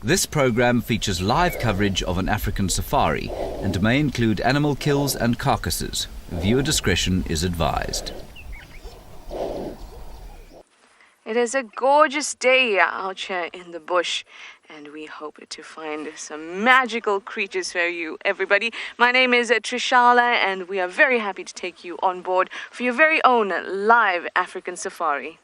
This program features live coverage of an African safari and may include animal kills and carcasses. Viewer discretion is advised. It is a gorgeous day out here in the bush, and we hope to find some magical creatures for you, everybody. My name is Trishala, and we are very happy to take you on board for your very own live African safari.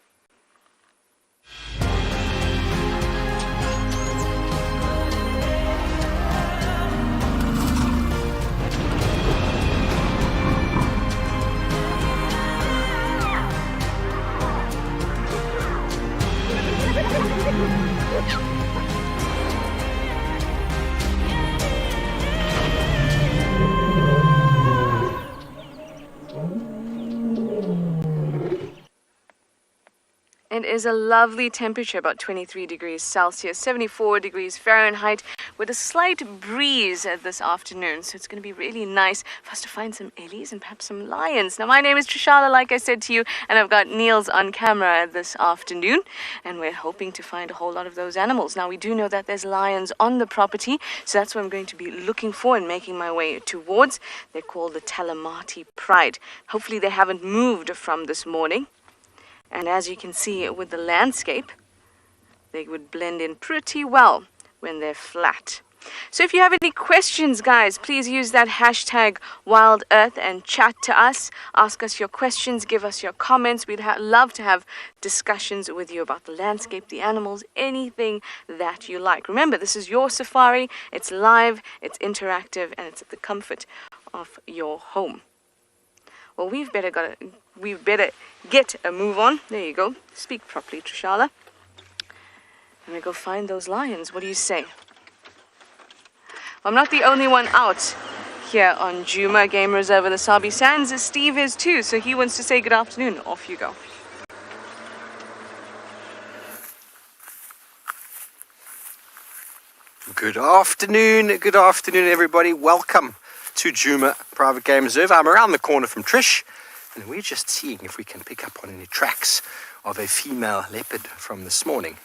It is a lovely temperature, about 23 degrees Celsius, 74 degrees Fahrenheit, with a slight breeze this afternoon. So it's going to be really nice for us to find some ellies and perhaps some lions. Now, my name is Trishala, like I said to you, and I've got Niels on camera this afternoon, and we're hoping to find a whole lot of those animals. Now, we do know that there's lions on the property, so that's what I'm going to be looking for and making my way towards. They're called the Talamati Pride. Hopefully they haven't moved from this morning. And as you can see with the landscape, they would blend in pretty well when they're flat. So if you have any questions, guys, please use that hashtag Wild Earth and chat to us. Ask us your questions, give us your comments. We'd love to have discussions with you about the landscape, the animals, anything that you like. Remember, this is your safari. It's live, it's interactive, and it's at the comfort of your home. Well, we've better get a move on. There you go. Speak properly, Trishala. And we go find those lions. What do you say? Well, I'm not the only one out here on Djuma Game Reserve of the Sabi Sands. Steve is too, so he wants to say good afternoon. Off you go. Good afternoon, everybody. Welcome to Djuma Private Game Reserve. I'm around the corner from Trish, and we're just seeing if we can pick up on any tracks of a female leopard from this morning.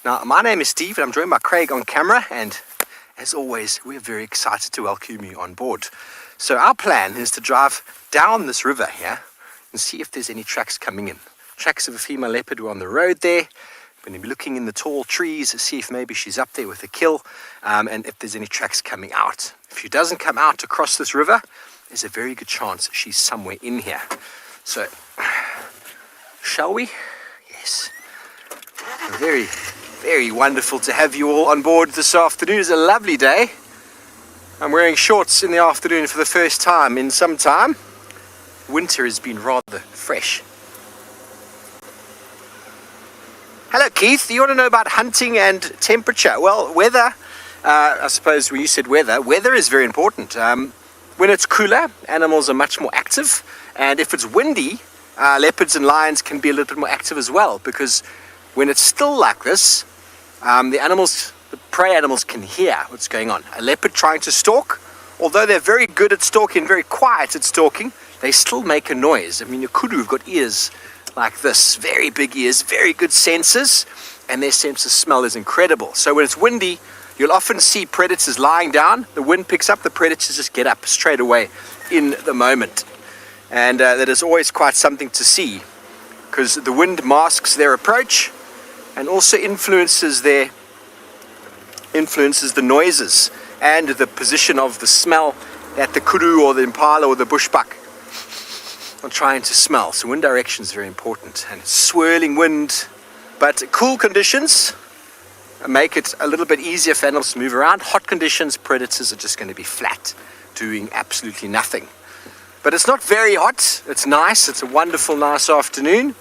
Now, my name is Steve, and I'm joined by Craig on camera, and as always, we're very excited to welcome you on board. So our plan is to drive down this river here and see if there's any tracks coming in. Tracks of a female leopard were on the road there. We're going to be looking in the tall trees to see if maybe she's up there with a kill, and if there's any tracks coming out. If she doesn't come out across this river, there's a very good chance she's somewhere in here. So, shall we? Yes. Very, very wonderful to have you all on board this afternoon. It's a lovely day. I'm wearing shorts in the afternoon for the first time in some time. Winter has been rather fresh. Hello, Keith. You want to know about hunting and temperature? Well, weather, I suppose when you said weather is very important. When it's cooler, animals are much more active. And if it's windy, leopards and lions can be a little bit more active as well. Because when it's still like this, the prey animals can hear what's going on. A leopard trying to stalk, although they're very good at stalking, very quiet at stalking, they still make a noise. I mean, your kudu have got ears like this, very big ears, very good senses, and their sense of smell is incredible. So when it's windy, you'll often see predators lying down. The wind picks up, the predators just get up straight away in the moment. And that is always quite something to see, because the wind masks their approach and also influences the noises and the position of the smell that the kudu or the impala or the bushbuck are trying to smell. So wind direction is very important, and swirling wind, but cool conditions make it a little bit easier for animals to move around. Hot conditions, predators are just going to be flat, doing absolutely nothing. But it's not very hot. It's nice. It's a wonderful, nice afternoon,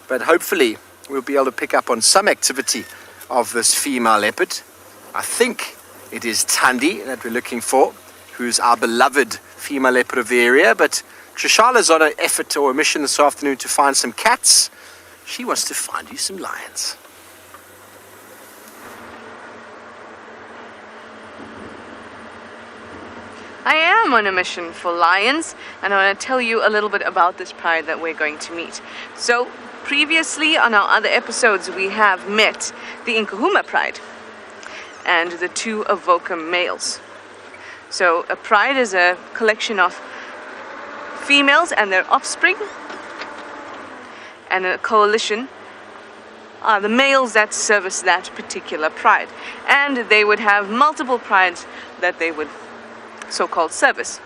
but hopefully we'll be able to pick up on some activity of this female leopard. I think it is Thandi that we're looking for, who's our beloved female leopard of the area, but Trishala's on an effort or a mission this afternoon to find some cats. She wants to find you some lions. I am on a mission for lions, and I want to tell you a little bit about this pride that we're going to meet. So, previously on our other episodes, we have met the Nkahuma pride. and the 2 avoca males. So a pride is a collection of females and their offspring, and a coalition are the males that service that particular pride. And they would have multiple prides that they would so-called service.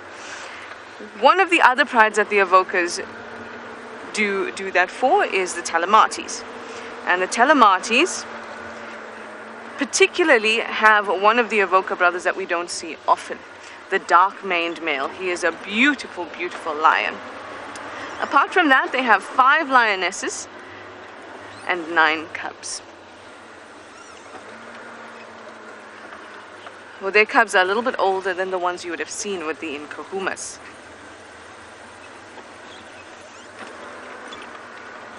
One of the other prides that the avocas do that for is the telemates. And the telemates particularly have one of the avoca brothers that we don't see often, the dark-maned male. He is a beautiful, beautiful lion. Apart from that, they have 5 lionesses and 9 cubs. Well, their cubs are a little bit older than the ones you would have seen with the Nkuhumas.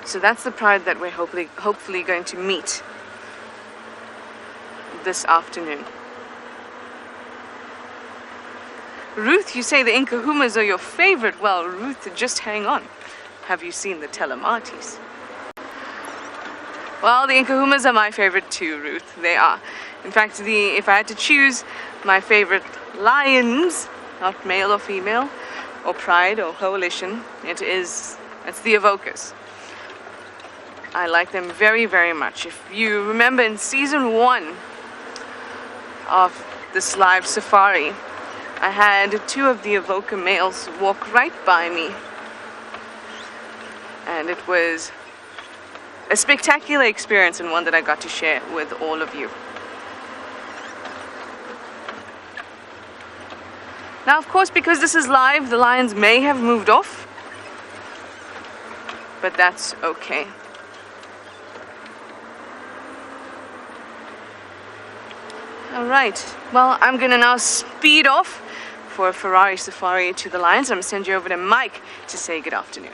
So that's the pride that we're hopefully going to meet this afternoon. Ruth, you say the Nkuhumas are your favorite. Well, Ruth, just hang on. Have you seen the telemates? Well, the Nkuhumas are my favorite too, Ruth. They are. In fact, if I had to choose my favorite lions, not male or female, or pride or coalition, it's the avocas. I like them very, very much. If you remember in season 1 of this live safari, I had 2 of the avoca males walk right by me. And it was a spectacular experience, and one that I got to share with all of you. Now, of course, because this is live, the lions may have moved off, but that's okay. All right, well, I'm gonna now speed off for a Ferrari safari to the lions. I'm gonna send you over to Mike to say good afternoon.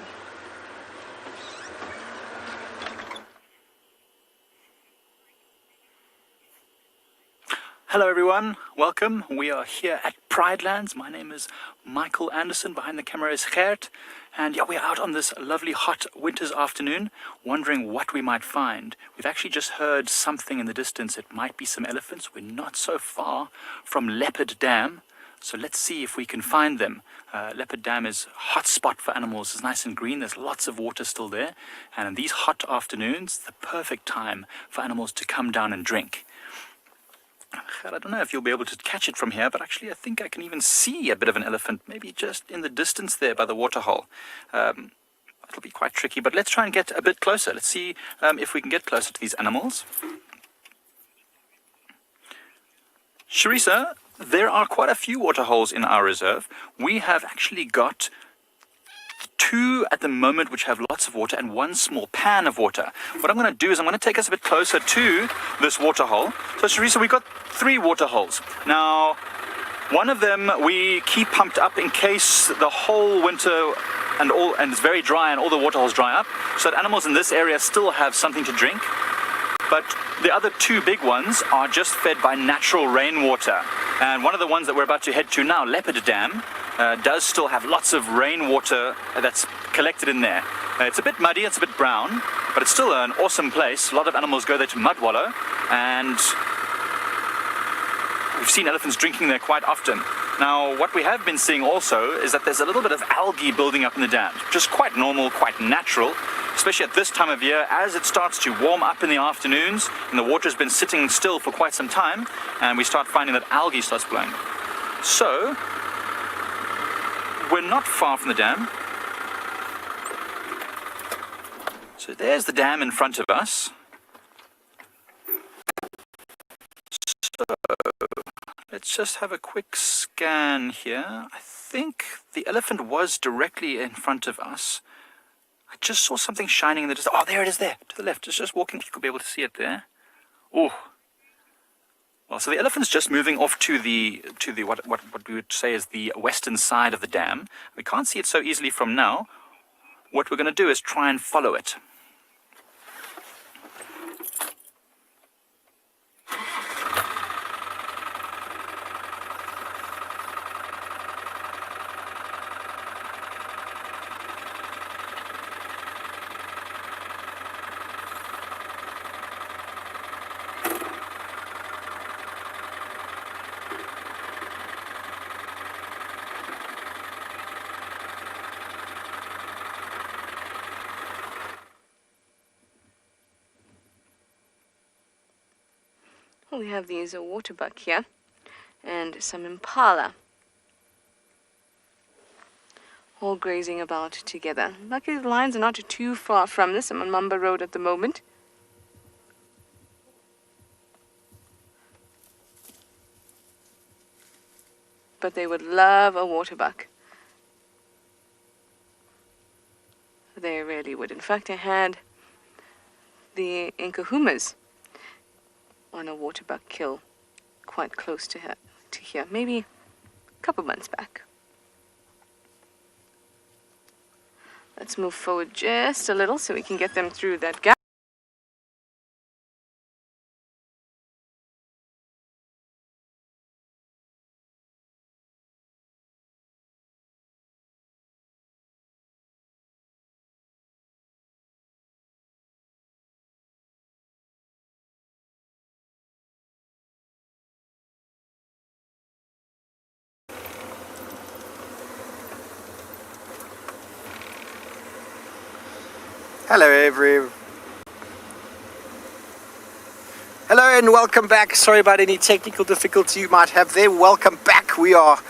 Hello everyone, welcome. We are here at Pride Lands. My name is Michael Anderson, behind the camera is Gert. And yeah, we're out on this lovely hot winter's afternoon, wondering what we might find. We've actually just heard something in the distance. It might be some elephants. We're not so far from Leopard Dam, so let's see if we can find them. Leopard Dam is a hot spot for animals. It's nice and green. There's lots of water still there. And in these hot afternoons, the perfect time for animals to come down and drink. I don't know if you'll be able to catch it from here, but actually I think I can even see a bit of an elephant, maybe just in the distance there by the waterhole. It'll be quite tricky, but let's try and get a bit closer. Let's see if we can get closer to these animals. Sharissa, there are quite a few waterholes in our reserve. We have actually got 2 at the moment which have lots of water, and 1 small pan of water. What I'm going to do is I'm going to take us a bit closer to this waterhole. So Sharissa, we've got 3 waterholes. Now, one of them we keep pumped up in case the whole winter and it's very dry and all the waterholes dry up, so that animals in this area still have something to drink. But the other 2 big ones are just fed by natural rainwater. And one of the ones that we're about to head to now, Leopard Dam, does still have lots of rainwater that's collected in there. It's a bit muddy, it's a bit brown, but it's still an awesome place. A lot of animals go there to mud wallow, and we've seen elephants drinking there quite often. Now, what we have been seeing also is that there's a little bit of algae building up in the dam, which is quite normal, quite natural, especially at this time of year as it starts to warm up in the afternoons and the water's been sitting still for quite some time, and we start finding that algae starts blowing. So, we're not far from the dam. So there's the dam in front of us. So let's just have a quick scan here. I think the elephant was directly in front of us. I just saw something shining in the distance. Oh, there it is there, to the left. It's just walking. You could be able to see it there. Oh. Well, so the elephant's just moving off to the what we would say is the western side of the dam. We can't see it so easily from now. What we're going to do is try and follow it. We have these waterbuck here and some impala, all grazing about together. Luckily the lines are not too far from this. I'm on Mamba Road at the moment. But they would love a waterbuck. They really would. In fact, I had the Inkahumas on a waterbuck kill quite close to here, maybe a couple months back. Let's move forward just a little so we can get them through that gap. Hello and welcome back. Sorry about any technical difficulty you might have there. Welcome back. We are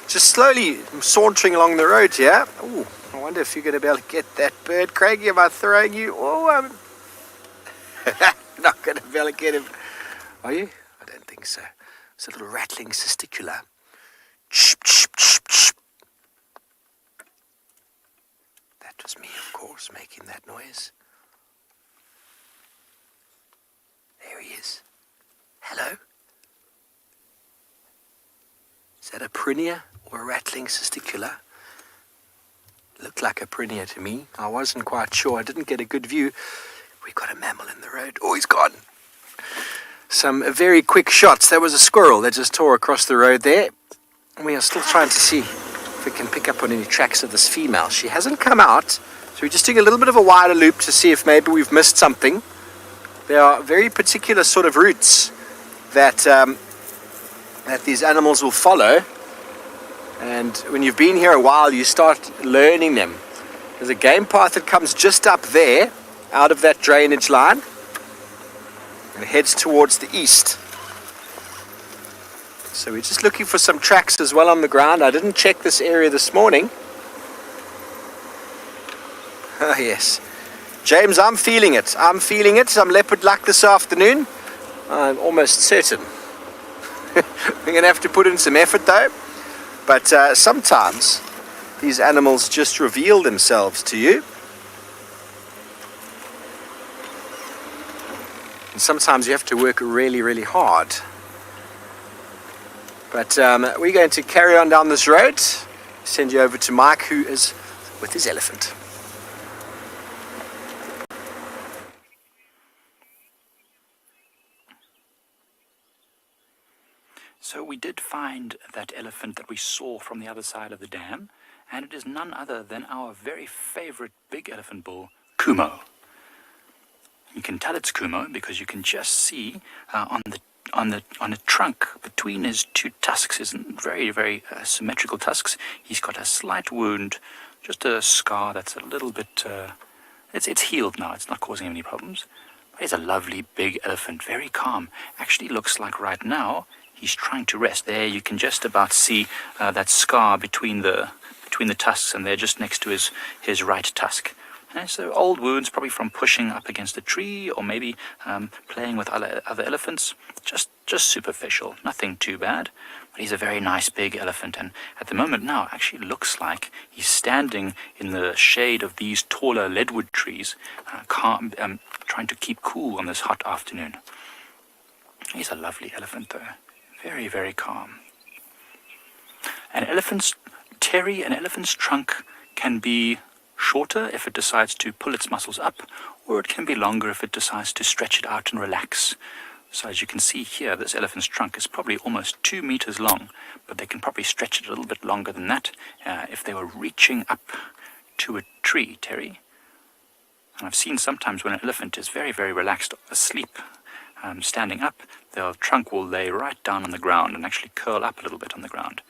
just slowly sauntering along the road here. Oh, I wonder if you're going to be able to get that bird. Craigie, am I throwing you? Oh, I'm not going to be able to get him. Are you? I don't think so. It's a little rattling sesticula. Chip, chip, chip, chip. That was me, of course, making that noise. There he is. Hello? Is that a prinia or a rattling sesticula? Looked like a prinia to me. I wasn't quite sure. I didn't get a good view. We've got a mammal in the road. Oh, he's gone. Some very quick shots. There was a squirrel that just tore across the road there. We are still trying to see if we can pick up on any tracks of this female. She hasn't come out, so we're just doing a little bit of a wider loop to see if maybe we've missed something. There are very particular sort of routes that that these animals will follow, and when you've been here a while, you start learning them. There's a game path that comes just up there, out of that drainage line, and heads towards the east. So we're just looking for some tracks as well on the ground. I didn't check this area this morning. Oh yes. James, I'm feeling it. I'm feeling it. Some leopard luck this afternoon. I'm almost certain. We're going to have to put in some effort though. But sometimes these animals just reveal themselves to you. And sometimes you have to work really, really hard. But we're going to carry on down this road. Send you over to Mike, who is with his elephant. So we did find that elephant that we saw from the other side of the dam, and it is none other than our very favorite big elephant bull, Kumo. You can tell it's Kumo because you can just see on the trunk between his two tusks, his very, very symmetrical tusks, he's got a slight wound, just a scar that's a little bit, it's healed now, it's not causing him any problems. But he's a lovely big elephant, very calm. Actually looks like right now he's trying to rest. There you can just about see that scar between the tusks, and they're just next to his right tusk. And so old wounds, probably from pushing up against a tree, or maybe playing with other elephants. Just superficial, nothing too bad. But he's a very nice big elephant, and at the moment now actually looks like he's standing in the shade of these taller leadwood trees, trying to keep cool on this hot afternoon. He's a lovely elephant though. Very, very calm. An elephant's trunk can be shorter if it decides to pull its muscles up, or it can be longer if it decides to stretch it out and relax. So as you can see here, this elephant's trunk is probably almost 2 meters long, but they can probably stretch it a little bit longer than that if they were reaching up to a tree, Terry. And I've seen sometimes when an elephant is very, very relaxed, asleep, standing up, their trunk will lay right down on the ground and actually curl up a little bit on the ground.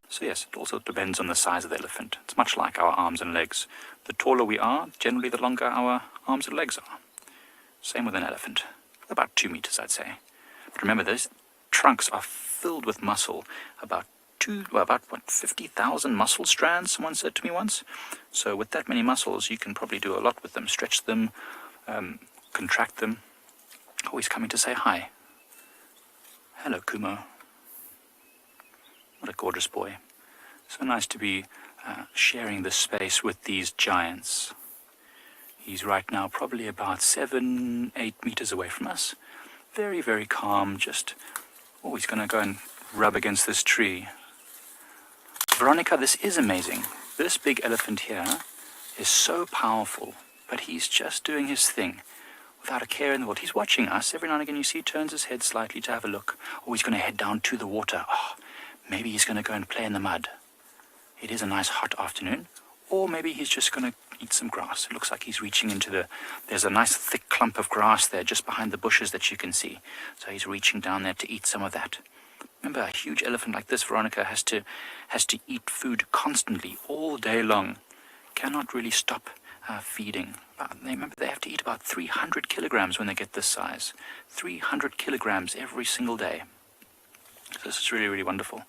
So yes, it also depends on the size of the elephant. It's much like our arms and legs. The taller we are, generally the longer our arms and legs are. Same with an elephant. About 2 meters, I'd say. But remember, those trunks are filled with muscle. About 50,000 muscle strands, someone said to me once. So with that many muscles, you can probably do a lot with them. Stretch them, contract them. Oh, he's coming to say hi. Hello, Kumo. What a gorgeous boy. So nice to be sharing this space with these giants. He's right now probably about 7-8 meters away from us. Very, very calm, just... Oh, he's going to go and rub against this tree. Veronica, this is amazing. This big elephant here is so powerful, but he's just doing his thing without a care in the world. He's watching us. Every now and again you see he turns his head slightly to have a look. Or he's going to head down to the water. Oh, maybe he's going to go and play in the mud. It is a nice hot afternoon. Or maybe he's just going to eat some grass. It looks like he's reaching into the... There's a nice thick clump of grass there just behind the bushes that you can see. So he's reaching down there to eat some of that. Remember, a huge elephant like this, Veronica, has to eat food constantly, all day long. Cannot really stop feeding. Remember, they have to eat about 300 kilograms when they get this size. 300 kilograms every single day. So this is really, really wonderful.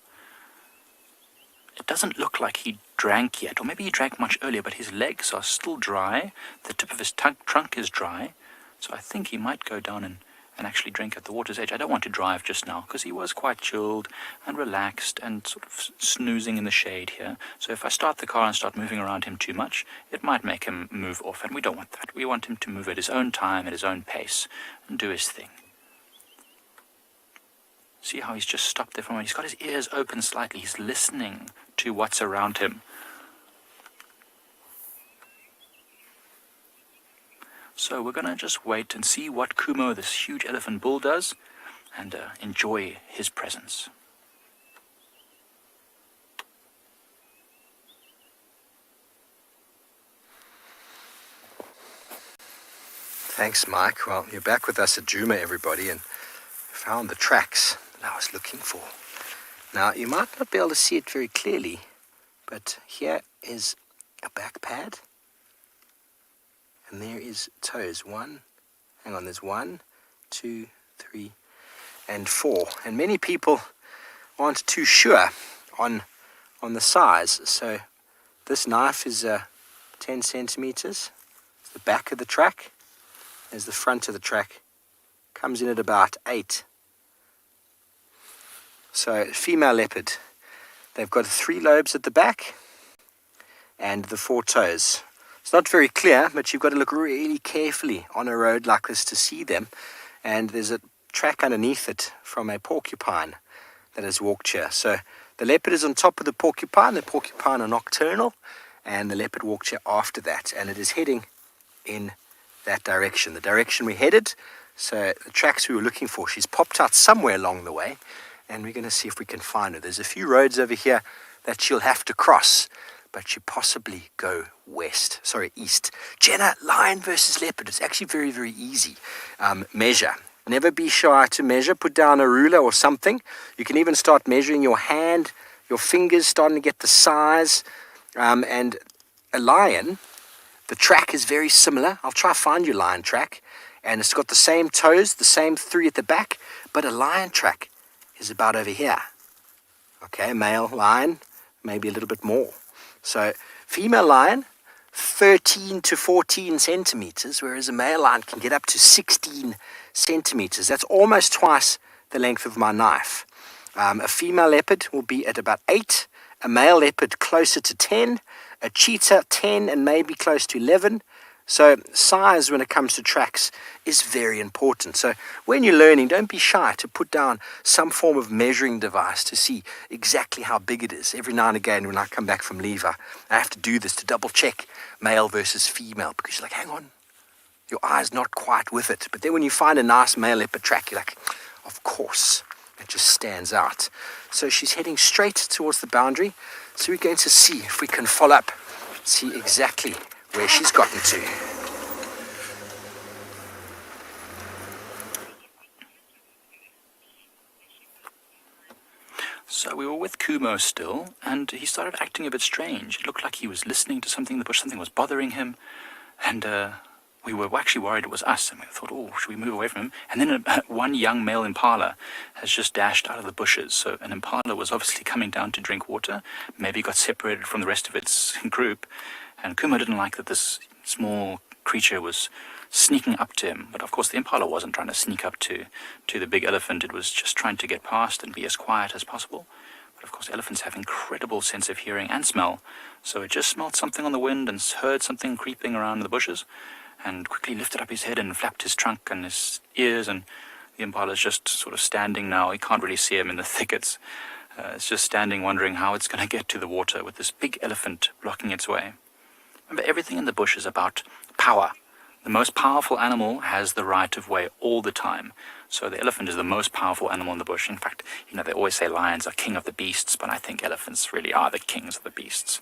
It doesn't look like he drank yet, or maybe he drank much earlier, but his legs are still dry. The tip of his trunk is dry. So I think he might go down and actually drink at the water's edge. I don't want to drive just now because he was quite chilled and relaxed and sort of snoozing in the shade here. So if I start the car and start moving around him too much, it might make him move off, and we don't want that. We want him to move at his own time, at his own pace, and do his thing. See how he's just stopped there for a moment. He's got his ears open slightly. He's listening to what's around him. So we're going to just wait and see what Kumo, this huge elephant bull, does, and enjoy his presence. Thanks, Mike. Well, you're back with us at Djuma, everybody, and found the tracks that I was looking for. Now, you might not be able to see it very clearly, but here is a back pad. And there is toes. There's 1, 2, 3, and 4. And many people aren't too sure on the size. So this knife is 10 centimeters. The back of the track. There's the front of the track. Comes in at about 8. So female leopard. They've got 3 lobes at the back and the 4 toes. It's not very clear, but you've got to look really carefully on a road like this to see them. And there's a track underneath it from a porcupine that has walked here. So the leopard is on top of the porcupine are nocturnal, and the leopard walked here after that. And it is heading in that direction, the direction we headed. So the tracks we were looking for, she's popped out somewhere along the way, and we're going to see if we can find her. There's a few roads over here that she'll have to cross, but she possibly go east. Jenna, lion versus leopard. It's actually very, very easy. Measure. Never be shy to measure. Put down a ruler or something. You can even start measuring your hand, your fingers, starting to get the size. And a lion, the track is very similar. I'll try to find your lion track. And it's got the same toes, the same 3 at the back, but a lion track is about over here. Okay, male lion, maybe a little bit more. So female lion, 13 to 14 centimeters, whereas a male lion can get up to 16 centimeters. That's almost twice the length of my knife. A female leopard will be at about 8, a male leopard closer to 10, a cheetah 10 and maybe close to 11. So size when it comes to tracks is very important. So when you're learning, don't be shy to put down some form of measuring device to see exactly how big it is. Every now and again when I come back from leave, I have to do this to double check male versus female, because you're like, hang on, your eye's not quite with it. But then when you find a nice male leopard track, you're like, of course, it just stands out. So she's heading straight towards the boundary. So we're going to see if we can follow up, see exactly where she's gotten to. So we were with Kumo still, and he started acting a bit strange. It looked like he was listening to something in the bush, something was bothering him, and we were actually worried it was us, and we thought, oh, should we move away from him? And then one young male impala has just dashed out of the bushes. So an impala was obviously coming down to drink water, maybe got separated from the rest of its group, and Kumo didn't like that this small creature was sneaking up to him. But of course the impala wasn't trying to sneak up to the big elephant. It was just trying to get past and be as quiet as possible. But of course elephants have incredible sense of hearing and smell, so it just smelled something on the wind and heard something creeping around in the bushes, and quickly lifted up his head and flapped his trunk and his ears, and the impala is just sort of standing now. You can't really see him in the thickets. It's just standing wondering how it's going to get to the water with this big elephant blocking its way. Remember, everything in the bush is about power. The most powerful animal has the right of way all the time. So the elephant is the most powerful animal in the bush. In fact, they always say lions are king of the beasts, but I think elephants really are the kings of the beasts.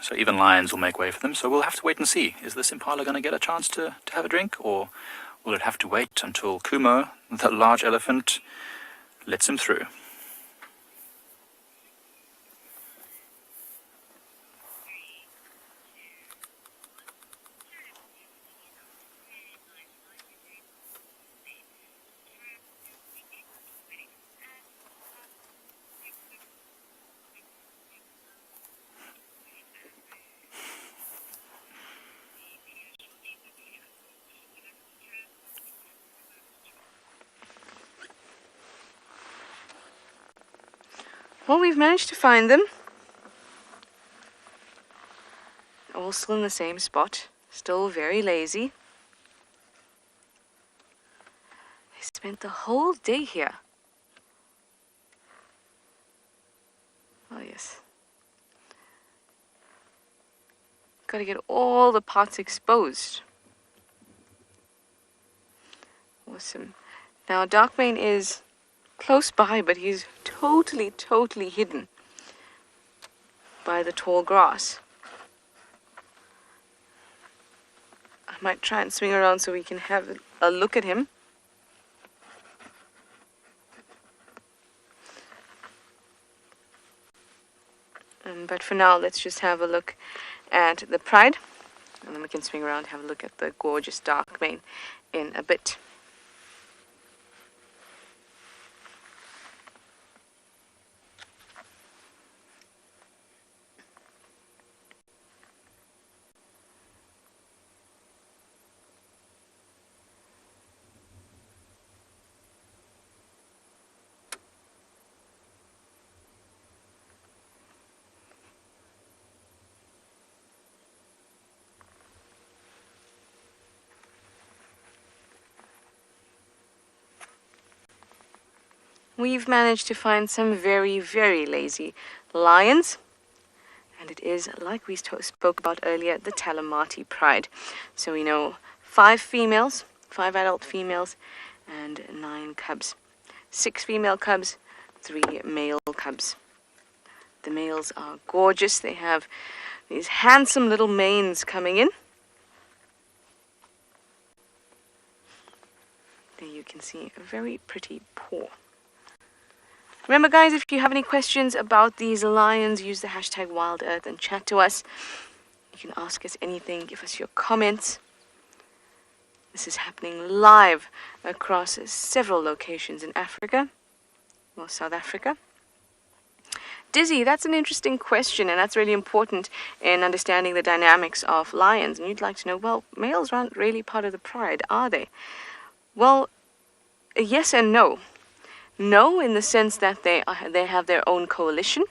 So even lions will make way for them. So we'll have to wait and see. Is this impala going to get a chance to have a drink? Or will it have to wait until Kumo, the large elephant, lets him through? Well, we've managed to find them. All still in the same spot. Still very lazy. They spent the whole day here. Oh, yes. Got to get all the parts exposed. Awesome. Now, Darkmane is close by, but he's totally hidden by the tall grass. I might try and swing around so we can have a look at him. But for now, let's just have a look at the pride, and then we can swing around and have a look at the gorgeous Darkmane in a bit. We've managed to find some very lazy lions, and it is, like we spoke about earlier, the Talamati pride. So we know 5 adult females, and 9 cubs. 6 female cubs, 3 male cubs. The males are gorgeous. They have these handsome little manes coming in. There you can see a very pretty paw. Remember, guys, if you have any questions about these lions, use the hashtag WildEarth and chat to us. You can ask us anything, give us your comments. This is happening live across several locations in Africa, or South Africa. Dizzy, that's an interesting question, and that's really important in understanding the dynamics of lions. And you'd like to know, well, males aren't really part of the pride, are they? Well, yes and no. No, in the sense that they have their own coalition,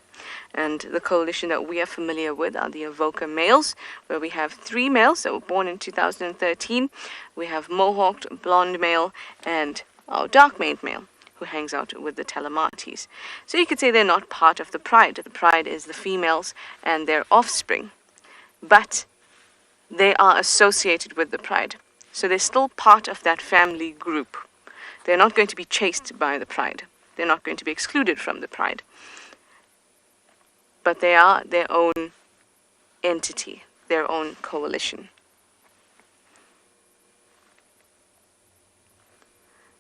and the coalition that we are familiar with are the Avoca males, where we have 3 males that were born in 2013. We have Mohawked blonde male and our dark-maned male, who hangs out with the Talamatis. So you could say they're not part of the pride. The pride is the females and their offspring, but they are associated with the pride. So they're still part of that family group. They're not going to be chased by the pride. They're not going to be excluded from the pride. But they are their own entity, their own coalition.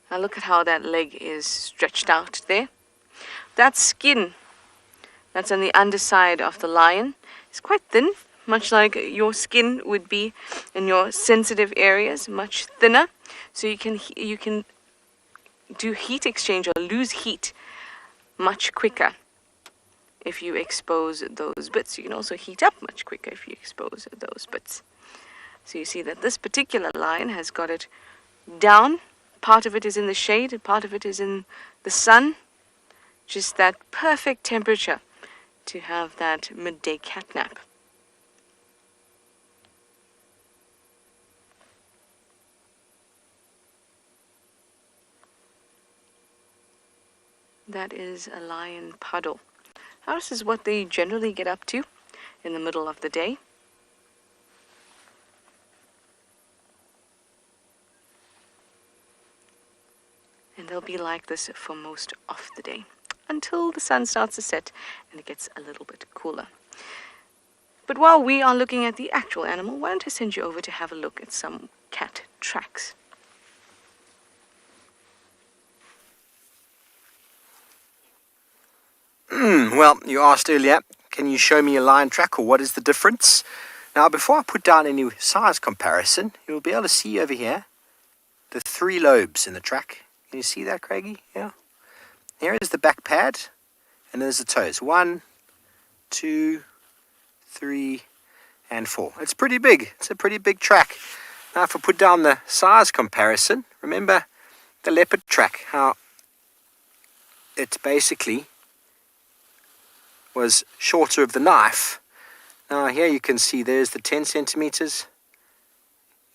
Now look at how that leg is stretched out there. That skin that's on the underside of the lion is quite thin, much like your skin would be in your sensitive areas, much thinner. So you can do heat exchange or lose heat much quicker if you expose those bits. You can also heat up much quicker if you expose those bits. So you see that this particular line has got it down. Part of it is in the shade, part of it is in the sun. Just that perfect temperature to have that midday cat nap. That is a lion puddle. Now, this is what they generally get up to in the middle of the day. And they'll be like this for most of the day, until the sun starts to set and it gets a little bit cooler. But while we are looking at the actual animal, why don't I send you over to have a look at some cat tracks. Well, you asked earlier, can you show me a lion track, or what is the difference? Now, before I put down any size comparison, you'll be able to see over here the 3 lobes in the track. Can you see that, Craigie? Yeah. Here is the back pad, and there's the toes. 1, 2, 3, and 4. It's pretty big. It's a pretty big track. Now, if I put down the size comparison, remember the leopard track, how it basically was shorter of the knife. Now, here you can see there's the 10 centimeters,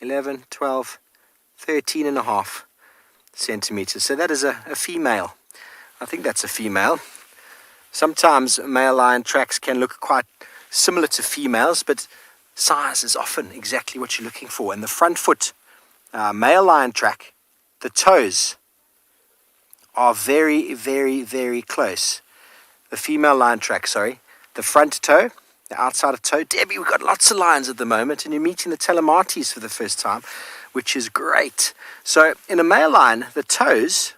11, 12, 13 and a half centimeters. So that is a female. I think that's a female. Sometimes male lion tracks can look quite similar to females, but size is often exactly what you're looking for. And the front foot male lion track, the toes are very, very, very close. The female lion track, the front toe, the outside of toe. Debbie, we've got lots of lions at the moment, and you're meeting the telemates for the first time, which is great. So in a male lion, the toes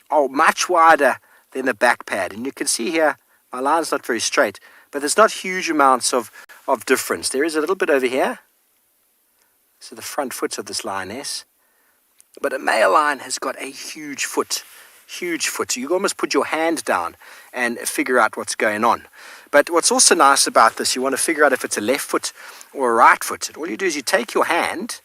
are much wider than the back pad. And you can see here, my line's not very straight, but there's not huge amounts of difference. There is a little bit over here. So the front foot of this lioness. But a male lion has got a huge foot. Huge foot. So you almost put your hand down and figure out what's going on. But what's also nice about this, you want to figure out if it's a left foot or a right foot. And all you do is you take your hand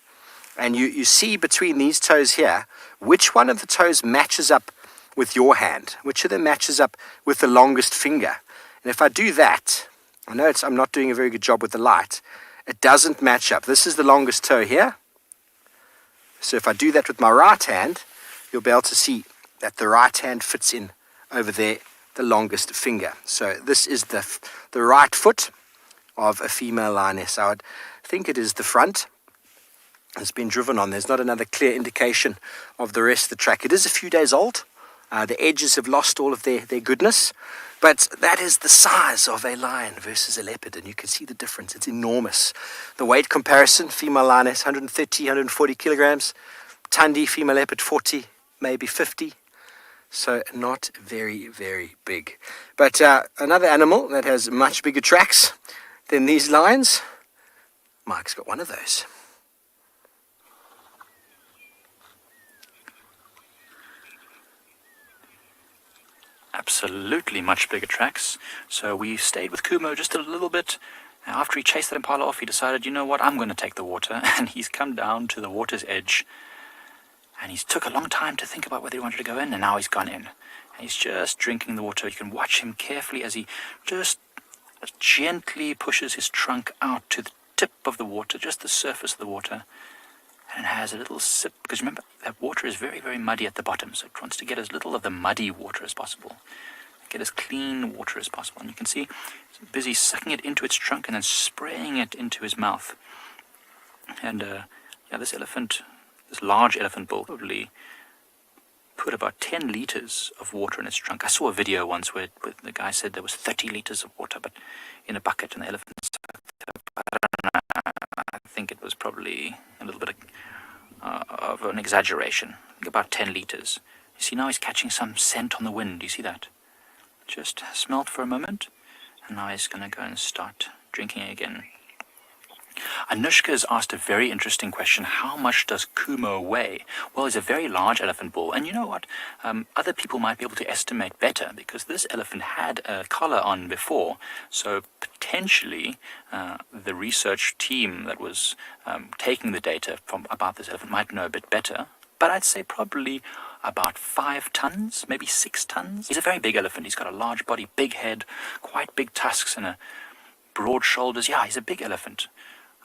and you see between these toes here, which one of the toes matches up with your hand, which of them matches up with the longest finger. And if I do that, I know I'm not doing a very good job with the light. It doesn't match up. This is the longest toe here. So if I do that with my right hand, you'll be able to see that the right hand fits in over there, the longest finger. So this is the right foot of a female lioness. I would think it is the front. It's been driven on. There's not another clear indication of the rest of the track. It is a few days old. The edges have lost all of their goodness. But that is the size of a lion versus a leopard, and you can see the difference. It's enormous. The weight comparison, female lioness, 130, 140 kilograms. Tundi, female leopard, 40, maybe 50. So not very, very big. But another animal that has much bigger tracks than these lions, Mike's got one of those. Absolutely much bigger tracks. So we stayed with Kumo just a little bit. After he chased that impala off, he decided, you know what, I'm going to take the water. And he's come down to the water's edge. And he's took a long time to think about whether he wanted to go in, and now he's gone in. And he's just drinking the water. You can watch him carefully as he just gently pushes his trunk out to the tip of the water, just the surface of the water, and has a little sip. Because remember, that water is very, very muddy at the bottom, so it wants to get as little of the muddy water as possible. Get as clean water as possible. And you can see he's busy sucking it into its trunk and then spraying it into his mouth. And this elephant, this large elephant bull, probably put about 10 liters of water in its trunk. I saw a video once where the guy said there was 30 liters of water, but in a bucket, and the elephant sucked up. I don't know. I think it was probably a little bit of an exaggeration. I think about 10 liters. You see now he's catching some scent on the wind. Do you see that? Just smelled for a moment, and now he's going to go and start drinking again. Anushka has asked a very interesting question. How much does Kumo weigh? Well, he's a very large elephant bull. And you know what? Other people might be able to estimate better because this elephant had a collar on before. So potentially the research team that was taking the data from about this elephant might know a bit better. But I'd say probably about 5 tons, maybe 6 tons. He's a very big elephant. He's got a large body, big head, quite big tusks and broad shoulders. Yeah, he's a big elephant.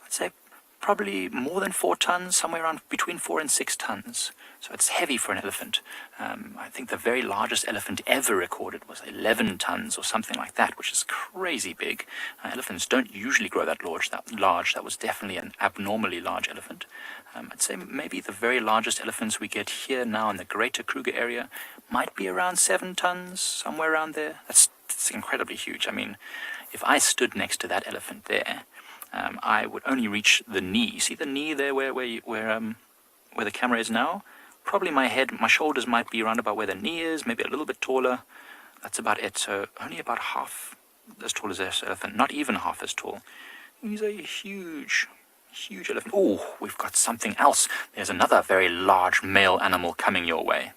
I'd say probably more than 4 tons, somewhere around between 4 and 6 tons. So it's heavy for an elephant. I think the very largest elephant ever recorded was 11 tons or something like that, which is crazy big. Elephants don't usually grow that large. That was definitely an abnormally large elephant. I'd say maybe the very largest elephants we get here now in the greater Kruger area might be around 7 tons, somewhere around there. That's incredibly huge. I mean, if I stood next to that elephant there, I would only reach the knee. See the knee there where the camera is now? Probably my shoulders might be around about where the knee is, maybe a little bit taller. That's about it. So only about half as tall as this elephant, not even half as tall. He's a huge elephant. Oh, we've got something else. There's another very large male animal coming your way.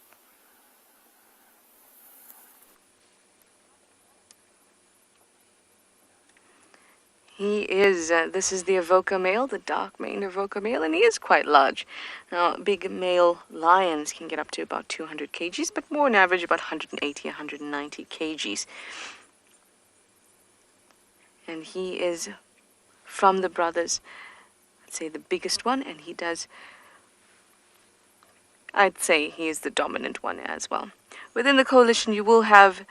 He is, this is the Avoca male, the dark maned Avoca male, and he is quite large. Now, big male lions can get up to about 200 kgs, but more on average about 180, 190 kgs. And he is from the brothers, I'd say the biggest one, and I'd say he is the dominant one as well. Within the coalition, you will have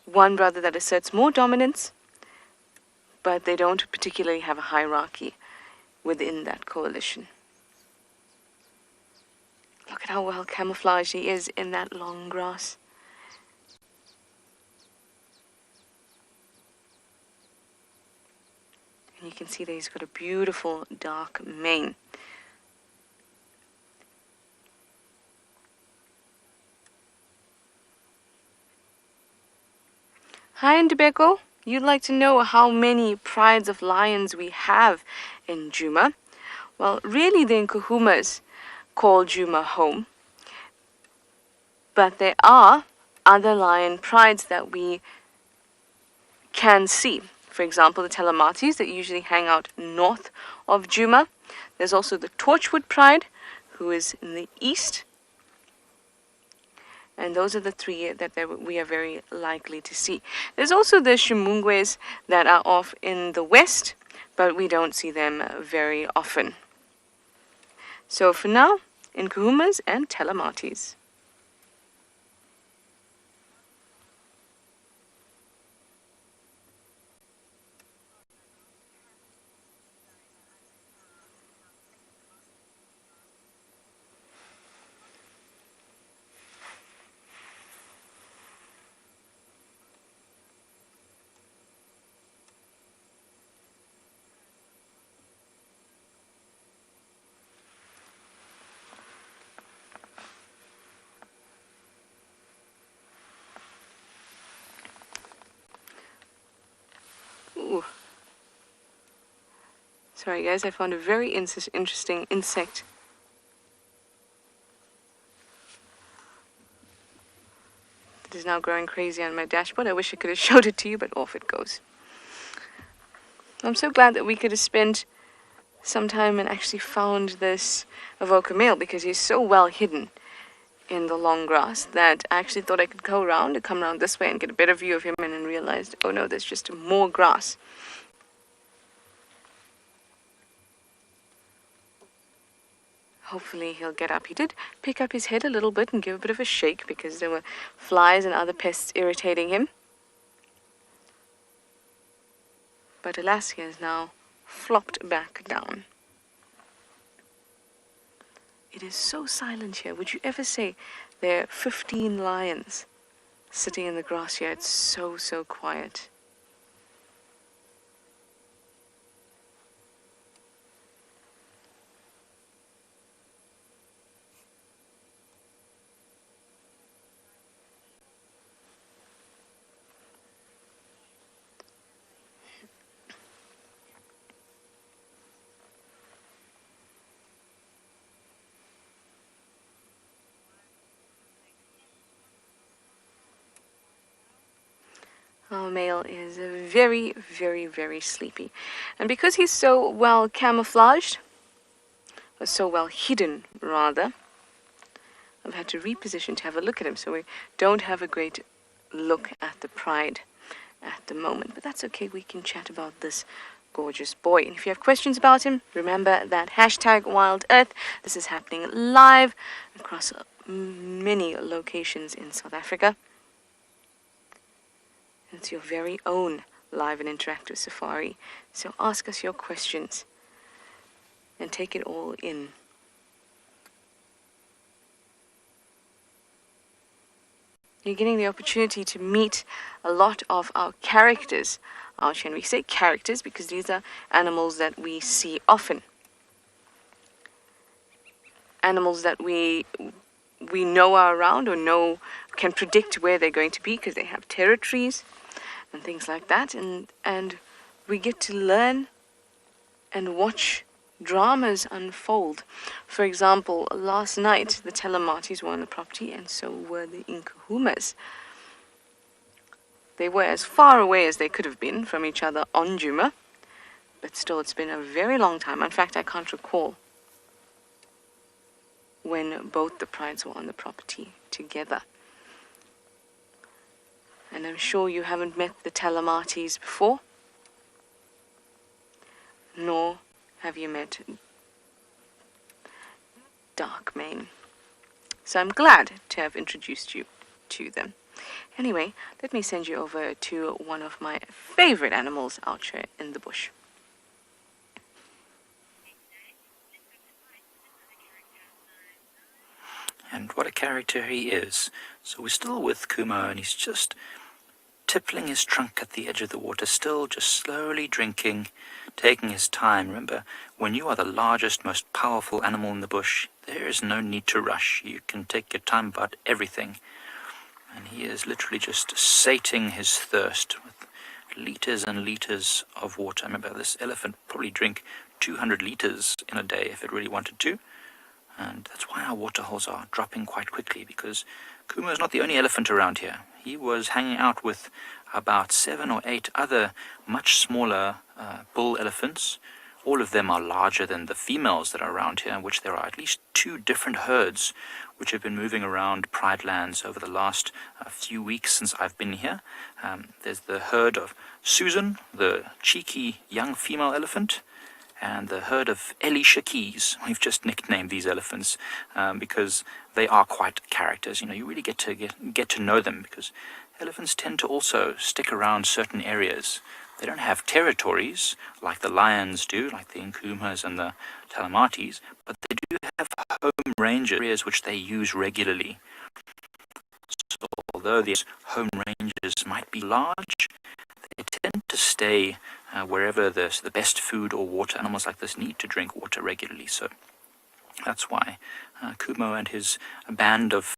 one brother that asserts more dominance, but they don't particularly have a hierarchy within that coalition. Look at how well camouflaged he is in that long grass. And you can see that he's got a beautiful dark mane. Hi, Ndebeko. You'd like to know how many prides of lions we have in Djuma. Well, really the Nkuhumas call Djuma home. But there are other lion prides that we can see. For example, the Telematis that usually hang out north of Djuma. There's also the Torchwood Pride, who is in the east. And those are the 3 that we are very likely to see. There's also the Shumungwes that are off in the west, but we don't see them very often. So for now, Nkuhumas and Telematis. Ooh. Sorry guys, I found a very interesting insect. It is now growing crazy on my dashboard. I wish I could have showed it to you, but off it goes. I'm so glad that we could have spent some time and actually found this Avoca male, because he's so well hidden in the long grass that I actually thought I could come around this way and get a better view of him, and then realized, oh no, there's just more grass. Hopefully he'll get up. He did pick up his head a little bit and give a bit of a shake because there were flies and other pests irritating him. But alas, he has now flopped back down. It is so silent here. Would you ever say there are 15 lions sitting in the grass here? It's so quiet. Our male is very, very, very sleepy. And because he's so well camouflaged, or so well hidden, rather, I've had to reposition to have a look at him, so we don't have a great look at the pride at the moment. But that's okay, we can chat about this gorgeous boy. And if you have questions about him, remember that hashtag Wild Earth. This is happening live across many locations in South Africa. It's your very own live and interactive safari. So ask us your questions and take it all in. You're getting the opportunity to meet a lot of our characters out here. And we say characters because these are animals that we see often. Animals that we know are around or can predict where they're going to be because they have territories and things like that. And we get to learn and watch dramas unfold. For example, last night the Telematis were on the property and so were the Nkuhumas. They were as far away as they could have been from each other on Djuma, but still it's been a very long time. In fact, I can't recall when both the prides were on the property together. And I'm sure you haven't met the Telematis before, nor have you met Darkmane. So I'm glad to have introduced you to them. Anyway, let me send you over to one of my favorite animals out here in the bush. And what a character he is. So we're still with Kumo, and he's just tippling his trunk at the edge of the water, still just slowly drinking, taking his time. Remember, when you are the largest, most powerful animal in the bush, there is no need to rush. You can take your time about everything. And he is literally just sating his thirst with liters and liters of water. Remember, this elephant would probably drink 200 liters in a day if it really wanted to. And that's why our waterholes are dropping quite quickly, because Kumo is not the only elephant around here. He was hanging out with about 7 or 8 other much smaller bull elephants. All of them are larger than the females that are around here, in which there are at least 2 different herds which have been moving around Pride lands over the last few weeks since I've been here. There's the herd of Susan, the cheeky young female elephant, and the herd of Elisha Keys. We've just nicknamed these elephants because they are quite characters. You know, you really get to know them, because elephants tend to also stick around certain areas. They don't have territories like the lions do, like the Nkuhumas and the Telematis, but they do have home ranges, areas which they use regularly. So although these home ranges might be large, they tend to stay wherever there's the best food or water. Animals like this need to drink water regularly, so that's why Kumo and his band of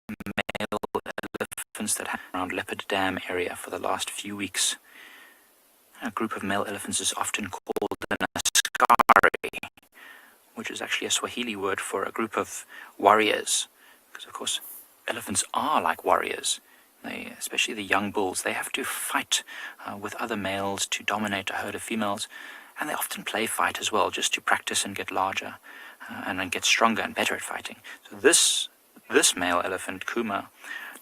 male elephants that hang around Leopard Dam area for the last few weeks. A group of male elephants is often called an askari, which is actually a Swahili word for a group of warriors, because of course elephants are like warriors. They, especially the young bulls, they have to fight with other males to dominate a herd of females, and they often play fight as well, just to practice and get larger and then get stronger and better at fighting. So this male elephant, Kuma,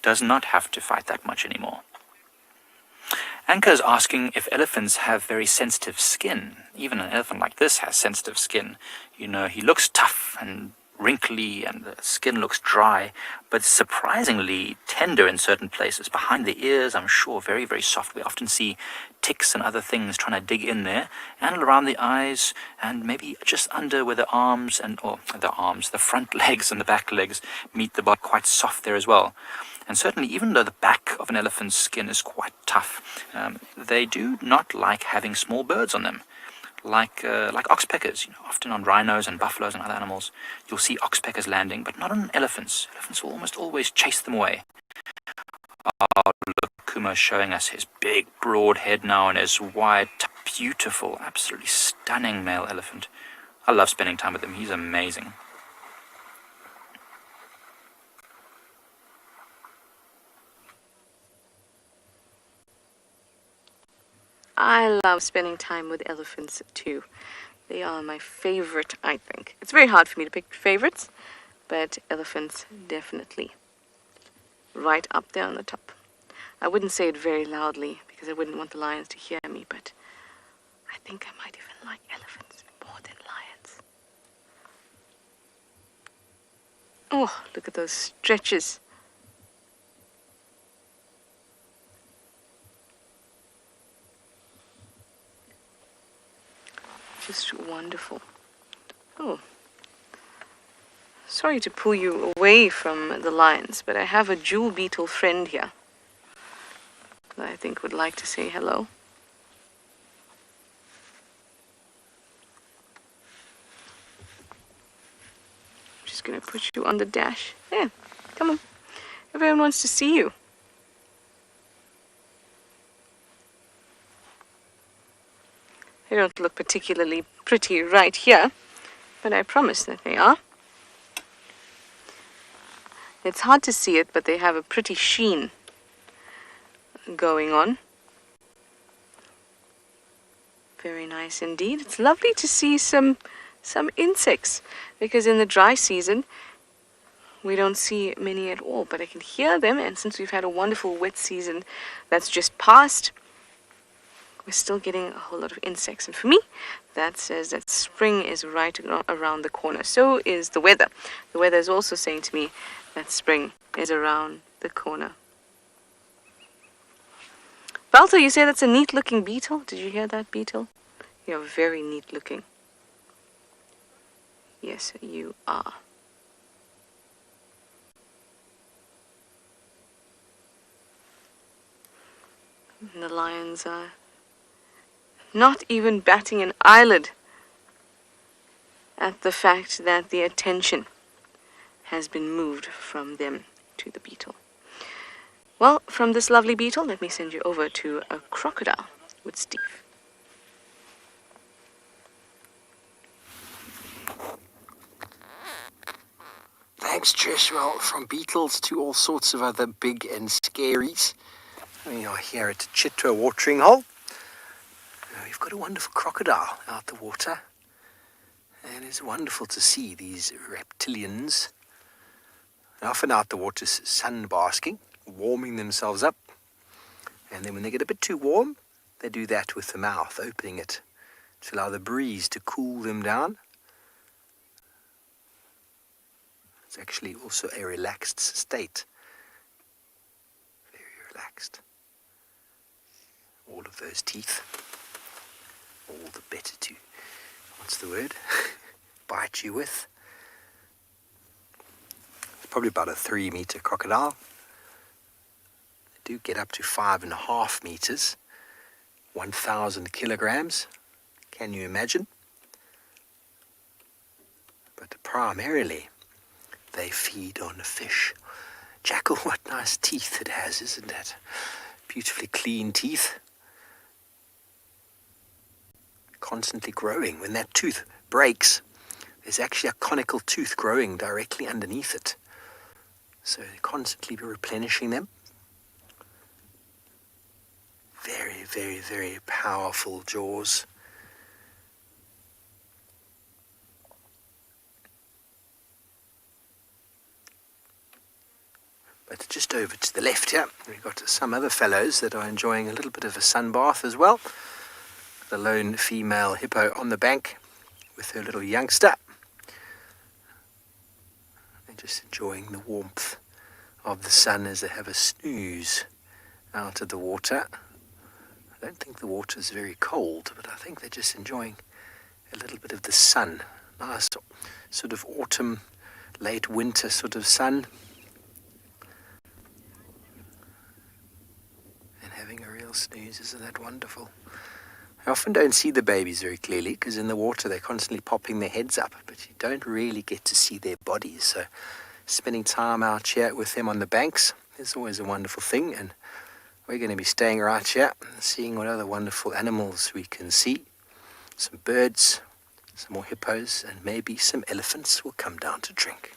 does not have to fight that much anymore. Anka is asking if elephants have very sensitive skin. Even an elephant like this has sensitive skin. You know, he looks tough and wrinkly and the skin looks dry, but surprisingly tender in certain places. Behind the ears, I'm sure, very, very soft. We often see ticks and other things trying to dig in there, and around the eyes, and maybe just under where the arms, the front legs and the back legs meet the body, quite soft there as well. And certainly, even though the back of an elephant's skin is quite tough, they do not like having small birds on them. Like oxpeckers, often on rhinos and buffaloes and other animals, you'll see oxpeckers landing, but not on elephants. Elephants will almost always chase them away. Oh, look, Kumo's showing us his big, broad head now and his wide, beautiful, absolutely stunning male elephant. I love spending time with him. He's amazing. I love spending time with elephants too. They are my favorite, I think. It's very hard for me to pick favorites, but elephants definitely right up there on the top. I wouldn't say it very loudly because I wouldn't want the lions to hear me, but I think I might even like elephants more than lions. Oh, look at those stretches. Just wonderful. Oh, sorry to pull you away from the lions, but I have a jewel beetle friend here that I think would like to say hello. I'm just gonna put you on the dash. There, come on. Everyone wants to see you. They don't look particularly pretty right here, but I promise that they are. It's hard to see it, but they have a pretty sheen going on. Very nice indeed. It's lovely to see some insects, because in the dry season we don't see many at all, but I can hear them, and since we've had a wonderful wet season that's just passed, we're still getting a whole lot of insects. And for me, that says that spring is right around the corner. So is the weather. The weather is also saying to me that spring is around the corner. Balto, you say that's a neat looking beetle? Did you hear that, beetle? You're very neat looking. Yes, you are. And the lions are not even batting an eyelid at the fact that the attention has been moved from them to the beetle. Well, from this lovely beetle, let me send you over to a crocodile with Steve. Thanks, Trish. Well, from beetles to all sorts of other big and scaries. We are here at Chitwa watering hole. We've got a wonderful crocodile out the water. And it's wonderful to see these reptilians often out the water sun basking, warming themselves up. And then when they get a bit too warm, they do that with the mouth, opening it to allow the breeze to cool them down. It's actually also a relaxed state. Very relaxed. All of those teeth. All the better to, what's the word? Bite you with. It's probably about a 3-meter crocodile. They do get up to 5.5 meters. 1,000 kilograms. Can you imagine? But primarily, they feed on fish. Jackal, what nice teeth it has, isn't it? Beautifully clean teeth. Constantly growing. When that tooth breaks, there's actually a conical tooth growing directly underneath it. So they constantly be replenishing them. Very, very, very powerful jaws. But just over to the left here, we've got some other fellows that are enjoying a little bit of a sun bath as well. The lone female hippo on the bank with her little youngster. They're just enjoying the warmth of the sun as they have a snooze out of the water. I don't think the water is very cold, but I think they're just enjoying a little bit of the sun. Nice sort of autumn, late winter sort of sun. And having a real snooze, isn't that wonderful? I often don't see the babies very clearly because in the water they're constantly popping their heads up, but you don't really get to see their bodies. So spending time out here with them on the banks is always a wonderful thing, and we're going to be staying right here and seeing what other wonderful animals we can see. Some birds, some more hippos, and maybe some elephants will come down to drink.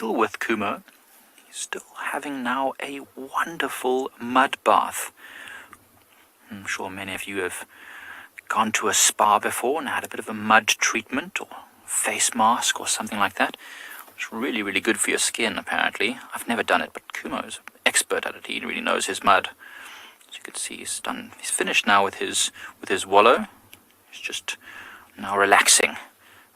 still with Kumo. He's still having now a wonderful mud bath. I'm sure many of you have gone to a spa before and had a bit of a mud treatment or face mask or something like that. It's really, really good for your skin, apparently. I've never done it, but Kumo is an expert at it. He really knows his mud. As you can see, he's finished now with his wallow. He's just now relaxing.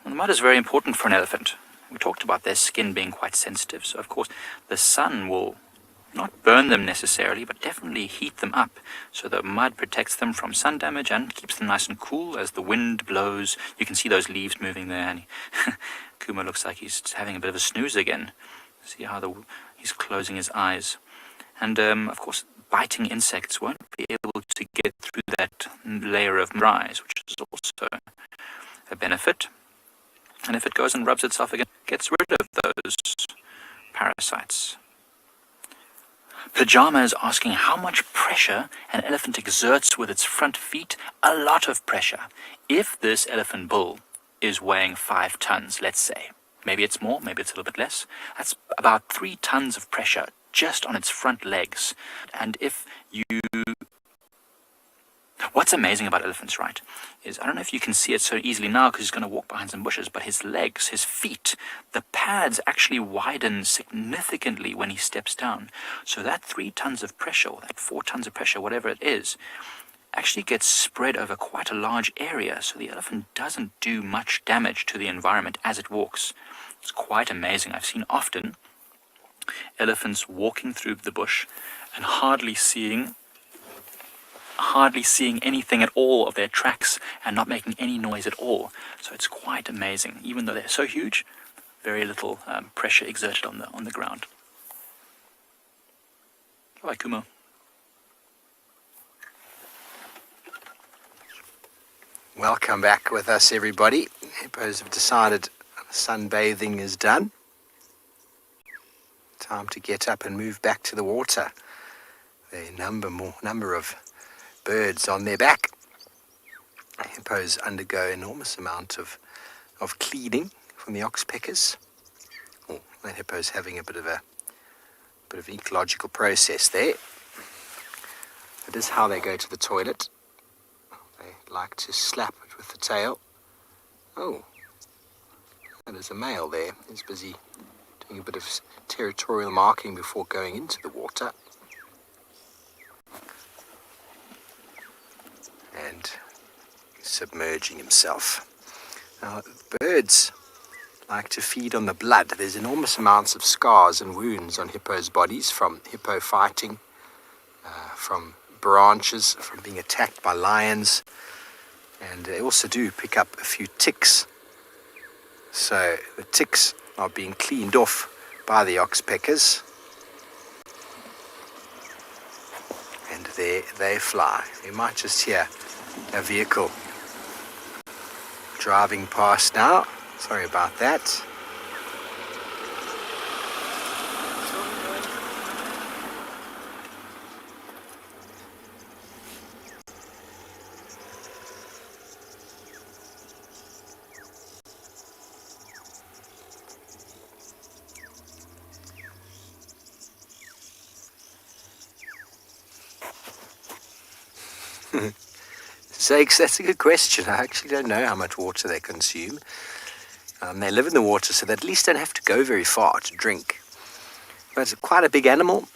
And the mud is very important for an elephant. We talked about their skin being quite sensitive, so of course the sun will not burn them necessarily, but definitely heat them up. So the mud protects them from sun damage and keeps them nice and cool as the wind blows. You can see those leaves moving there, and Kumo looks like he's having a bit of a snooze again. See how he's closing his eyes. And of course, biting insects won't be able to get through that layer of eyes, which is also a benefit. And if it goes and rubs itself again, it gets rid of those parasites. Pajama is asking how much pressure an elephant exerts with its front feet. A lot of pressure. If this elephant bull is weighing 5 tons, let's say, maybe it's more, maybe it's a little bit less, that's about 3 tons of pressure just on its front legs. And if you... What's amazing about elephants, right, is I don't know if you can see it so easily now because he's going to walk behind some bushes, but his legs, his feet, the pads actually widen significantly when he steps down. So that 3 tons of pressure, or that 4 tons of pressure, whatever it is, actually gets spread over quite a large area. So the elephant doesn't do much damage to the environment as it walks. It's quite amazing. I've seen often elephants walking through the bush and hardly seeing anything at all of their tracks and not making any noise at all. So it's quite amazing. Even though they're so huge, very little pressure exerted on the ground. Bye, Kumo. Welcome back with us, everybody. Hippos have decided sunbathing is done. Time to get up and move back to the water. There are number of birds on their back. Hippos undergo enormous amount of cleaning from the oxpeckers. Oh, that hippo's having a bit of an ecological process there. That is how they go to the toilet. They like to slap it with the tail. Oh, that is a male there. He's busy doing a bit of territorial marking before going into the water. And submerging himself. Now, birds like to feed on the blood. There's enormous amounts of scars and wounds on hippos' bodies from hippo fighting, from branches, from being attacked by lions, and they also do pick up a few ticks. So the ticks are being cleaned off by the oxpeckers. And there they fly. You might just hear a vehicle driving past now. Sorry about that. Sakes, that's a good question. I actually don't know how much water they consume. They live in the water, so they at least don't have to go very far to drink. But it's quite a big animal.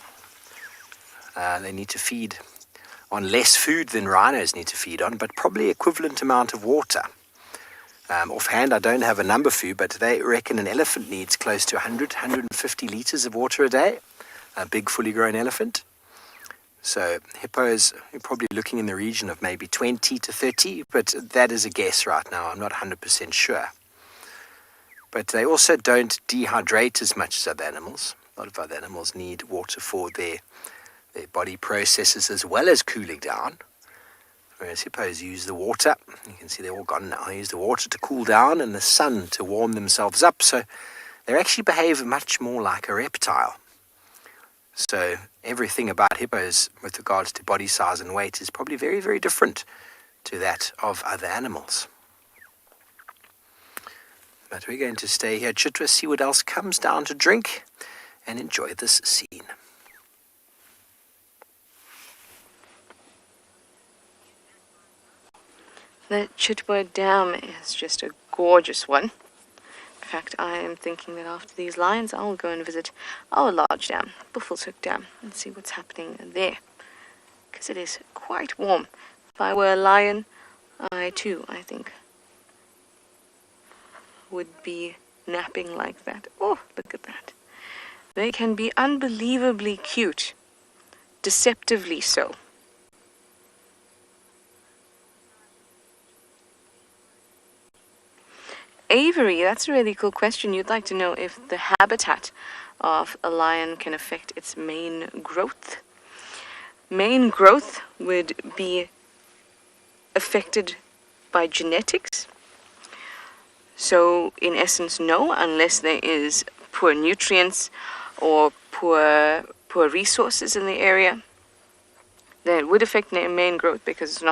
They need to feed on less food than rhinos need to feed on, but probably equivalent amount of water. Offhand, I don't have a number for you, but they reckon an elephant needs close to 150 litres of water a day. A big, fully grown elephant. So hippos, you're probably looking in the region of maybe 20 to 30, but that is a guess right now. I'm not 100% sure. But they also don't dehydrate as much as other animals. A lot of other animals need water for their body processes as well as cooling down. Whereas hippos use the water. You can see they're all gone now. They use the water to cool down and the sun to warm themselves up. So they actually behave much more like a reptile. So everything about hippos with regards to body size and weight is probably very, very different to that of other animals. But we're going to stay here, Chitwa, see what else comes down to drink, and enjoy this scene. The Chitwa Dam is just a gorgeous one. In fact, I am thinking that after these lions, I'll go and visit our large dam, Buffelshoek Dam, and see what's happening there. Because it is quite warm. If I were a lion, I too, I think, would be napping like that. Oh, look at that. They can be unbelievably cute, deceptively so. Avery, that's a really cool question. You'd like to know if the habitat of a lion can affect its mane growth. Mane growth would be affected by genetics. So, in essence, no, unless there is poor nutrients or poor resources in the area. Then it would affect mane growth because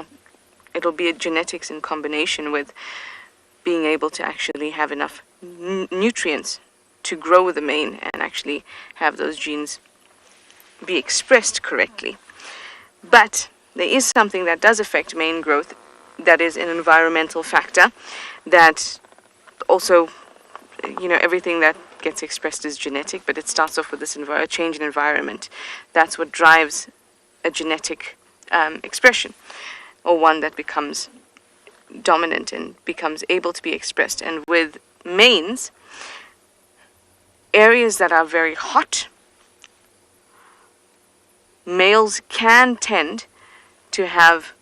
it'll be a genetics in combination with being able to actually have enough nutrients to grow the mane and actually have those genes be expressed correctly. But there is something that does affect mane growth, that is an environmental factor, that also, everything that gets expressed is genetic, but it starts off with this change in environment. That's what drives a genetic expression, or one that becomes dominant and becomes able to be expressed. And with manes, areas that are very hot, males can tend to have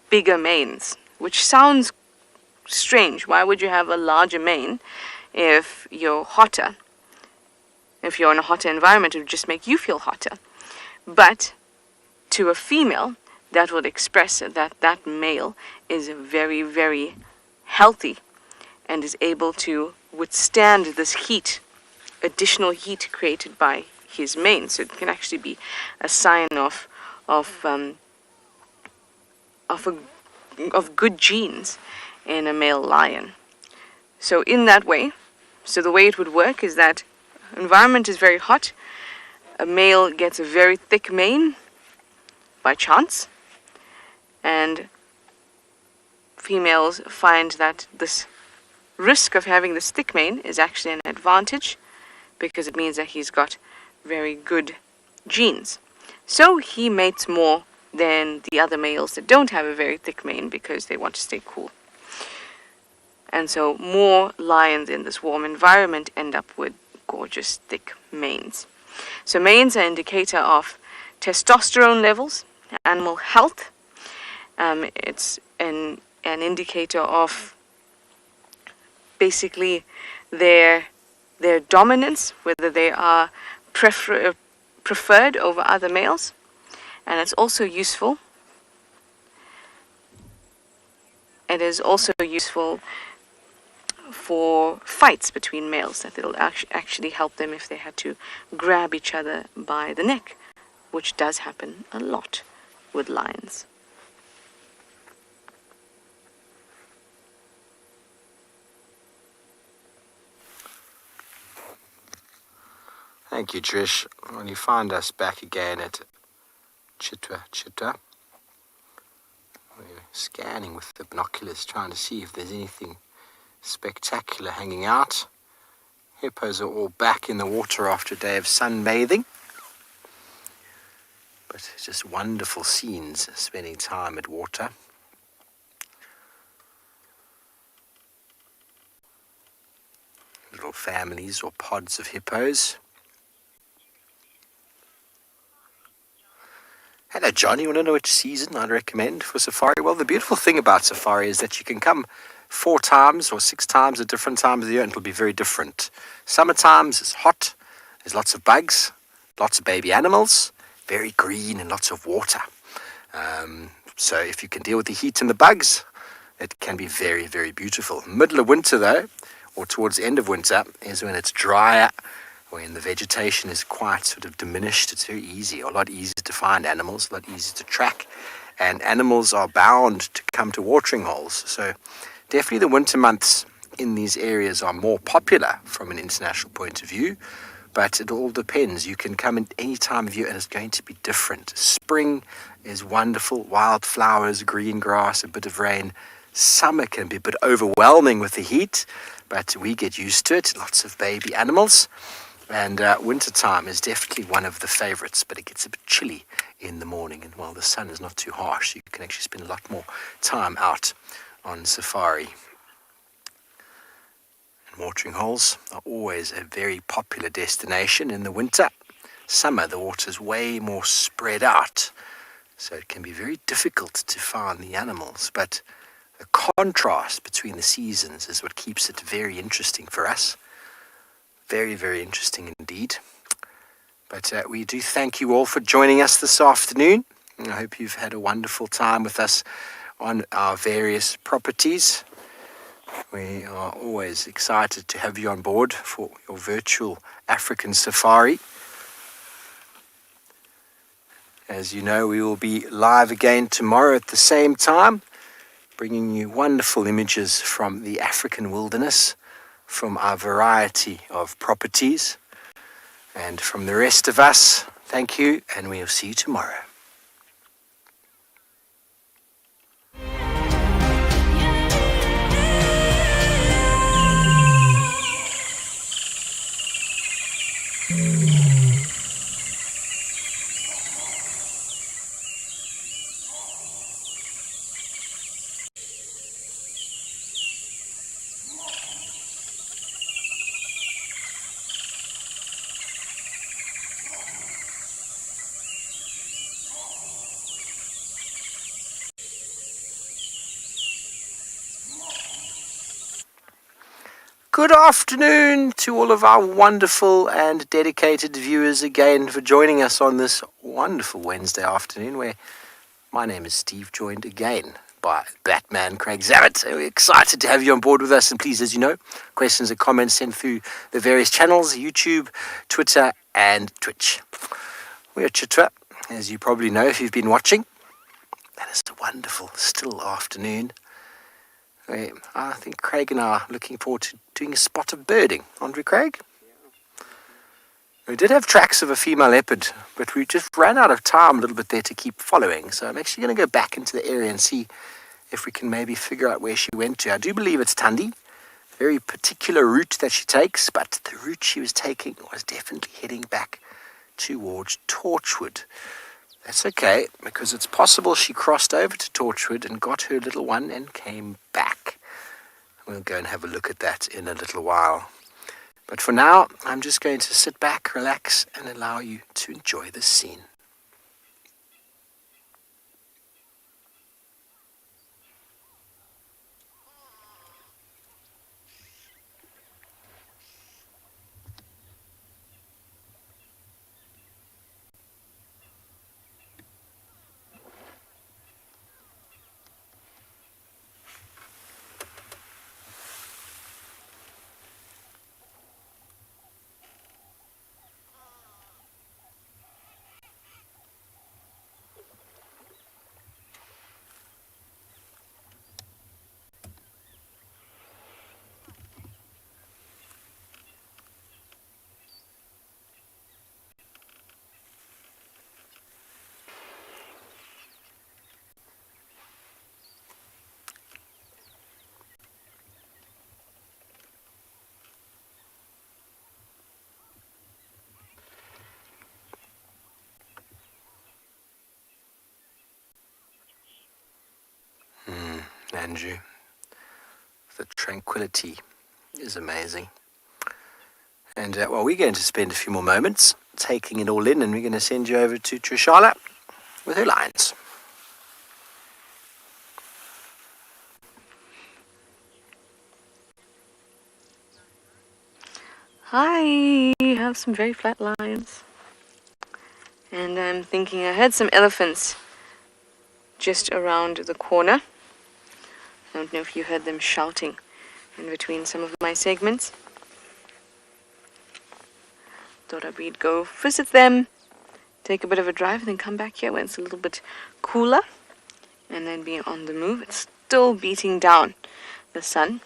bigger manes, which sounds strange. Why would you have a larger mane if you're hotter? If you're in a hotter environment, it would just make you feel hotter. But to a female, that would express that male is very, very healthy and is able to withstand this heat, additional heat created by his mane. So it can actually be a sign of good genes in a male lion. So in that way, the way it would work is that environment is very hot, a male gets a very thick mane by chance, and females find that this risk of having this thick mane is actually an advantage because it means that he's got very good genes. So he mates more than the other males that don't have a very thick mane because they want to stay cool. And so more lions in this warm environment end up with gorgeous thick manes. So manes are an indicator of testosterone levels, animal health. It's an indicator of basically their dominance, whether they are preferred over other males. And it's also useful. It is also useful for fights between males, that it'll actually help them if they had to grab each other by the neck, which does happen a lot with lions. Thank you, Trish. Well, you find us back again at Chitwa. We're scanning with the binoculars, trying to see if there's anything spectacular hanging out. Hippos are all back in the water after a day of sunbathing. But it's just wonderful scenes spending time at water. Little families or pods of hippos. Hello, John. You want to know which season I'd recommend for safari? Well, the beautiful thing about safari is that you can come 4 times or 6 times at different times of the year, and it'll be very different. Summer times is hot. There's lots of bugs, lots of baby animals, very green and lots of water. So if you can deal with the heat and the bugs, it can be very, very beautiful. Middle of winter, though, or towards the end of winter, is when it's drier, when the vegetation is quite sort of diminished. It's very easy, a lot easier to find animals, a lot easier to track, and animals are bound to come to watering holes. So definitely the winter months in these areas are more popular from an international point of view, but it all depends. You can come in any time of year and it's going to be different. Spring is wonderful, wildflowers, green grass, a bit of rain. Summer can be a bit overwhelming with the heat, but we get used to it. Lots of baby animals. And winter time is definitely one of the favorites, but it gets a bit chilly in the morning. And while the sun is not too harsh, you can actually spend a lot more time out on safari. Watering holes are always a very popular destination in the winter. Summer, the water is way more spread out, so it can be very difficult to find the animals. But the contrast between the seasons is what keeps it very interesting for us. Very, very interesting indeed. But we do thank you all for joining us this afternoon. I hope you've had a wonderful time with us on our various properties. We are always excited to have you on board for your virtual African safari. As you know, we will be live again tomorrow at the same time, bringing you wonderful images from the African wilderness, from our variety of properties. And from the rest of us, thank you, and we'll see you tomorrow. Good afternoon to all of our wonderful and dedicated viewers again for joining us on this wonderful Wednesday afternoon where my name is Steve, joined again by Batman Craig Zammit. We're excited to have you on board with us, and please, as you know, questions and comments sent through the various channels, YouTube, Twitter and Twitch. We're at Chitwa, as you probably know if you've been watching. That is a wonderful still afternoon. I think Craig and I are looking forward to doing a spot of birding, aren't we, Craig? Yeah. We did have tracks of a female leopard, but we just ran out of time a little bit there to keep following. So I'm actually going to go back into the area and see if we can maybe figure out where she went to. I do believe it's Tundi, very particular route that she takes, but the route she was taking was definitely heading back towards Torchwood. That's okay, because it's possible she crossed over to Torchwood and got her little one and came back. We'll go and have a look at that in a little while. But for now, I'm just going to sit back, relax, and allow you to enjoy this scene. Andrew, the tranquility is amazing. And well, we're going to spend a few more moments taking it all in, and we're going to send you over to Trishala with her lions. Hi, I have some very flat lines. And I'm thinking I heard some elephants just around the corner. I don't know if you heard them shouting in between some of my segments. Thought we'd go visit them, take a bit of a drive, and then come back here when it's a little bit cooler, and then be on the move. It's still beating down the sun.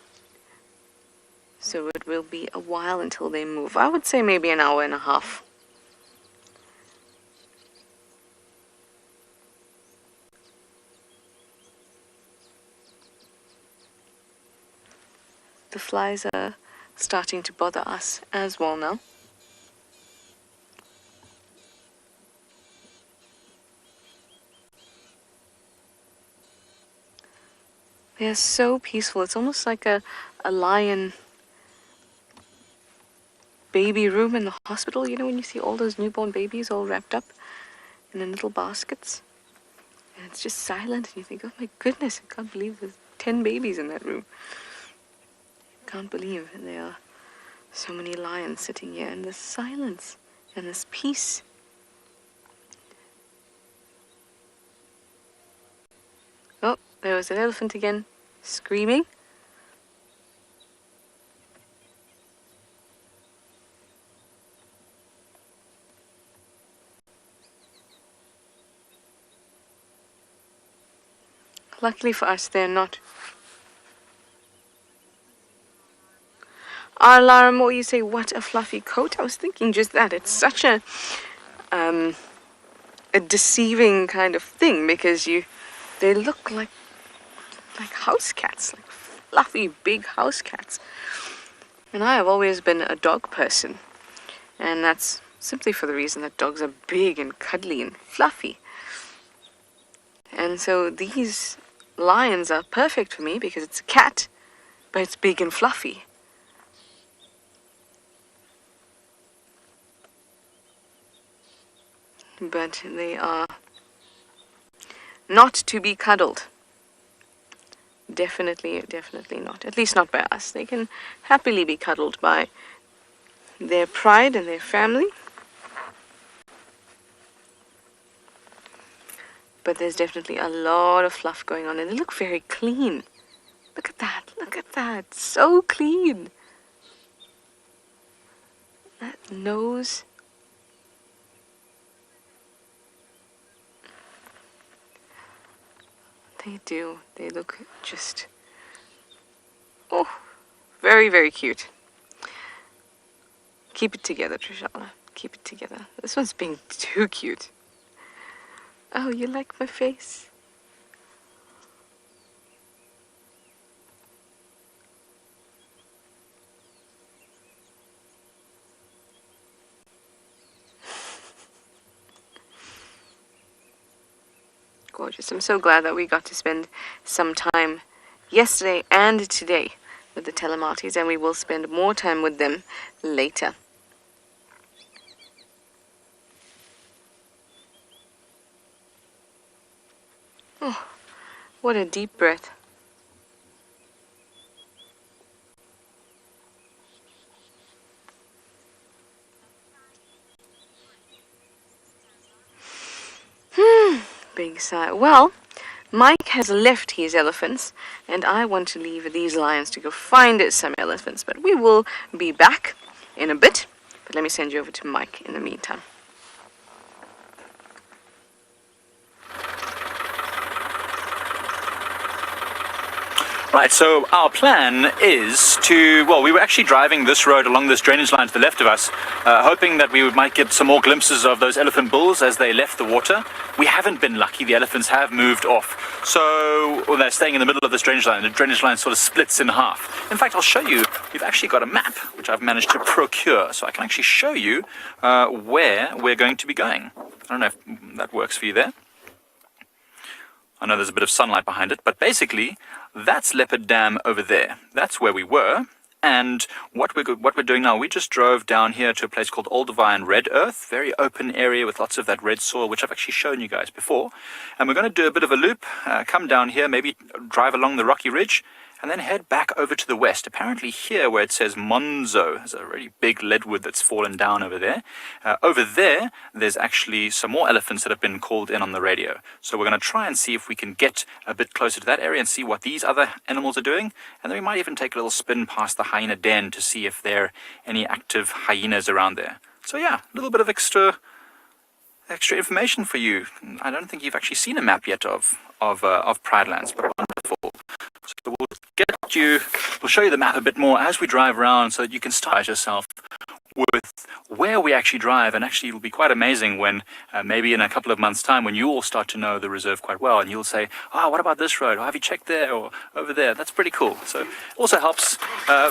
So it will be a while until they move. I would say maybe an hour and a half. The flies are starting to bother us as well now. They're so peaceful. It's almost like a lion baby room in the hospital. You know, when you see all those newborn babies all wrapped up in little baskets. And it's just silent. And you think, oh my goodness, I can't believe there's 10 babies in that room. Can't believe there are so many lions sitting here. And this silence and this peace. Oh, there was an elephant again, screaming. Luckily for us, they're not. Our alarm, or you say, what a fluffy coat. I was thinking just that. It's such a deceiving kind of thing because they look like house cats, like fluffy big house cats. And I have always been a dog person, and that's simply for the reason that dogs are big and cuddly and fluffy. And so these lions are perfect for me because it's a cat, but it's big and fluffy. But they are not to be cuddled. Definitely not. At least not by us. They can happily be cuddled by their pride and their family. But there's definitely a lot of fluff going on, and they look very clean. Look at that. So clean. That nose. They do. They look just, oh, very, very cute. Keep it together, Trishana. Keep it together. This one's being too cute. Oh, you like my face? Gorgeous. I'm so glad that we got to spend some time yesterday and today with the Telematis, and we will spend more time with them later. Oh, what a deep breath. Big sigh. Well, Mike has left his elephants, and I want to leave these lions to go find some elephants. But we will be back in a bit. But let me send you over to Mike in the meantime. Right, so our plan is to, well, we were actually driving this road along this drainage line to the left of us, hoping that we might get some more glimpses of those elephant bulls as they left the water. We haven't been lucky. The elephants have moved off. So, well, they're staying in the middle of this drainage line. The drainage line sort of splits in half. In fact, I'll show you. We've actually got a map, which I've managed to procure. So I can actually show you where we're going to be going. I don't know if that works for you there. I know there's a bit of sunlight behind it, but basically, that's Leopard Dam over there. That's where we were. And what we're doing now, we just drove down here to a place called Olduvai Red Earth, very open area with lots of that red soil, which I've actually shown you guys before. And we're going to do a bit of a loop, come down here, maybe drive along the rocky ridge, and then head back over to the west. Apparently here, where it says Monzo, there's a really big leadwood that's fallen down over there. Over there, there's actually some more elephants that have been called in on the radio. So we're going to try and see if we can get a bit closer to that area and see what these other animals are doing. And then we might even take a little spin past the hyena den to see if there are any active hyenas around there. So yeah, a little bit of extra information for you. I don't think you've actually seen a map yet of Pride Lands, but wonderful. So we'll get we'll show you the map a bit more as we drive around so that you can start yourself with where we actually drive. And actually it'll be quite amazing when maybe in a couple of months time when you all start to know the reserve quite well and you'll say, oh, what about this road, or have you checked there or over there? That's pretty cool. So it also helps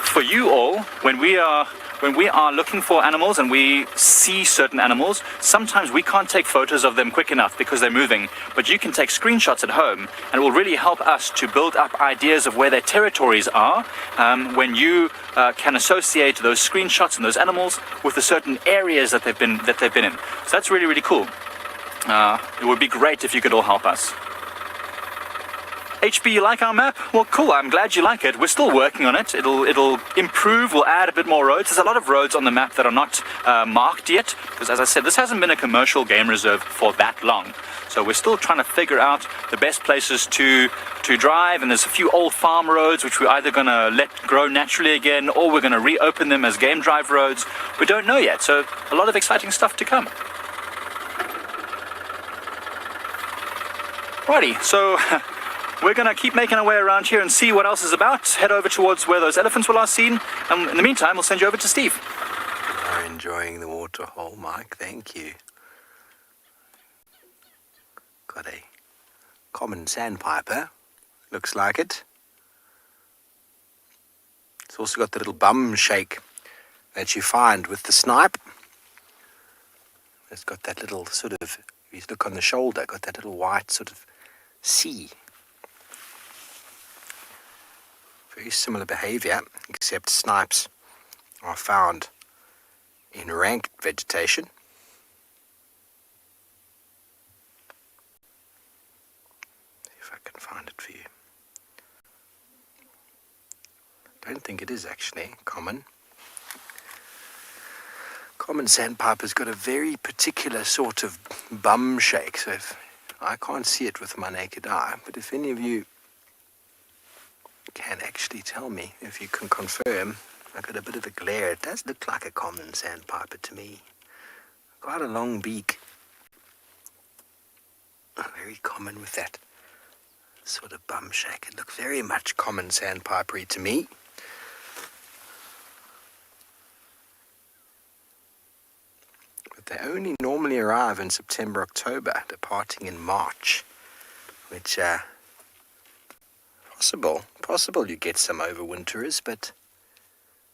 for you all when we are looking for animals and we see certain animals. Sometimes we can't take photos of them quick enough because they're moving, but you can take screenshots at home and it will really help us to build up ideas of where their territories are when you can associate those screenshots and those animals with the certain areas that they've been in. So that's really, really cool. It would be great if you could all help us. HB, you like our map? Well, cool. I'm glad you like it. We're still working on it. It'll improve. We'll add a bit more roads. There's a lot of roads on the map that are not marked yet, because as I said, this hasn't been a commercial game reserve for that long. So we're still trying to figure out the best places to drive, and there's a few old farm roads which we're either going to let grow naturally again, or we're going to reopen them as game drive roads. We don't know yet, so a lot of exciting stuff to come. Righty, so we're going to keep making our way around here and see what else is about. Head over towards where those elephants were last seen, and in the meantime, we'll send you over to Steve. I'm enjoying the waterhole, Mike. Thank you. Got a common sandpiper. Looks like it. It's also got the little bum shake that you find with the snipe. It's got that little sort of, if you look on the shoulder, got that little white sort of C. Very similar behavior, except snipes are found in rank vegetation. See if I can find it for you. Don't think it is actually common. Common sandpiper's got a very particular sort of bum shake, so if I can't see it with my naked eye, but if any of you can actually tell me, if you can confirm, I've got a bit of a glare. It does look like a common sandpiper to me. Quite a long beak. Very common with that sort of bum shake. It looks very much common sandpipery to me. But they only normally arrive in September, October, departing in March, which possible you get some overwinterers, but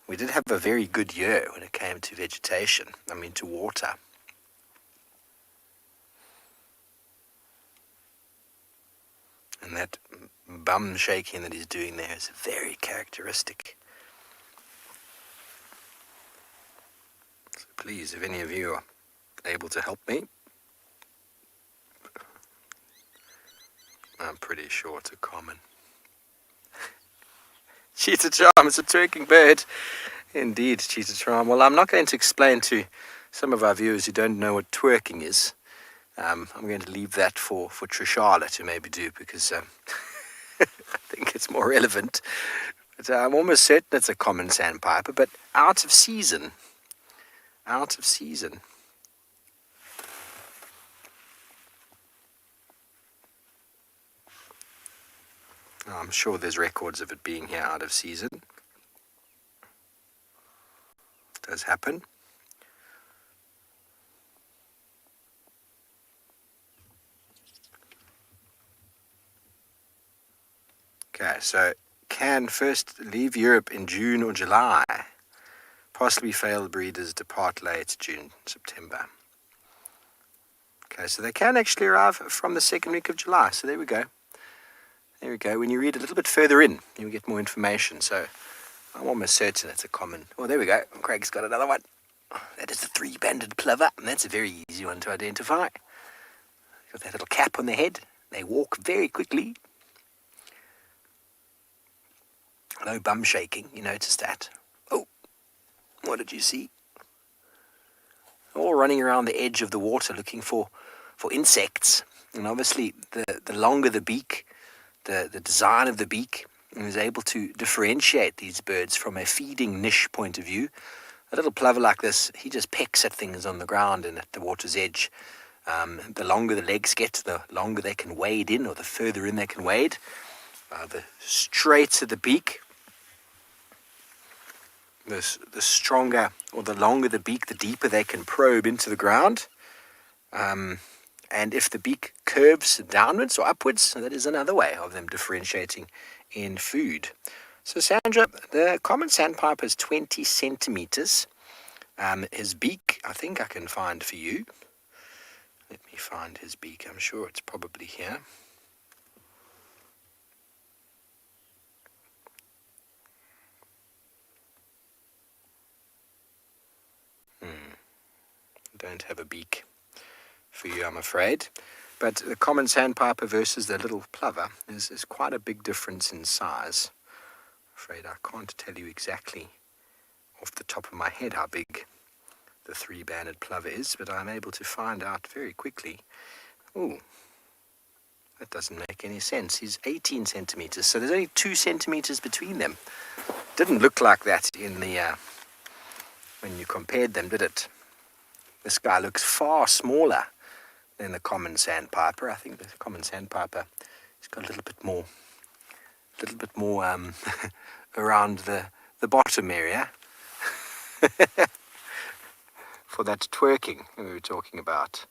we did have a very good year when it came to vegetation, to water. And that bum shaking that he's doing there is very characteristic. So please, if any of you are able to help me, I'm pretty sure it's a common. Cheetah charm, it's a twerking bird. Indeed, cheetah charm. Well, I'm not going to explain to some of our viewers who don't know what twerking is. I'm going to leave that for Trishala to maybe do, because I think it's more relevant. But I'm almost certain it's a common sandpiper, but out of season. Out of season. I'm sure there's records of it being here out of season. It does happen. Okay, so can first leave Europe in June or July. Possibly failed breeders depart late June, September. Okay, so they can actually arrive from the second week of July. So there we go. There we go. When you read a little bit further in, you get more information. So I'm almost certain it's a common. Oh, there we go. Craig's got another one. That is the three-banded plover, and that's a very easy one to identify. Got that little cap on their head. They walk very quickly. No bum shaking. You noticed that? Oh, what did you see? All running around the edge of the water looking for insects. And obviously, the longer the beak, the design of the beak is able to differentiate these birds from a feeding niche point of view. A little plover like this, he just pecks at things on the ground and at the water's edge. The longer the legs get, the longer they can wade in, or the further in they can wade. The straighter the beak, the stronger or the longer the beak, the deeper they can probe into the ground. And if the beak curves downwards or upwards, that is another way of them differentiating in food. So Sandra, the common sandpiper is 20 centimeters. His beak, I think I can find for you. Let me find his beak. I'm sure it's probably here. Don't have a beak for you, I'm afraid. But the common sandpiper versus the little plover is quite a big difference in size. I'm afraid I can't tell you exactly off the top of my head how big the three-banded plover is, but I'm able to find out very quickly. Ooh, that doesn't make any sense. He's 18 centimeters, so there's only 2 centimeters between them. Didn't look like that in the when you compared them, did it? This guy looks far smaller than the common sandpiper. I think the common sandpiper has got a little bit more around the bottom area for that twerking we were talking about.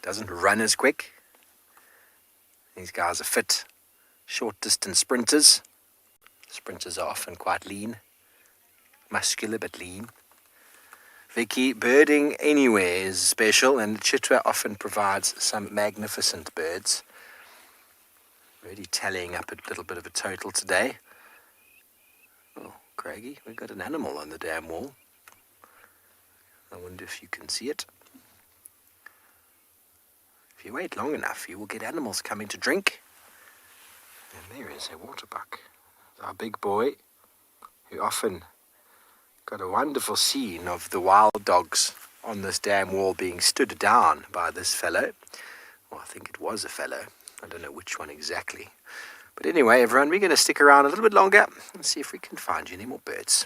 Doesn't run as quick. These guys are fit, short distance sprinters. Sprinters are often quite lean. Muscular but lean. Vicky, birding anywhere is special, and Chitwa often provides some magnificent birds. Already tallying up a little bit of a total today. Oh, Craigie, we've got an animal on the dam wall. I wonder if you can see it. If you wait long enough, you will get animals coming to drink. And there is a waterbuck, our big boy, who often got a wonderful scene of the wild dogs on this dam wall being stood down by this fellow. Well, I think it was a fellow. I don't know which one exactly. But anyway, everyone, we're going to stick around a little bit longer and see if we can find you any more birds.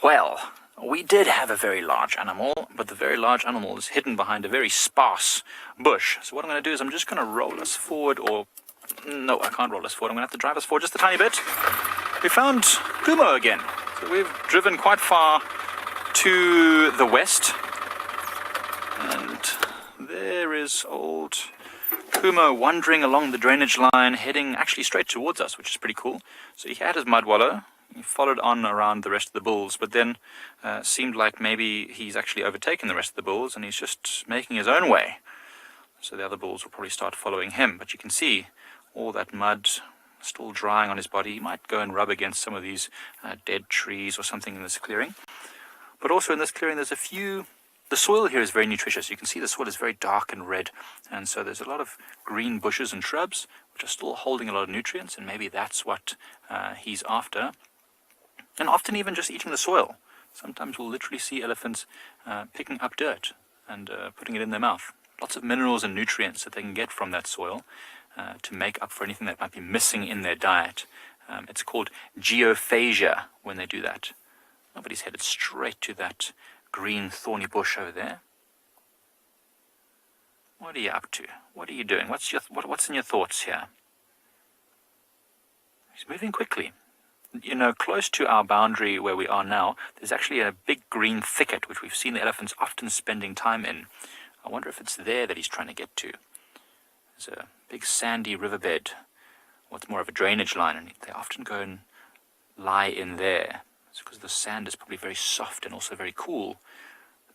Well, we did have a very large animal, but the very large animal is hidden behind a very sparse bush. So what I'm going to do is I'm just going to roll us forward, or no, I can't roll us forward. I'm going to have to drive us forward just a tiny bit. We found Kumo again. So we've driven quite far to the west. And there is old Kumo wandering along the drainage line, heading actually straight towards us, which is pretty cool. So he had his mud wallow. He followed on around the rest of the bulls, but then seemed like maybe he's actually overtaken the rest of the bulls and he's just making his own way. So the other bulls will probably start following him. But you can see all that mud still drying on his body. He might go and rub against some of these dead trees or something in this clearing. But also in this clearing there's a few... The soil here is very nutritious. You can see the soil is very dark and red. And so there's a lot of green bushes and shrubs which are still holding a lot of nutrients, and maybe that's what he's after. And often even just eating the soil. Sometimes we'll literally see elephants picking up dirt and putting it in their mouth. Lots of minerals and nutrients that they can get from that soil to make up for anything that might be missing in their diet. It's called geophagia when they do that. Nobody's headed straight to that green thorny bush over there. What are you up to? What are you doing? What's in your thoughts here? He's moving quickly. You know, close to our boundary where we are now, there's actually a big green thicket which we've seen the elephants often spending time in. I wonder if it's there that he's trying to get to. There's a big sandy riverbed, what's more of a drainage line, and they often go and lie in there. It's because the sand is probably very soft and also very cool.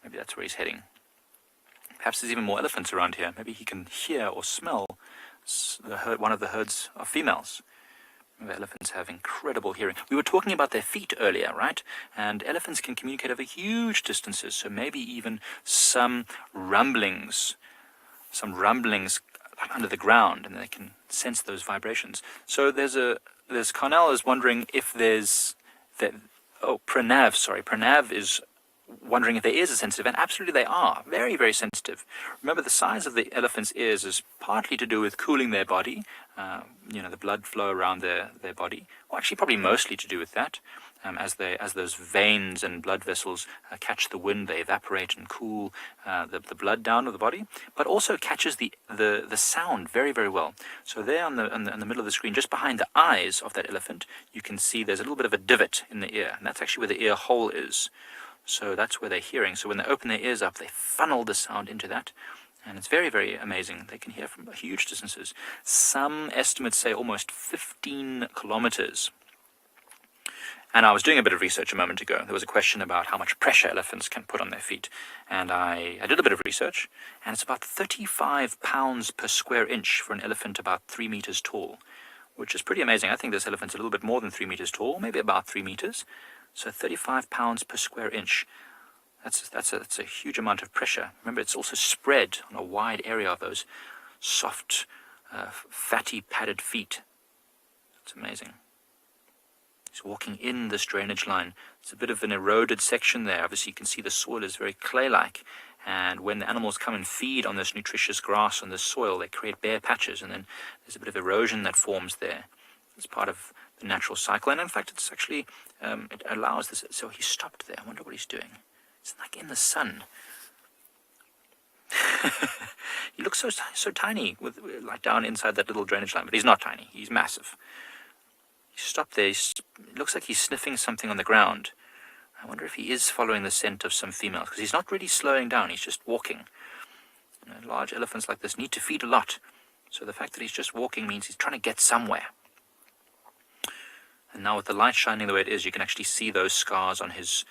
Maybe that's where he's heading. Perhaps there's even more elephants around here. Maybe he can hear or smell one of the herds of females. The elephants have incredible hearing. We were talking about their feet earlier, right? And elephants can communicate over huge distances, so maybe even some rumblings under the ground, and they can sense those vibrations. So there's Carnell is wondering if there's Pranav is wondering if there is a sensitive, and absolutely they are. Very, very sensitive. Remember, the size of the elephant's ears is partly to do with cooling their body, the blood flow around their body. Well, actually, probably mostly to do with that. as those veins and blood vessels catch the wind, they evaporate and cool the blood down of the body, but also catches the sound very, very well. So there on the middle of the screen, just behind the eyes of that elephant, you can see there's a little bit of a divot in the ear, and that's actually where the ear hole is. So that's where they're hearing. So when they open their ears up, they funnel the sound into that. And it's very, very amazing. They can hear from huge distances. Some estimates say almost 15 kilometers. And I was doing a bit of research a moment ago. There was a question about how much pressure elephants can put on their feet. And I did a bit of research, and it's about 35 pounds per square inch for an elephant about 3 meters tall, which is pretty amazing. I think this elephant's a little bit more than 3 meters tall, maybe about 3 meters. So 35 pounds per square inch. That's a huge amount of pressure. Remember, it's also spread on a wide area of those soft, fatty, padded feet. It's amazing. He's walking in this drainage line. It's a bit of an eroded section there. Obviously, you can see the soil is very clay-like. And when the animals come and feed on this nutritious grass on this soil, they create bare patches. And then there's a bit of erosion that forms there. It's part of the natural cycle. And in fact, it's actually, it allows this. So he stopped there. I wonder what he's doing. It's like in the sun. He looks so tiny, with like down inside that little drainage line, but he's not tiny. He's massive. He stopped there. It looks like he's sniffing something on the ground. I wonder if he is following the scent of some females, because he's not really slowing down. He's just walking. You know, large elephants like this need to feed a lot, so the fact that he's just walking means he's trying to get somewhere. And now with the light shining the way it is, you can actually see those scars on his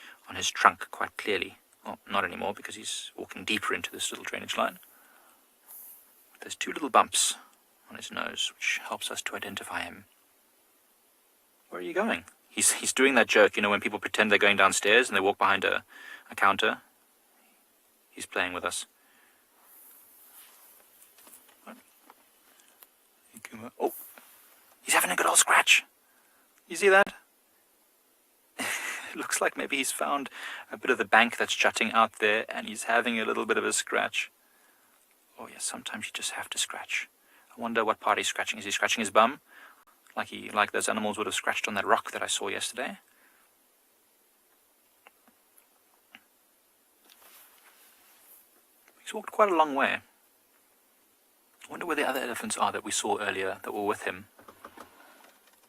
trunk quite clearly. Well, not anymore, because he's walking deeper into this little drainage line. There's 2 little bumps on his nose, which helps us to identify him. Where are you going? He's doing that joke, you know, when people pretend they're going downstairs and they walk behind a counter. He's playing with us. Oh, he's having a good old scratch. You see that? It looks like maybe he's found a bit of the bank that's jutting out there, and he's having a little bit of a scratch. Oh yes, sometimes you just have to scratch. I wonder what part he's scratching. Is he scratching his bum? Like those animals would have scratched on that rock that I saw yesterday? He's walked quite a long way. I wonder where the other elephants are that we saw earlier that were with him.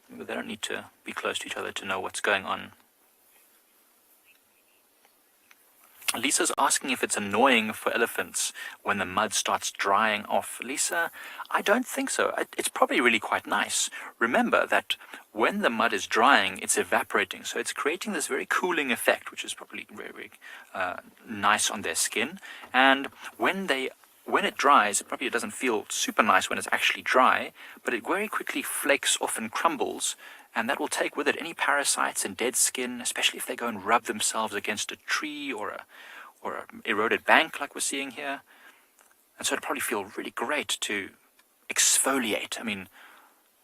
Maybe they don't need to be close to each other to know what's going on. Lisa's asking if it's annoying for elephants when the mud starts drying off. Lisa, I don't think so. It's probably really quite nice. Remember that when the mud is drying, it's evaporating. So it's creating this very cooling effect, which is probably very, very nice on their skin. And when it dries, it probably doesn't feel super nice when it's actually dry, but it very quickly flakes off and crumbles, and that will take with it any parasites and dead skin, especially if they go and rub themselves against a tree or a eroded bank like we're seeing here. And so it'll probably feel really great to exfoliate. I mean,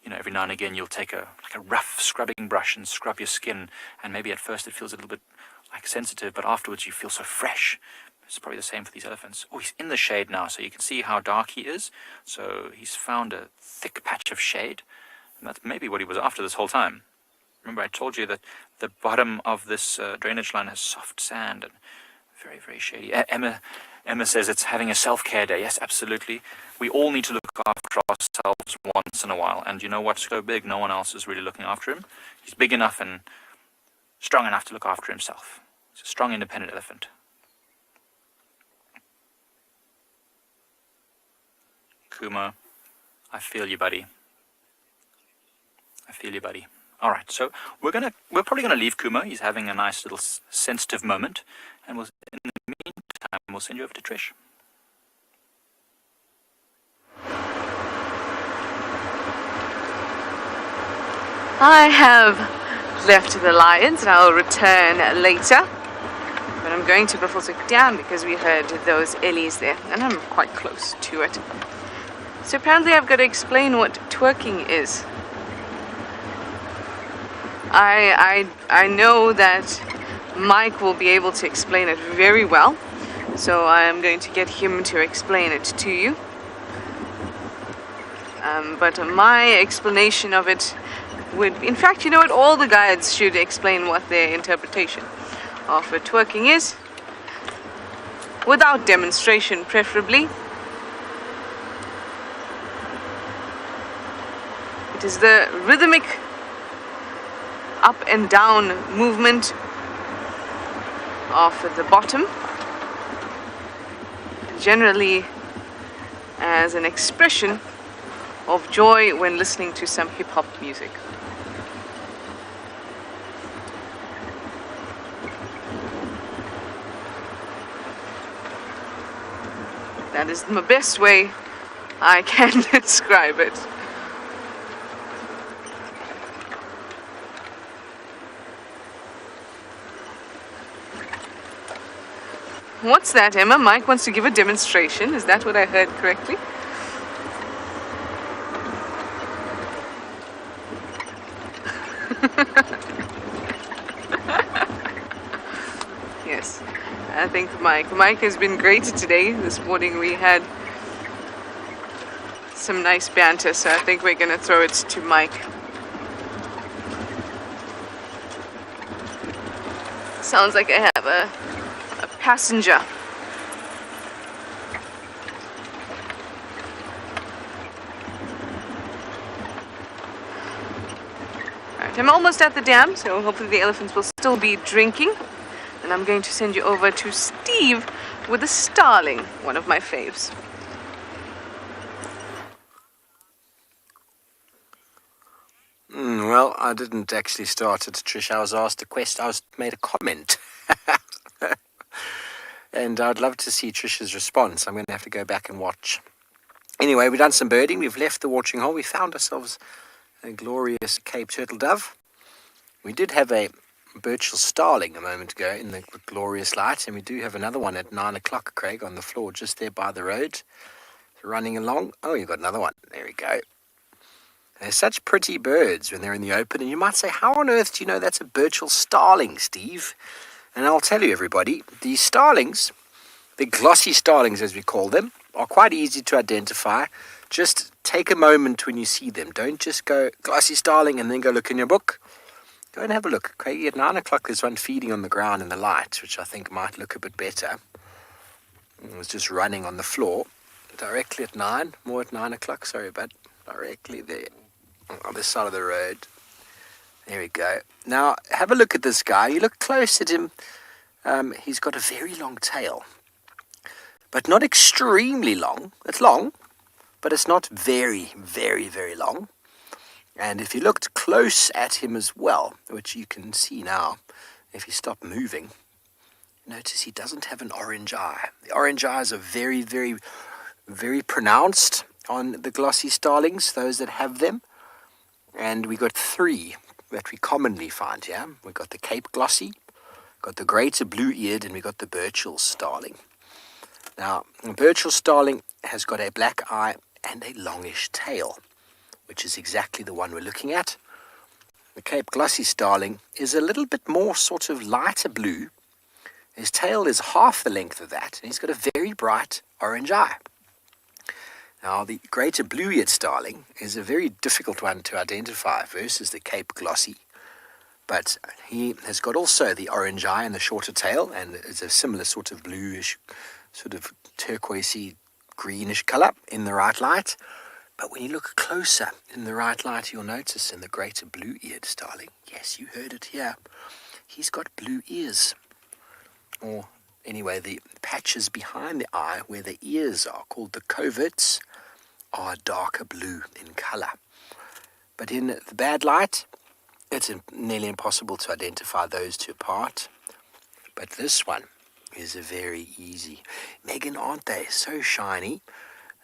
you know, every now and again you'll take a rough scrubbing brush and scrub your skin, and maybe at first it feels a little bit like sensitive, but afterwards you feel so fresh. It's probably the same for these elephants. Oh, he's in the shade now, so you can see how dark he is. So he's found a thick patch of shade, and that's maybe what he was after this whole time. Remember, I told you that the bottom of this drainage line has soft sand and very, very shady. Emma says it's having a self-care day. Yes, absolutely. We all need to look after ourselves once in a while. And you know what's so big? No one else is really looking after him. He's big enough and strong enough to look after himself. He's a strong, independent elephant. Kuma, I feel you, buddy. I feel you, buddy. All right, so we're probably gonna leave Kuma. He's having a nice little sensitive moment, and in the meantime, we'll send you over to Trish. I have left the lions, and I'll return later. But I'm going to Buffelshoek down because we heard those ellies there, and I'm quite close to it. So apparently I've got to explain what twerking is. I know that Mike will be able to explain it very well, so I am going to get him to explain it to you. But my explanation of it would, in fact, you know what, all the guides should explain what their interpretation of twerking is, without demonstration preferably. It is the rhythmic up and down movement of the bottom, generally as an expression of joy when listening to some hip-hop music. That is the best way I can describe it. What's that, Emma? Mike wants to give a demonstration. Is that what I heard correctly? Yes, I think Mike has been great today. This morning we had some nice banter, so I think we're going to throw it to Mike. Sounds like I have a passenger. Right, I'm almost at the dam, so hopefully the elephants will still be drinking. And I'm going to send you over to Steve with the starling, one of my faves. Well, I didn't actually start it, Trish. I was asked a question. I was made a comment. And I'd love to see Trish's response. I'm going to have to go back and watch. Anyway, we've done some birding. We've left the watering hole. We found ourselves a glorious Cape turtle dove. We did have a Birchall starling a moment ago in the glorious light. And we do have another one at 9 o'clock, Craig, on the floor just there by the road. Running along. Oh, you've got another one. There we go. They're such pretty birds when they're in the open. And you might say, how on earth do you know that's a Birchall starling, Steve? And I'll tell you, everybody, these starlings, the glossy starlings as we call them, are quite easy to identify. Just take a moment when you see them. Don't just go glossy starling and then go look in your book. Go and have a look. Okay, at 9 o'clock there's one feeding on the ground in the light, which I think might look a bit better. It was just running on the floor directly at 9, more at 9 o'clock, sorry, but directly there on this side of the road. There we go. Now, have a look at this guy. You look close at him. He's got a very long tail, but not extremely long. It's long, but it's not very, very, very long. And if you looked close at him as well, which you can see now, if you stop moving, notice he doesn't have an orange eye. The orange eyes are very, very, very pronounced on the glossy starlings, those that have them. And we got 3 that we commonly find here. We got the Cape glossy, got the greater blue-eared, and we got the Birchall starling. Now, the Birchall starling has got a black eye and a longish tail, which is exactly the one we're looking at. The Cape glossy starling is a little bit more sort of lighter blue. His tail is half the length of that, and he's got a very bright orange eye. Now, the greater blue-eared starling is a very difficult one to identify versus the Cape glossy. But he has got also the orange eye and the shorter tail, and it's a similar sort of bluish, sort of turquoisey, greenish color in the right light. But when you look closer in the right light, you'll notice in the greater blue-eared starling, yes, you heard it here, he's got blue ears. Or anyway, the patches behind the eye where the ears are, called the coverts, are darker blue in color. But in the bad light, it's nearly impossible to identify those two apart. But this one is a very easy. Megan, aren't they so shiny?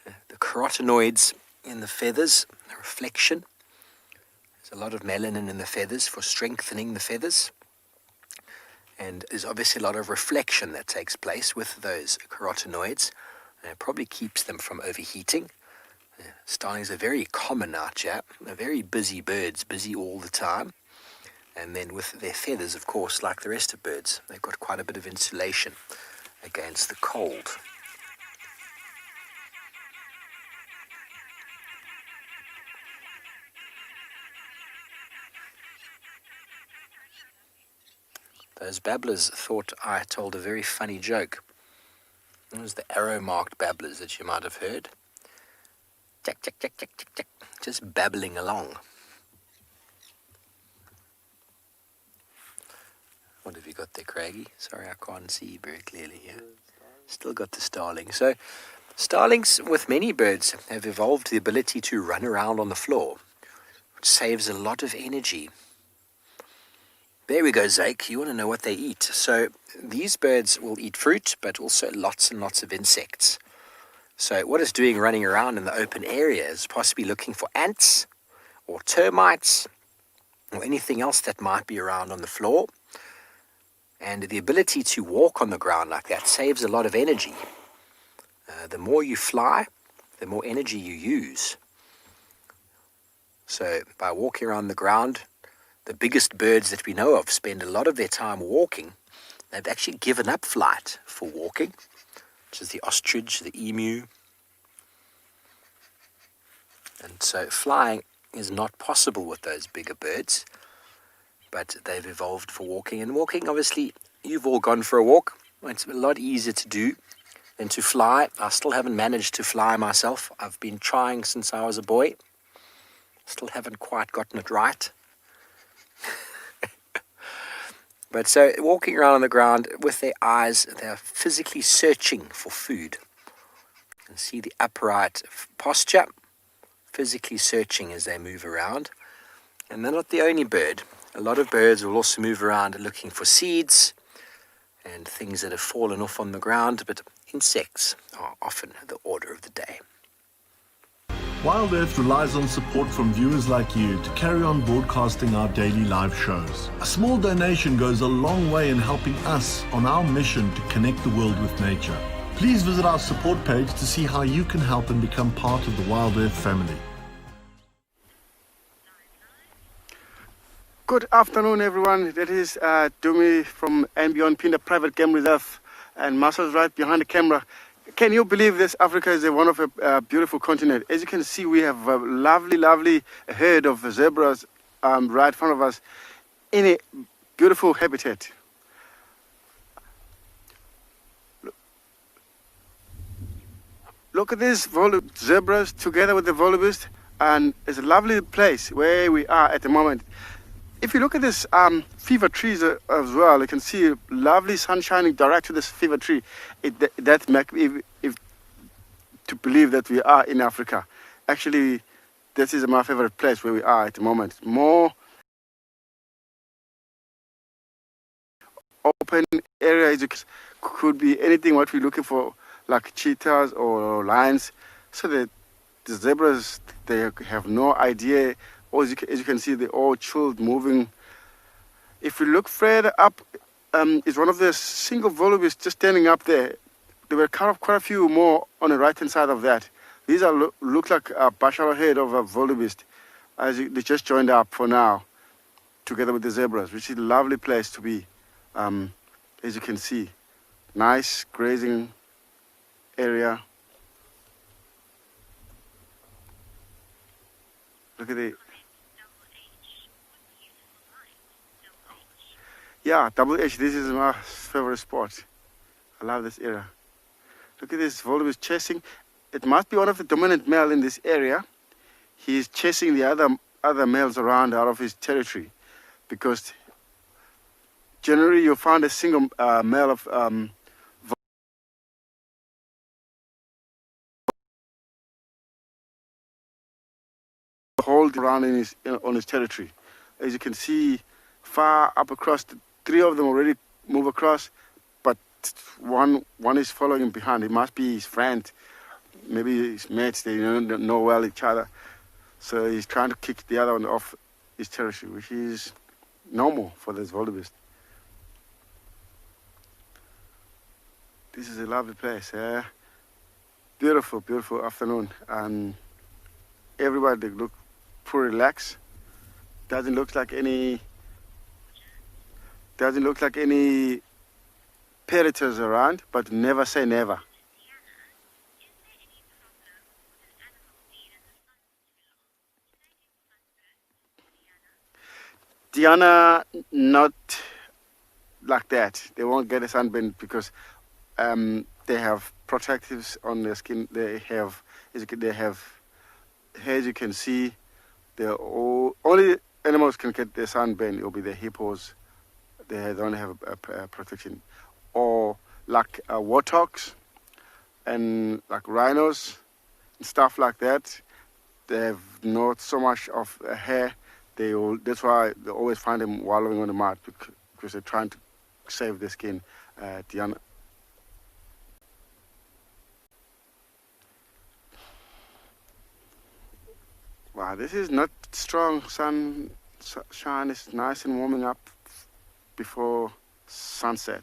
The carotenoids in the feathers, the reflection. There's a lot of melanin in the feathers for strengthening the feathers. And there's obviously a lot of reflection that takes place with those carotenoids. And it probably keeps them from overheating. Starlings are very common out here. They're very busy birds, busy all the time. And then with their feathers, of course, like the rest of birds, they've got quite a bit of insulation against the cold. Those babblers thought I told a very funny joke. It was the arrow-marked babblers that you might have heard. Jack, jack, jack, jack, jack, jack. Just babbling along. What have you got there, Craigie? Sorry, I can't see very clearly here. Still got the starling. So, starlings, with many birds, have evolved the ability to run around on the floor, which saves a lot of energy. There we go, Zake. You want to know what they eat. So, these birds will eat fruit, but also lots and lots of insects. So, what it's doing running around in the open area is possibly looking for ants or termites or anything else that might be around on the floor. And the ability to walk on the ground like that saves a lot of energy. The more you fly, the more energy you use. So by walking around the ground, the biggest birds that we know of spend a lot of their time walking. They've actually given up flight for walking, which is the ostrich, the emu. And so flying is not possible with those bigger birds. But they've evolved for walking. And walking, obviously, you've all gone for a walk. It's a lot easier to do than to fly. I still haven't managed to fly myself. I've been trying since I was a boy. Still haven't quite gotten it right. But so walking around on the ground with their eyes, they're physically searching for food. You can see the upright posture, physically searching as they move around. And they're not the only bird. A lot of birds will also move around looking for seeds and things that have fallen off on the ground, but insects are often the order of the day. Wild Earth relies on support from viewers like you to carry on broadcasting our daily live shows. A small donation goes a long way in helping us on our mission to connect the world with nature. Please visit our support page to see how you can help and become part of the Wild Earth family. Good afternoon, everyone. That is Dumi from and Beyond Pinda Private Game Reserve, and Marcel's right behind the camera. Can you believe this? Africa is one of a beautiful continent. As you can see, we have a lovely herd of zebras right in front of us in a beautiful habitat. Look at these zebras together with the wildebeest, and it's a lovely place where we are at the moment. If you look at this fever trees as well, you can see lovely sun shining direct to this fever tree. That makes me to believe that we are in Africa. Actually, this is my favorite place where we are at the moment. More open areas, could be anything what we're looking for, like cheetahs or lions. So that the zebras, they have no idea. Or as you can see, they're all chilled, moving. If we look further up, is one of the single wildebeest just standing up there. There were quite a few more on the right-hand side of that. These look like a partial head of a wildebeest. They just joined up for now, together with the zebras, which is a lovely place to be. As you can see, nice grazing area. Look at it. Yeah, Double H, this is my favorite spot. I love this area. Look at this wildebeest chasing. It must be one of the dominant male in this area. He's chasing the other males around out of his territory, because generally you'll find a single male of hold around on his territory. As you can see, far up across, three of them already move across, but one is following him behind. It must be his friend, maybe his mates. They don't know well each other, so he's trying to kick the other one off his territory, which is normal for this wildebeest. This is a lovely place. Beautiful, beautiful afternoon, and everybody look pretty relaxed. Doesn't look like any predators around, but never say never. Diana, not like that. They won't get a sunburn because they have protectives on their skin. They have, as you can see, only animals can get their sunburn. It will be the hippos. They don't have a protection, or like warthogs and like rhinos and stuff like that. They have not so much of a hair. That's why they always find them wallowing on the mud, because they're trying to save their skin. Diana. Wow, this is not strong sunshine. It's nice and warming up before sunset.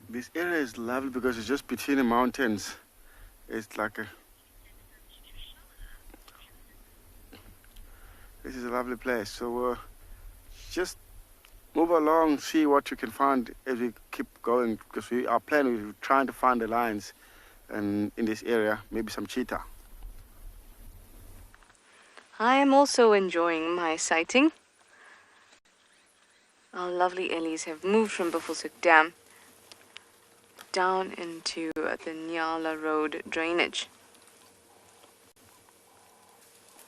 This area is lovely because it's just between the mountains. It's like this is a lovely place. So just move along, see what you can find as we keep going, because our plan is trying to find the lions and in this area, maybe some cheetah. I am also enjoying my sighting. Our lovely Ellies have moved from Buffelshoek Dam down into the Nyala Road drainage.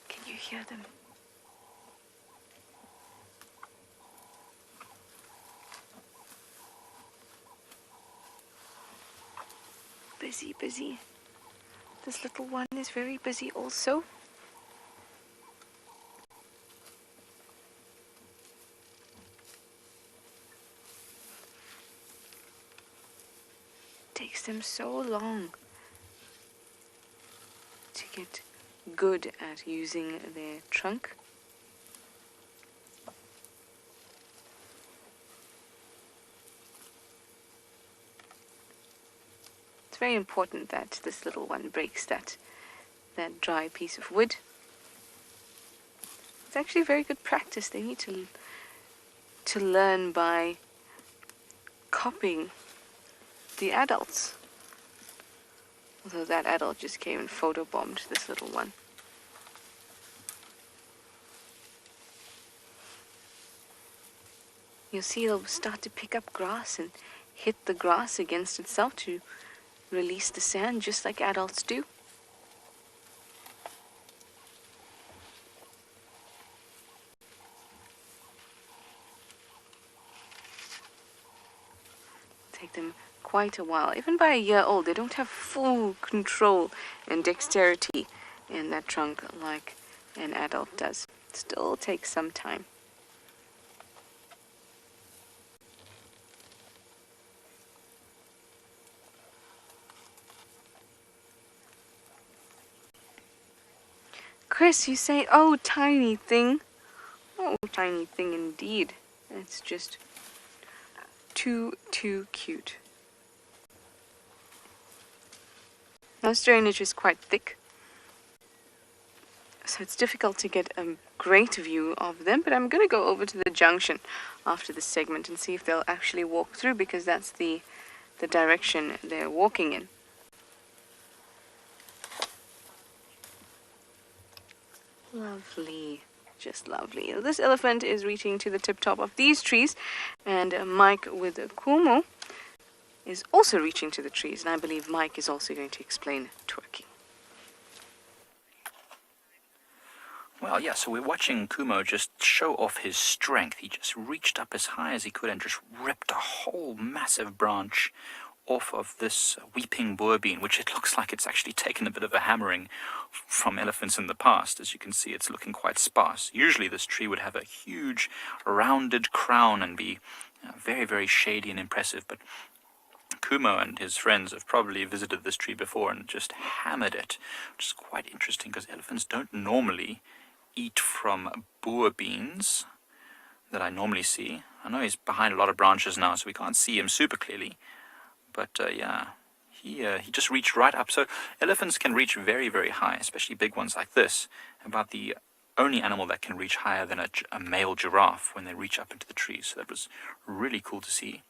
Can you hear them? Busy, busy. This little one is very busy also. Takes them so long to get good at using their trunk. It's very important that this little one breaks that dry piece of wood. It's actually very good practice. They need to learn by copying the adults. Although that adult just came and photobombed this little one. You'll see it'll start to pick up grass and hit the grass against itself to release the sand, just like adults do. Take them quite a while. Even by a year old, they don't have full control and dexterity in that trunk like an adult does. It still takes some time. Chris, you say, oh, tiny thing. Oh, tiny thing indeed. It's just too cute. This drainage is quite thick, so it's difficult to get a great view of them, but I'm going to go over to the junction after this segment and see if they'll actually walk through, because that's the direction they're walking in. Lovely, just lovely. This elephant is reaching to the tip top of these trees, and Mike with Kumu is also reaching to the trees, and I believe Mike is also going to explain twerking. Well, yeah, so we're watching Kumo just show off his strength. He just reached up as high as he could and just ripped a whole massive branch off of this weeping boer bean, which it looks like it's actually taken a bit of a hammering from elephants in the past. As you can see, it's looking quite sparse. Usually this tree would have a huge rounded crown and be very, very shady and impressive, but Kumo and his friends have probably visited this tree before and just hammered it, which is quite interesting because elephants don't normally eat from boer beans that I normally see. I know he's behind a lot of branches now, so we can't see him super clearly. But yeah, he just reached right up. So elephants can reach very, very high, especially big ones like this. About the only animal that can reach higher than a male giraffe when they reach up into the trees. So that was really cool to see.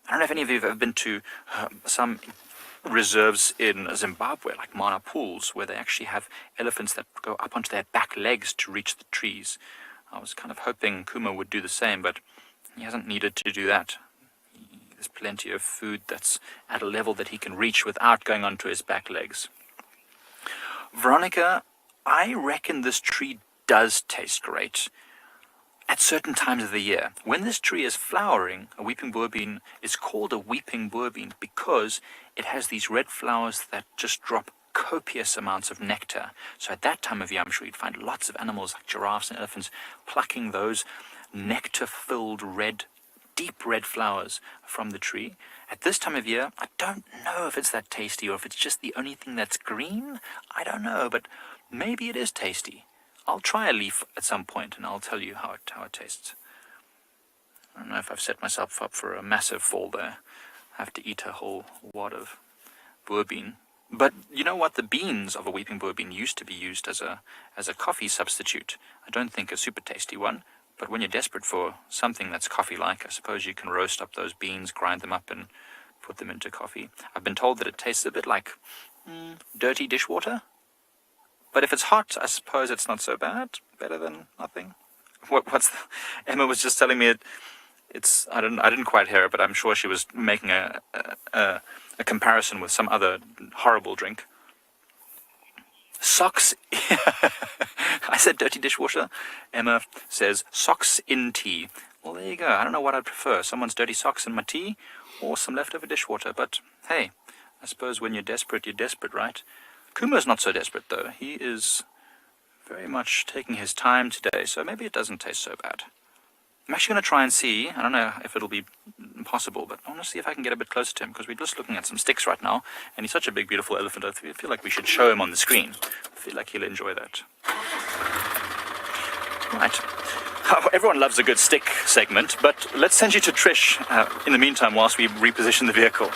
I don't know if any of you have ever been to some reserves in Zimbabwe, like Mana Pools, where they actually have elephants that go up onto their back legs to reach the trees. I was kind of hoping Kuma would do the same, but he hasn't needed to do that. There's plenty of food that's at a level that he can reach without going onto his back legs. Veronica, I reckon this tree does taste great at certain times of the year. When this tree is flowering, a weeping boerbean is called a weeping boerbean because it has these red flowers that just drop copious amounts of nectar. So at that time of year, I'm sure you'd find lots of animals like giraffes and elephants plucking those nectar-filled red, deep red flowers from the tree. At this time of year, I don't know if it's that tasty or if it's just the only thing that's green. I don't know, but maybe it is tasty. I'll try a leaf at some point and I'll tell you how it tastes. I don't know if I've set myself up for a massive fall there. I have to eat a whole wad of boerbean. But you know what? The beans of a weeping boerbean used to be used as a coffee substitute. I don't think a super tasty one, but when you're desperate for something that's coffee-like, I suppose you can roast up those beans, grind them up and put them into coffee. I've been told that it tastes a bit like dirty dishwater. But if it's hot, I suppose it's not so bad. Better than nothing. Emma was just telling me it's. I didn't quite hear it, but I'm sure she was making a comparison with some other horrible drink. Socks. I said dirty dishwater. Emma says socks in tea. Well, there you go. I don't know what I'd prefer. Someone's dirty socks in my tea, or some leftover dishwater. But hey, I suppose when you're desperate, right? Kuma's not so desperate, though. He is very much taking his time today, so maybe it doesn't taste so bad. I'm actually going to try and see. I don't know if it'll be possible, but I want to see if I can get a bit closer to him, because we're just looking at some sticks right now, and he's such a big, beautiful elephant. I feel like we should show him on the screen. I feel like he'll enjoy that. Right. Everyone loves a good stick segment, but let's send you to Trish in the meantime whilst we reposition the vehicle.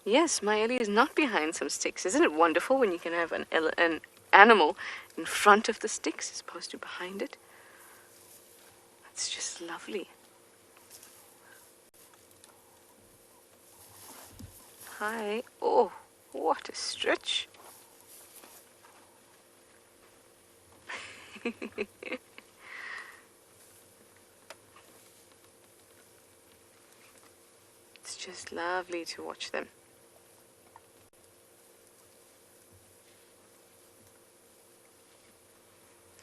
Yes, my Ellie is not behind some sticks. Isn't it wonderful when you can have an animal in front of the sticks as opposed to behind it? It's just lovely. Hi. Oh, what a stretch. It's just lovely to watch them.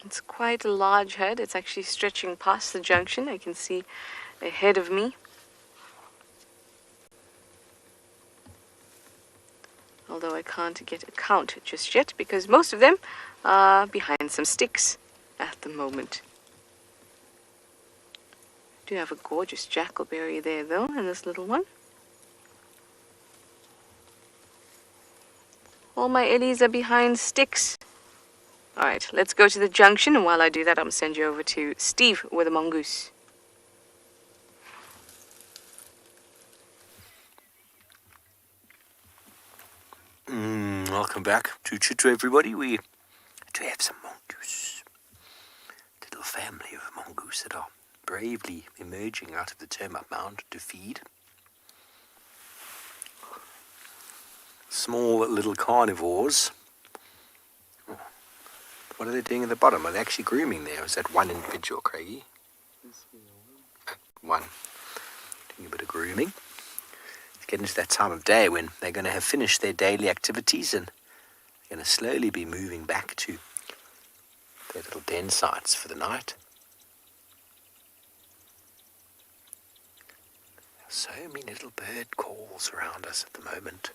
It's quite a large herd. It's actually stretching past the junction. I can see ahead of me. Although I can't get a count just yet because most of them are behind some sticks at the moment. I do have a gorgeous jackalberry there though, and this little one. All my Ellies are behind sticks. Alright, let's go to the junction, and while I do that, I'm going to send you over to Steve with a mongoose. Welcome back to Chitu, everybody. We do have some mongoose. A little family of mongoose that are bravely emerging out of the termite mound to feed. Small little carnivores. What are they doing at the bottom? Are they actually grooming there? Or is that one individual, Craigie? One. Doing a bit of grooming. It's getting to that time of day when they're going to have finished their daily activities and they're going to slowly be moving back to their little den sites for the night. So many little bird calls around us at the moment.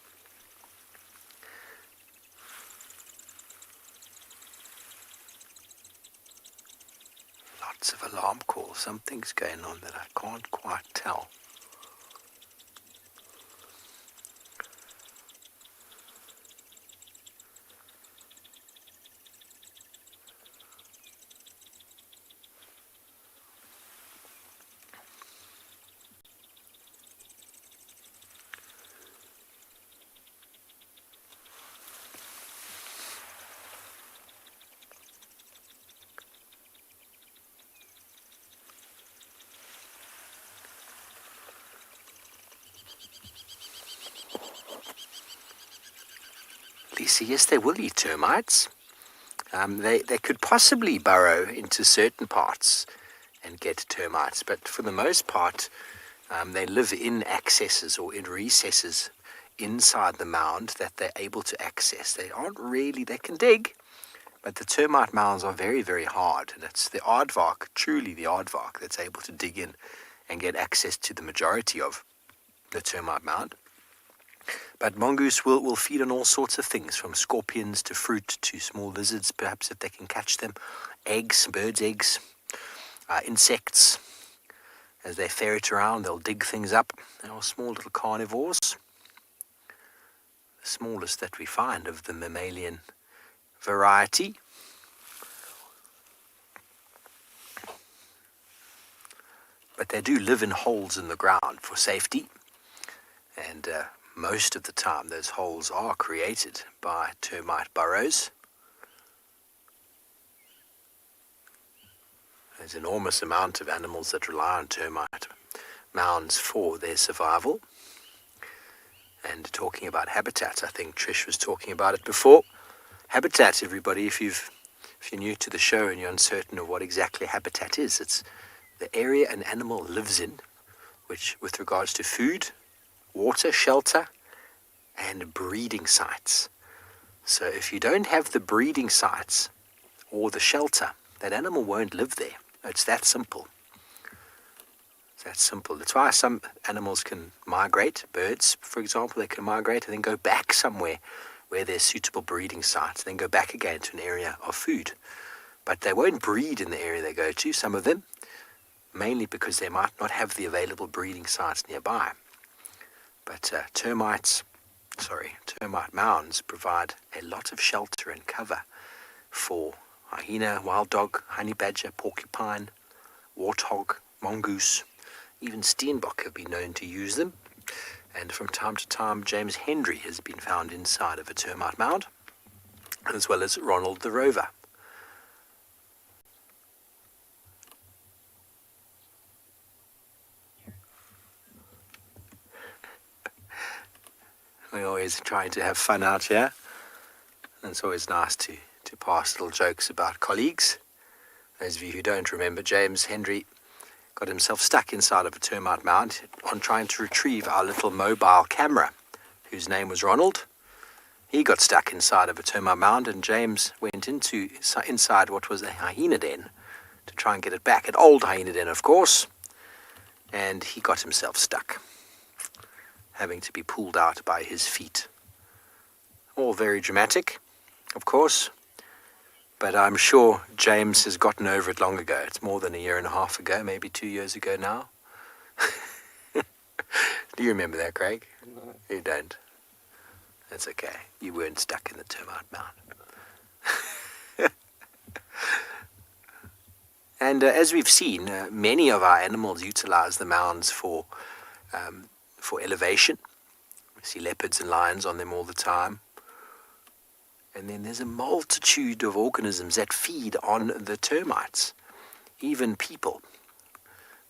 Lots of alarm calls. Something's going on that I can't quite tell. So yes, they will eat termites. They could possibly burrow into certain parts and get termites, but for the most part, they live in accesses or in recesses inside the mound that they're able to access. They can dig, but the termite mounds are very, very hard, and it's the aardvark, truly the aardvark, that's able to dig in and get access to the majority of the termite mound. But mongoose will feed on all sorts of things, from scorpions to fruit to small lizards, perhaps if they can catch them, eggs, birds' eggs, insects. As they ferret around, they'll dig things up. They are small little carnivores, the smallest that we find of the mammalian variety. But they do live in holes in the ground for safety, and most of the time those holes are created by termite burrows. There's an enormous amount of animals that rely on termite mounds for their survival. And talking about habitat, I think Trish was talking about it before. Habitat, everybody, if you're new to the show and you're uncertain of what exactly habitat is, it's the area an animal lives in, which with regards to food, water, shelter, and breeding sites. So if you don't have the breeding sites or the shelter, that animal won't live there. It's that simple. It's that simple. That's why some animals can migrate. Birds, for example, they can migrate and then go back somewhere where there's suitable breeding sites, then go back again to an area of food. But they won't breed in the area they go to, some of them, mainly because they might not have the available breeding sites nearby. But termite mounds provide a lot of shelter and cover for hyena, wild dog, honey badger, porcupine, warthog, mongoose. Even steenbok have been known to use them. And from time to time, James Hendry has been found inside of a termite mound, as well as Ronald the Rover. We're always trying to have fun out here. And it's always nice to pass little jokes about colleagues. Those of you who don't remember, James Hendry got himself stuck inside of a termite mound on trying to retrieve our little mobile camera, whose name was Ronald. He got stuck inside of a termite mound, and James went inside what was a hyena den to try and get it back. An old hyena den, of course. And he got himself stuck, having to be pulled out by his feet. All very dramatic, of course. But I'm sure James has gotten over it long ago. It's more than a year and a half ago, maybe 2 years ago now. Do you remember that, Craig? No. You don't? That's okay. You weren't stuck in the termite mound. And as we've seen, many of our animals utilize the mounds for elevation. We see leopards and lions on them all the time. And then there's a multitude of organisms that feed on the termites. Even people.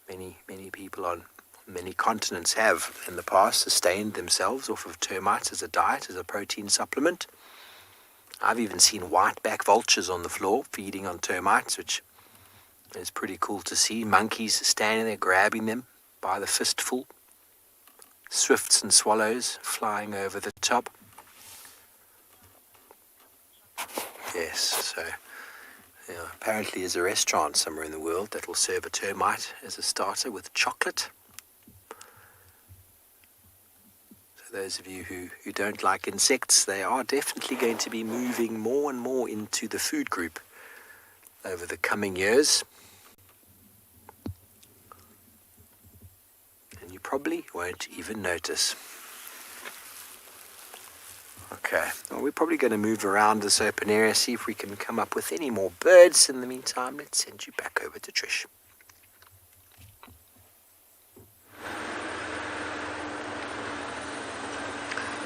Many people on many continents have in the past sustained themselves off of termites as a diet, as a protein supplement. I've even seen whiteback vultures on the floor feeding on termites, which is pretty cool to see. Monkeys standing there grabbing them by the fistful. Swifts and swallows flying over the top. Yes, so apparently there's a restaurant somewhere in the world that will serve a termite as a starter with chocolate. So those of you who don't like insects, they are definitely going to be moving more and more into the food group over the coming years. And you probably won't even notice. Okay, well, we're probably going to move around this open area, see if we can come up with any more birds. In the meantime, let's send you back over to Trish.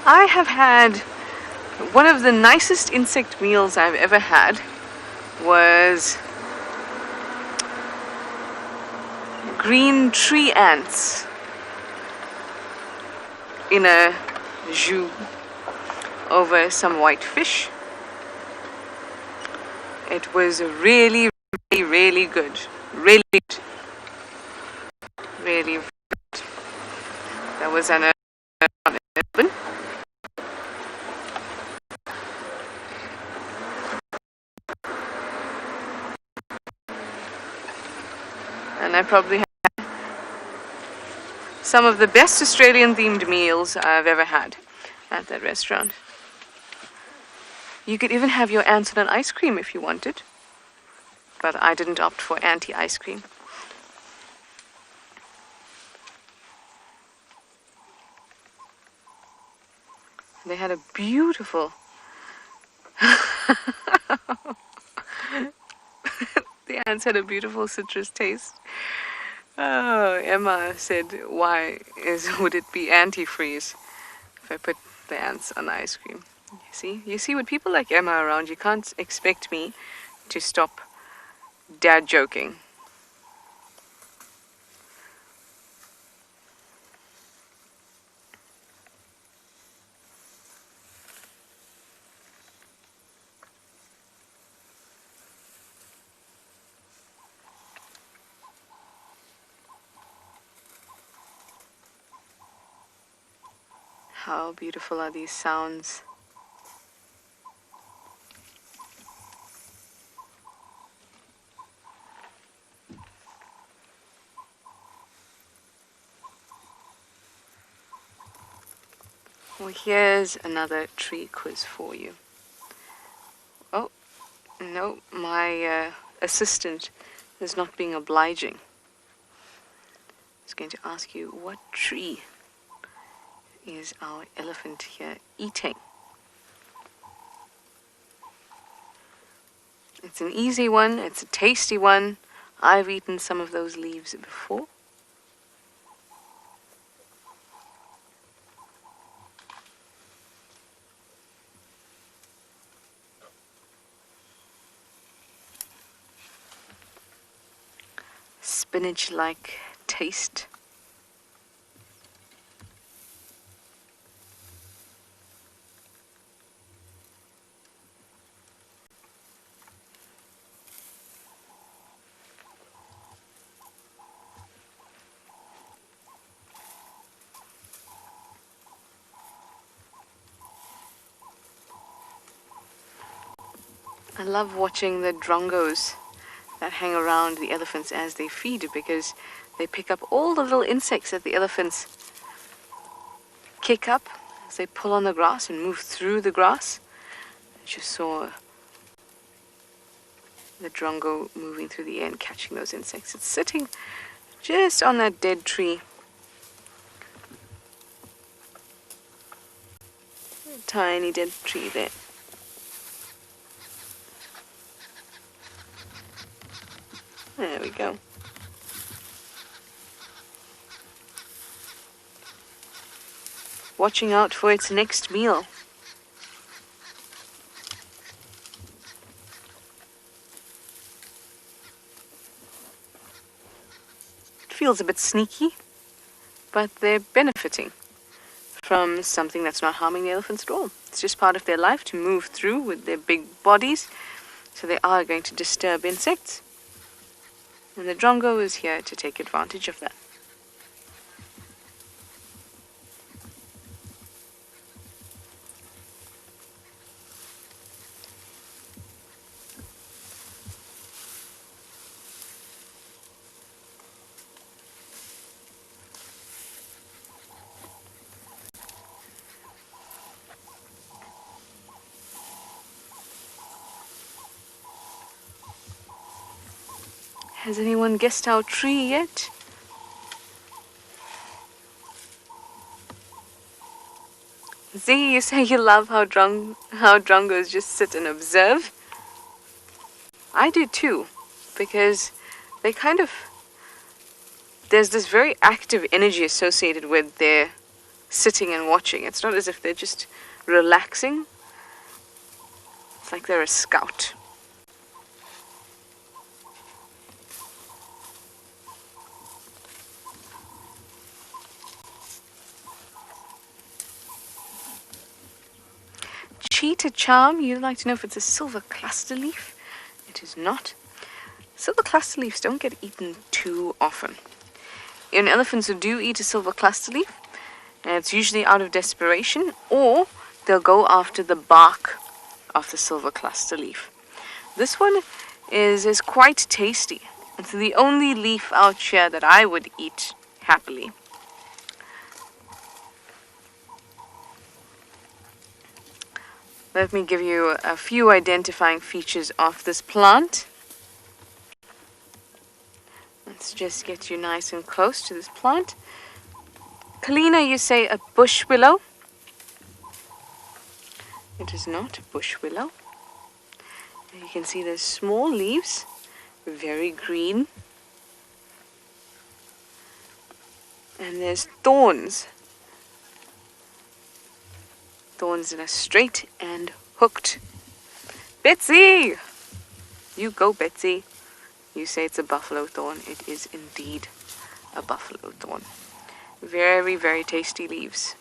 I have had one of the nicest insect meals I've ever had was green tree ants in a jus. over some white fish. It was really, really, really good. Really good. Really good. That was an 11. And I probably had some of the best Australian themed meals I've ever had at that restaurant. You could even have your ants on an ice cream if you wanted, but I didn't opt for anti-ice cream. They had a beautiful the ants had a beautiful citrus taste. Oh, Emma said, would it be antifreeze if I put the ants on ice cream? You see, with people like Emma around, you can't expect me to stop dad joking. How beautiful are these sounds? Well, here's another tree quiz for you. Oh, no, my assistant is not being obliging. He's going to ask you, what tree is our elephant here eating? It's an easy one, it's a tasty one. I've eaten some of those leaves before. Spinach-like taste. I love watching the drongos that hang around the elephants as they feed, because they pick up all the little insects that the elephants kick up as they pull on the grass and move through the grass. I just saw the drongo moving through the air and catching those insects. It's sitting just on that dead tree. A tiny dead tree there. There we go. Watching out for its next meal. It feels a bit sneaky, but they're benefiting from something that's not harming the elephants at all. It's just part of their life to move through with their big bodies, so they are going to disturb insects. And the drongo is here to take advantage of that. Has anyone guessed our tree yet? See, you say you love how drongos just sit and observe. I do too, because they there's this very active energy associated with their sitting and watching. It's not as if they're just relaxing. It's like they're a scout. lighter charm. You'd like to know if it's a silver cluster leaf. It is not. Silver cluster leaves don't get eaten too often. In elephants who do eat a silver cluster leaf, and it's usually out of desperation, or they'll go after the bark of the silver cluster leaf. This one is quite tasty. It's the only leaf out here that I would eat happily. Let me give you a few identifying features of this plant. Let's just get you nice and close to this plant. Kalina, you say a bush willow. It is not a bush willow. You can see there's small leaves, very green. And there's thorns. Thorns that are straight and hooked. Betsy! You go, Betsy. You say it's a buffalo thorn. It is indeed a buffalo thorn. Very, very tasty leaves.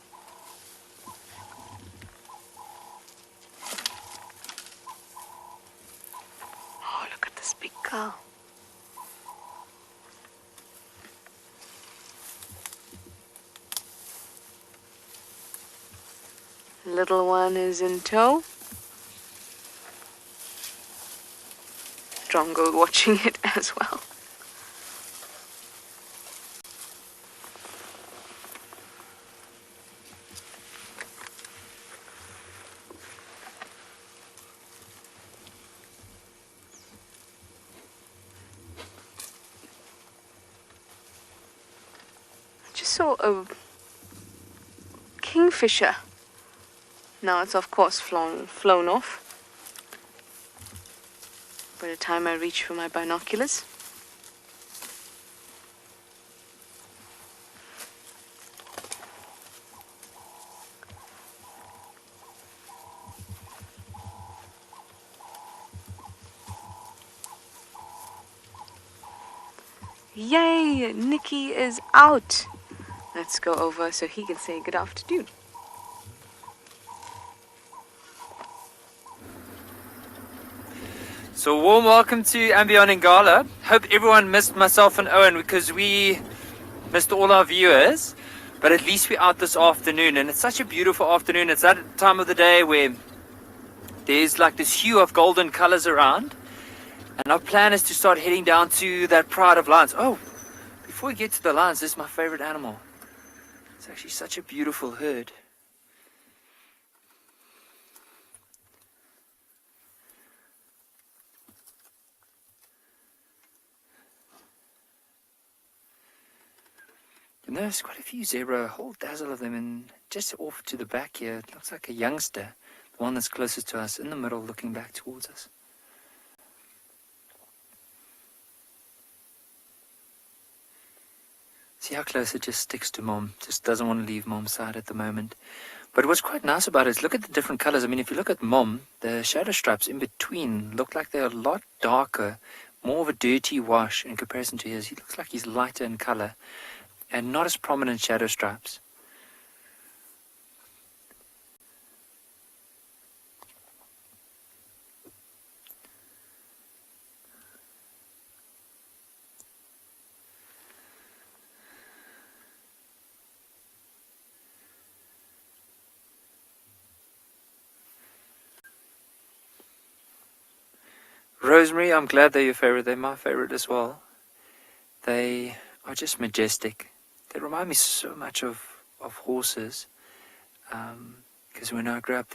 Oh, look at this big girl. Little one is in tow. Drongo watching it as well. I just saw a kingfisher. Now it's of course flown off. By the time I reach for my binoculars. Yay! Nikki is out. Let's go over so he can say good afternoon. So warm welcome to Ambion Ngala. Hope everyone missed myself and Owen because we missed all our viewers. But at least we're out this afternoon and it's such a beautiful afternoon. It's that time of the day where there's like this hue of golden colors around. And our plan is to start heading down to that pride of lions. Oh, before we get to the lions, this is my favorite animal. It's actually such a beautiful herd. And there's quite a few zebra, a whole dazzle of them, and just off to the back here, it looks like a youngster, the one that's closest to us, in the middle, looking back towards us. See how close it just sticks to Mom, just doesn't want to leave Mom's side at the moment. But what's quite nice about it is look at the different colors. I mean, if you look at Mom, the shadow stripes in between look like they're a lot darker, more of a dirty wash in comparison to his. He looks like he's lighter in color. And not as prominent shadow stripes. Rosemary, I'm glad they're your favorite. They're my favorite as well. They are just majestic. They remind me so much of horses, because when I grew up,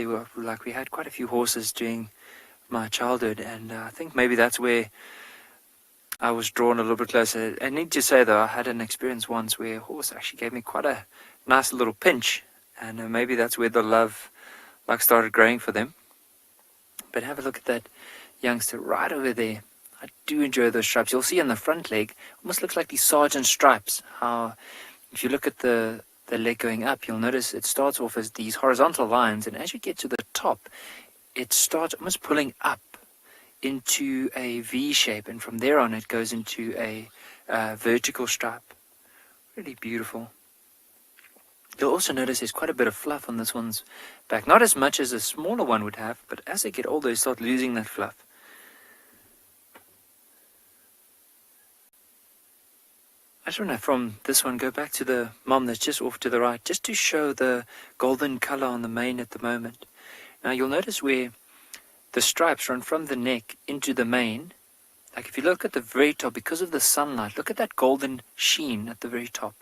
we had quite a few horses during my childhood, and I think maybe that's where I was drawn a little bit closer. I need to say though, I had an experience once where a horse actually gave me quite a nice little pinch, and maybe that's where the love started growing for them. But have a look at that youngster right over there. I do enjoy those stripes. You'll see on the front leg, almost looks like these sergeant stripes. How, if you look at the leg going up, you'll notice it starts off as these horizontal lines, and as you get to the top, it starts almost pulling up into a V shape, and from there on it goes into a vertical stripe. Really beautiful. You'll also notice there's quite a bit of fluff on this one's back. Not as much as a smaller one would have, but as they get older, they start losing that fluff. I just want to, from this one, go back to the mom that's just off to the right, just to show the golden color on the mane at the moment. Now you'll notice where the stripes run from the neck into the mane. Like if you look at the very top, because of the sunlight, look at that golden sheen at the very top.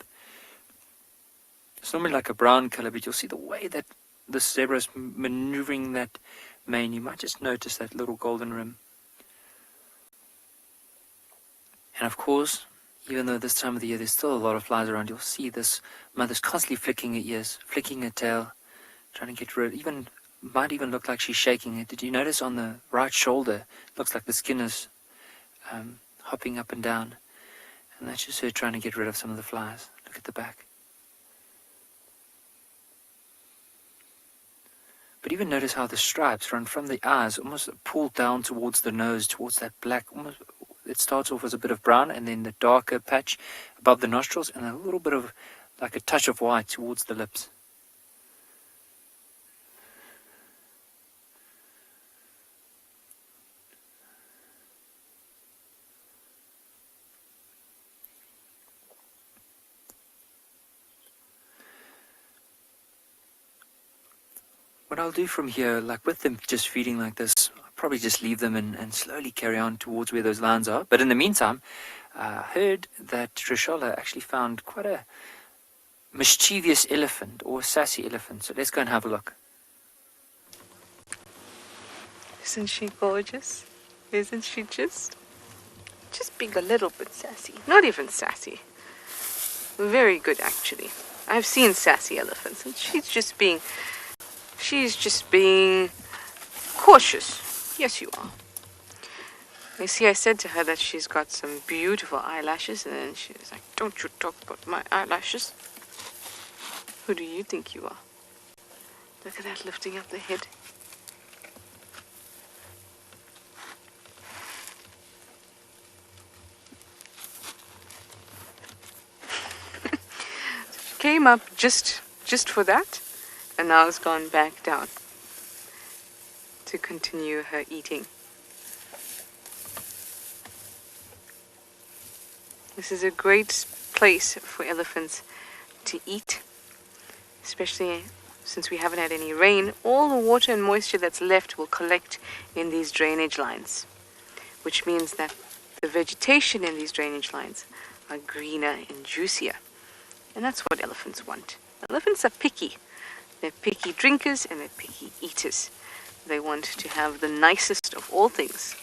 It's normally like a brown color, but you'll see the way that the zebra is maneuvering that mane. You might just notice that little golden rim. And of course, even though this time of the year there's still a lot of flies around, you'll see this mother's constantly flicking her ears, flicking her tail, trying to get rid. Might even look like she's shaking it. Did you notice on the right shoulder, looks like the skin is hopping up and down, and that's just her trying to get rid of some of the flies. Look at the back. But even notice how the stripes run from the eyes, almost pulled down towards the nose, towards that black, almost, it starts off as a bit of brown, and then the darker patch above the nostrils, and a little bit of, like a touch of white towards the lips. What I'll do from here, like with them just feeding like this, I'll probably just leave them and slowly carry on towards where those lines are. But in the meantime, I heard that Trishola actually found quite a mischievous elephant, or a sassy elephant. So let's go and have a look. Isn't she gorgeous? Isn't she just being a little bit sassy? Not even sassy. Very good, actually. I've seen sassy elephants, and she's just being cautious. Yes, you are. You see, I said to her that she's got some beautiful eyelashes, and then she was like, "Don't you talk about my eyelashes." Who do you think you are? Look at that, lifting up the head. She came up just for that, and now has gone back down to continue her eating. This is a great place for elephants to eat, especially since we haven't had any rain. All the water and moisture that's left will collect in these drainage lines, which means that the vegetation in these drainage lines are greener and juicier. And that's what elephants want. Elephants are picky. They're picky drinkers and they're picky eaters. They want to have the nicest of all things.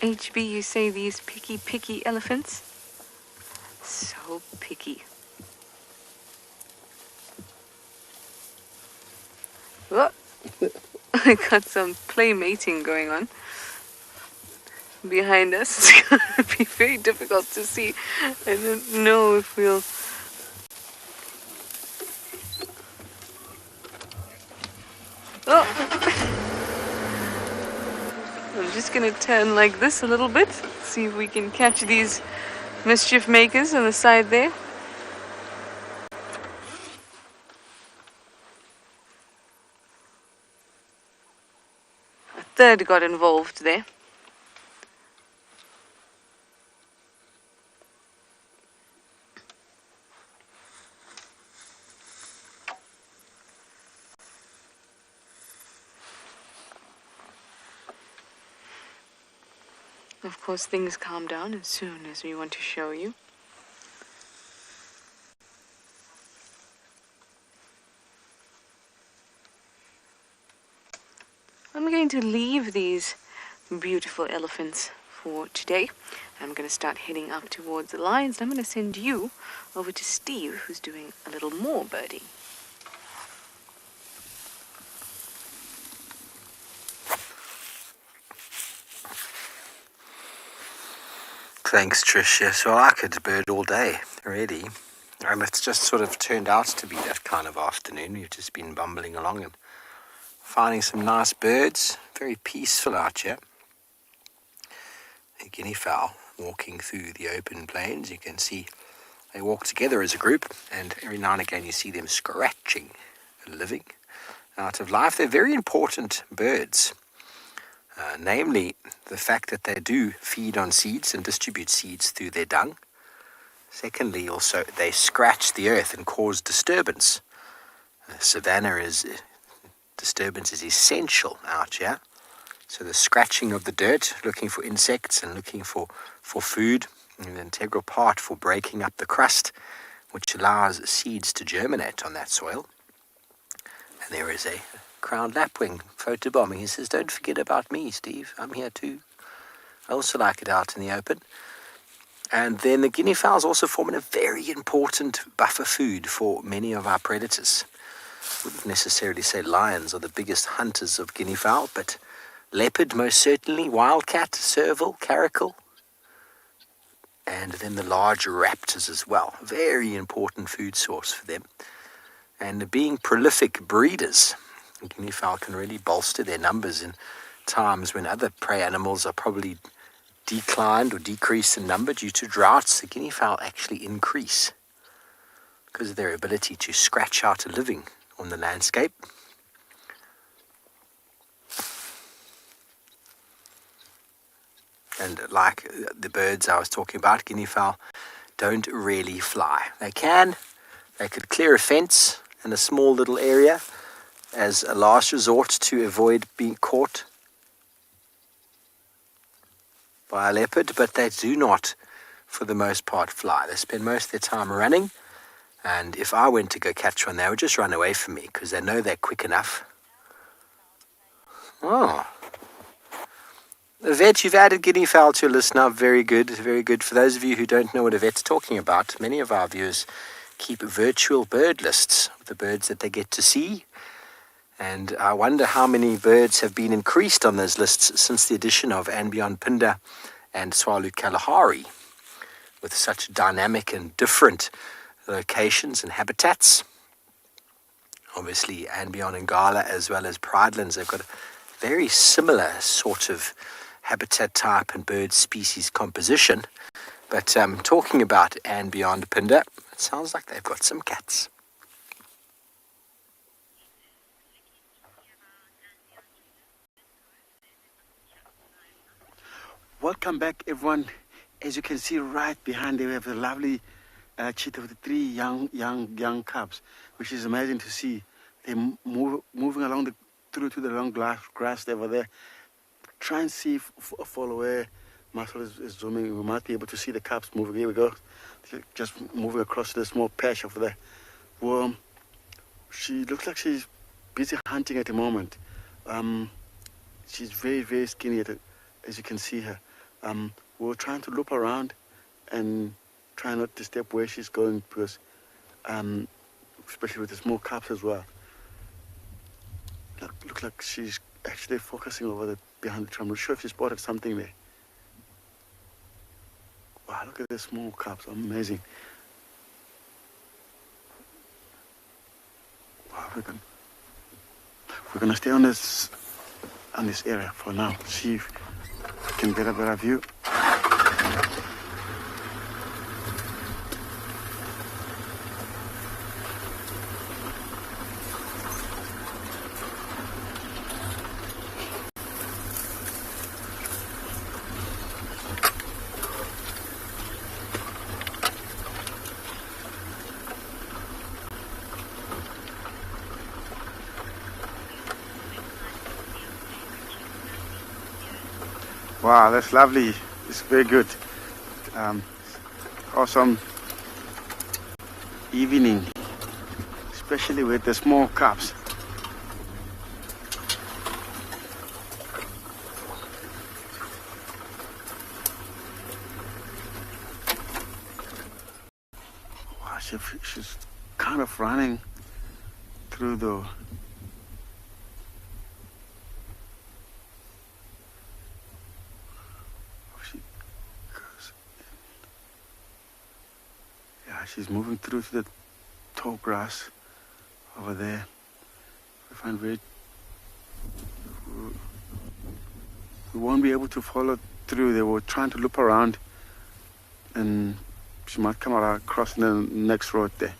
HB, you say these picky elephants? So picky. Oh, I got some play mating going on behind us. It's going to be very difficult to see. I don't know if we'll... Oh! I'm just going to turn like this a little bit, see if we can catch these mischief makers on the side there. A third got involved there. Of course, things calm down as soon as we want to show you. I'm going to leave these beautiful elephants for today. I'm going to start heading up towards the lions. I'm going to send you over to Steve, who's doing a little more birding. Thanks, Trish. Yes, well, I could bird all day, really. And it's just sort of turned out to be that kind of afternoon. We've just been bumbling along and finding some nice birds. Very peaceful out here. A guinea fowl walking through the open plains. You can see they walk together as a group, and every now and again you see them scratching a living out of life. They're very important birds. Namely, the fact that they do feed on seeds and distribute seeds through their dung. Secondly, also, they scratch the earth and cause disturbance. Disturbance is essential out here. So the scratching of the dirt, looking for insects and looking for food, an integral part for breaking up the crust, which allows seeds to germinate on that soil. And there is a crowned lapwing photobombing. He says, "Don't forget about me, Steve. I'm here too." I also like it out in the open. And then the guinea fowls also form a very important buffer food for many of our predators. Wouldn't necessarily say lions are the biggest hunters of guinea fowl, but leopard most certainly, wildcat, serval, caracal, and then the large raptors as well. Very important food source for them. And being prolific breeders, guinea fowl can really bolster their numbers in times when other prey animals are probably declined or decreased in number due to droughts. The guinea fowl actually increase because of their ability to scratch out a living on the landscape. And like the birds I was talking about, guinea fowl don't really fly. They could clear a fence in a small little area as a last resort to avoid being caught by a leopard, but they do not, for the most part, fly. They spend most of their time running, and if I went to go catch one, they would just run away from me because they know they're quick enough. Oh. Yvette, you've added guinea fowl to your list now. Very good, very good. For those of you who don't know what Yvette's talking about, many of our viewers keep virtual bird lists of the birds that they get to see. And I wonder how many birds have been increased on those lists since the addition of and beyond Phinda and Tswalu Kalahari, with such dynamic and different locations and habitats. Obviously, and beyond Ngala as well as Pridelands, they've got a very similar sort of habitat type and bird species composition. But talking about and beyond Phinda, it sounds like they've got some cats. Welcome back, everyone. As you can see right behind there, we have a lovely cheetah with 3 young cubs, which is amazing to see. They're moving along through to the long grass over there. Try and see, follow where Marcel is zooming. We might be able to see the cubs moving. Here we go. Just moving across the small patch over there. Well, she looks like she's busy hunting at the moment. She's very, very skinny, as you can see her. We're trying to loop around and try not to step where she's going because, especially with the small cubs as well. Looks like she's actually focusing over behind the tree. I'm not sure if she spotted something there. Wow, look at the small cubs, amazing. Wow, we're gonna stay on this area for now. See if we can get a better view. Wow, that's lovely. It's very good. Awesome evening, especially with the small cubs. she's kind of running through the she's moving through to the tall grass over there. We find we won't be able to follow through. They were trying to loop around, and she might come across the next road there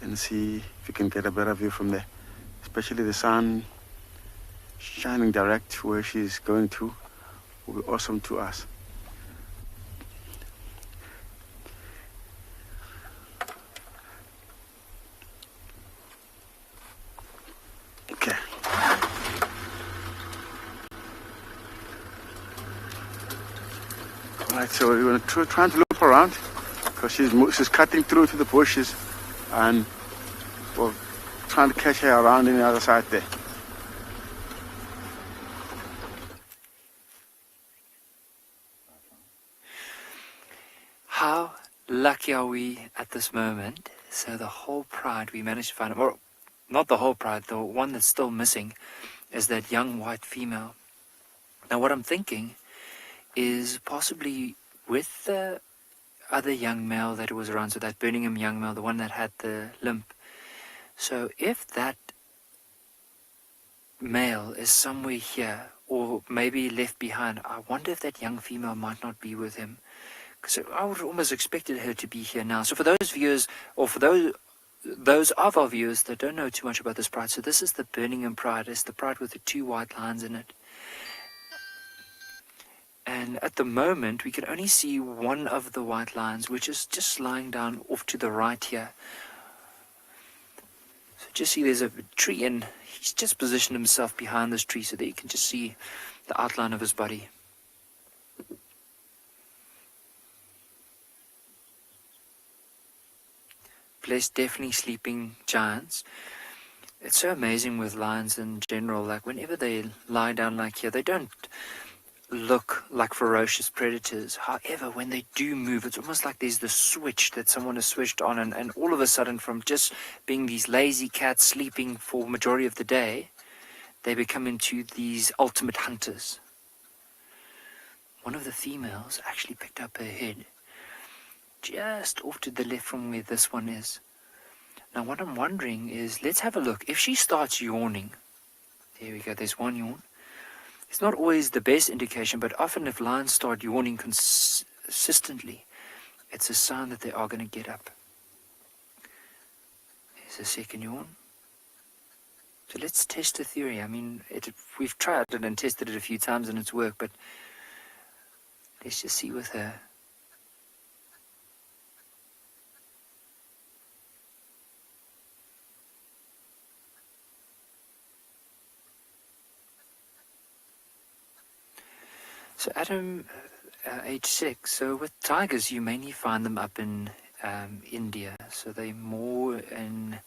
and see if you can get a better view from there. Especially the sun shining direct where she's going to will be awesome to us. Okay. Alright, so we're going to try to loop around because she's cutting through to the bushes, and we're trying to catch her around on the other side there. How lucky are we at this moment? So the whole pride we managed to find, or not the whole pride, the one that's still missing is that young white female. Now what I'm thinking is possibly with the other young male that was around, so that Birmingham young male, the one that had the limp. So if that male is somewhere here, or maybe left behind, I wonder if that young female might not be with him. Because I would almost expected her to be here now. So for those viewers, or for those of our viewers that don't know too much about this pride, so this is the Birmingham pride. It's the pride with the 2 white lines in it. And at the moment, we can only see one of the white lines, which is just lying down off to the right here. So just see there's a tree, and he's just positioned himself behind this tree so that you can just see the outline of his body. Bless definitely sleeping giants. It's so amazing with lions in general. Like whenever they lie down like here, they don't look like ferocious predators. However, when they do move, it's almost like there's this switch that someone has switched on, and all of a sudden, from just being these lazy cats sleeping for majority of the day, they become into these ultimate hunters. One of the females actually picked up her head just off to the left from where this one is. Now what I'm wondering is, let's have a look. If she starts yawning, there we go, there's one yawn. It's not always the best indication, but often if lions start yawning consistently, it's a sign that they are going to get up. There's a second yawn. So let's test the theory. I mean, we've tried it and tested it a few times and it's worked, but let's just see with her. So Adam, age 6. So with tigers, you mainly find them up in India. So they're more in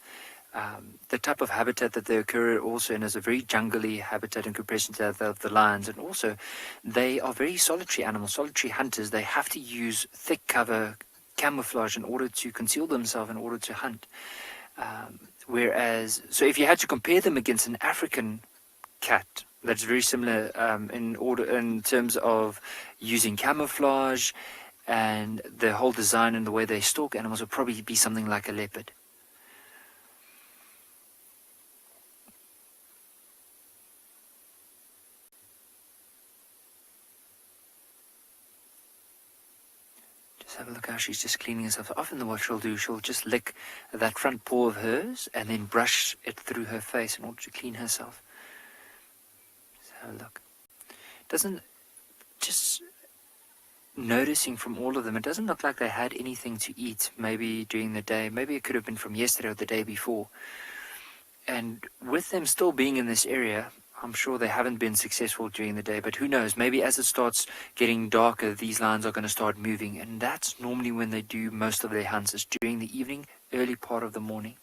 the type of habitat that they occur also in is a very jungly habitat in comparison to that of the lions. And also, they are very solitary animals, solitary hunters. They have to use thick cover, camouflage in order to conceal themselves, in order to hunt. Whereas, so if you had to compare them against an African cat, that's very similar in terms of using camouflage, and the whole design and the way they stalk animals would probably be something like a leopard. Just have a look how she's just cleaning herself. Often what she'll do, she'll just lick that front paw of hers and then brush it through her face in order to clean herself. Have a look. Doesn't, just noticing from all of them, it doesn't look like they had anything to eat maybe during the day. Maybe it could have been from yesterday or the day before. And with them still being in this area, I'm sure they haven't been successful during the day, but who knows, maybe as it starts getting darker, these lions are going to start moving, and that's normally when they do most of their hunts, is during the evening, early part of the morning.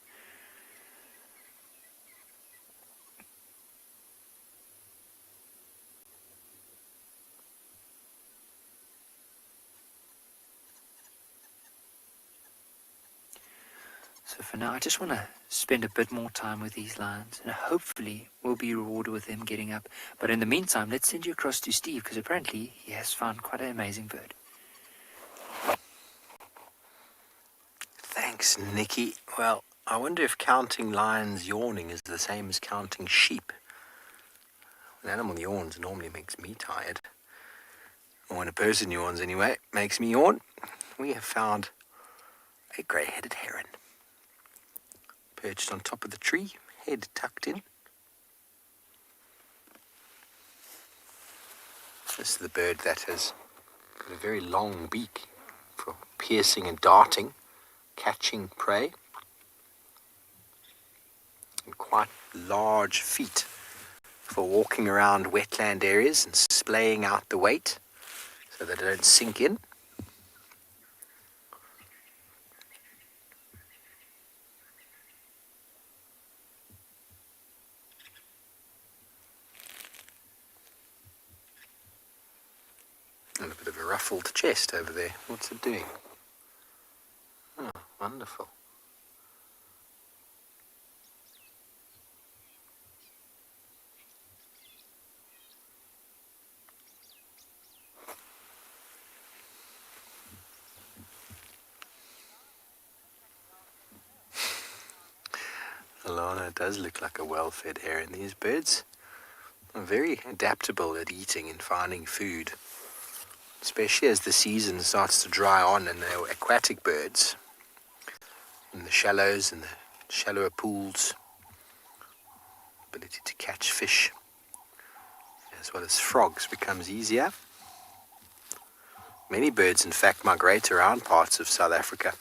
for now, I just want to spend a bit more time with these lions, and hopefully we'll be rewarded with them getting up. But in the meantime, let's send you across to Steve, because apparently he has found quite an amazing bird. Thanks, Nikki. Well, I wonder if counting lions yawning is the same as counting sheep. When an animal yawns, it normally makes me tired. Or when a person yawns anyway, makes me yawn. We have found a grey-headed heron. Perched on top of the tree, head tucked in. This is the bird that has got a very long beak for piercing and darting, catching prey, and quite large feet for walking around wetland areas and splaying out the weight so that they don't sink in. And a bit of a ruffled chest over there. What's it doing? Oh, wonderful. Alana does look like a well-fed heron. These birds are very adaptable at eating and finding food, especially as the season starts to dry on, and they're aquatic birds in the shallows and the shallower pools. Ability to catch fish as well as frogs becomes easier. Many birds in fact migrate around parts of South Africa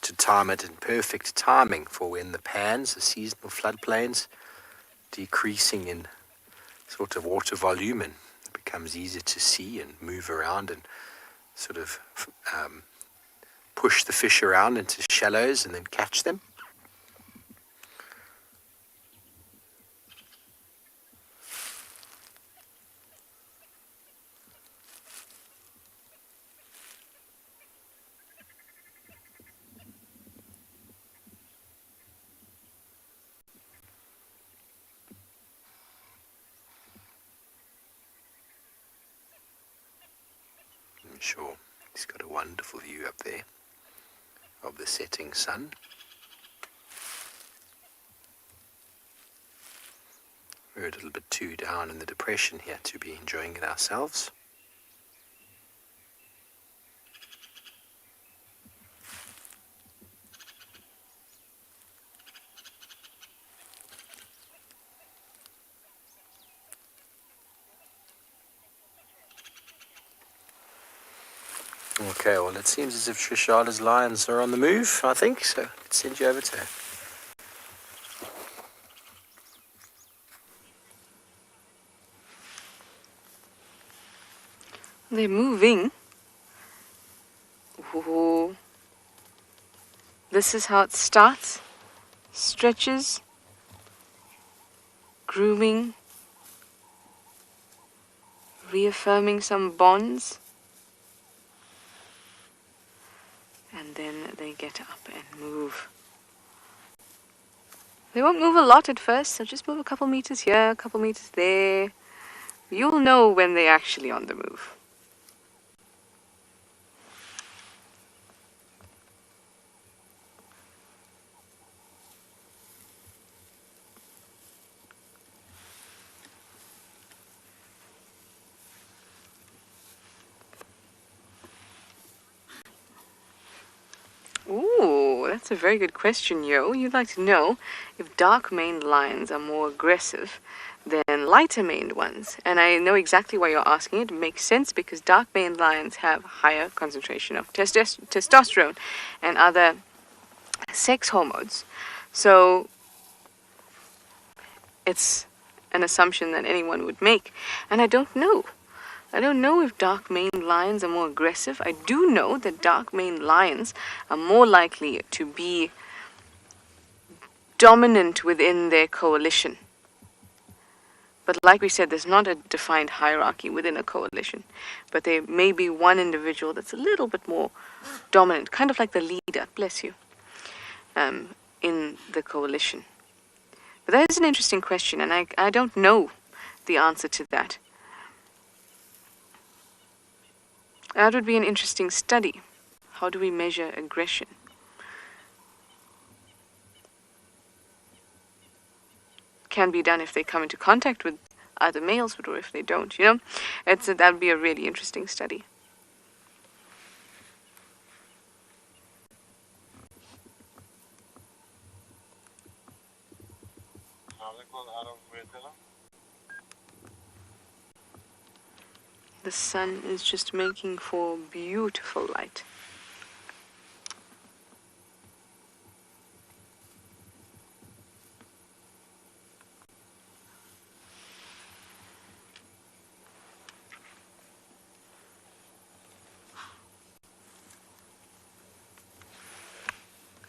to time it in perfect timing for when the pans, the seasonal floodplains, decreasing in sort of water volume, and it becomes easier to see and move around and sort of push the fish around into shallows and then catch them. I'm sure he's got a wonderful view up there of the setting sun. We're a little bit too down in the depression here to be enjoying it ourselves. Okay, well, it seems as if Trishada's lions are on the move, I think, so let's send you over to her. They're moving. Ooh. This is how it starts. Stretches. Grooming. Reaffirming some bonds. And then they get up and move. They won't move a lot at first, so just move a couple meters here, a couple meters there. You'll know when they're actually on the move. Ooh, that's a very good question, Yo. You'd like to know if dark-maned lions are more aggressive than lighter-maned ones. And I know exactly why you're asking. It makes sense because dark-maned lions have higher concentration of testosterone and other sex hormones. So it's an assumption that anyone would make. And I don't know. I don't know if dark-maned lions are more aggressive. I do know that dark-maned lions are more likely to be dominant within their coalition. But like we said, there's not a defined hierarchy within a coalition. But there may be one individual that's a little bit more dominant, kind of like the leader, bless you. in the coalition? But that is an interesting question, and I don't know the answer to that. That would be an interesting study. How do we measure aggression? Can be done if they come into contact with other males, but or if they don't, that would be a really interesting study. The sun is just making for beautiful light.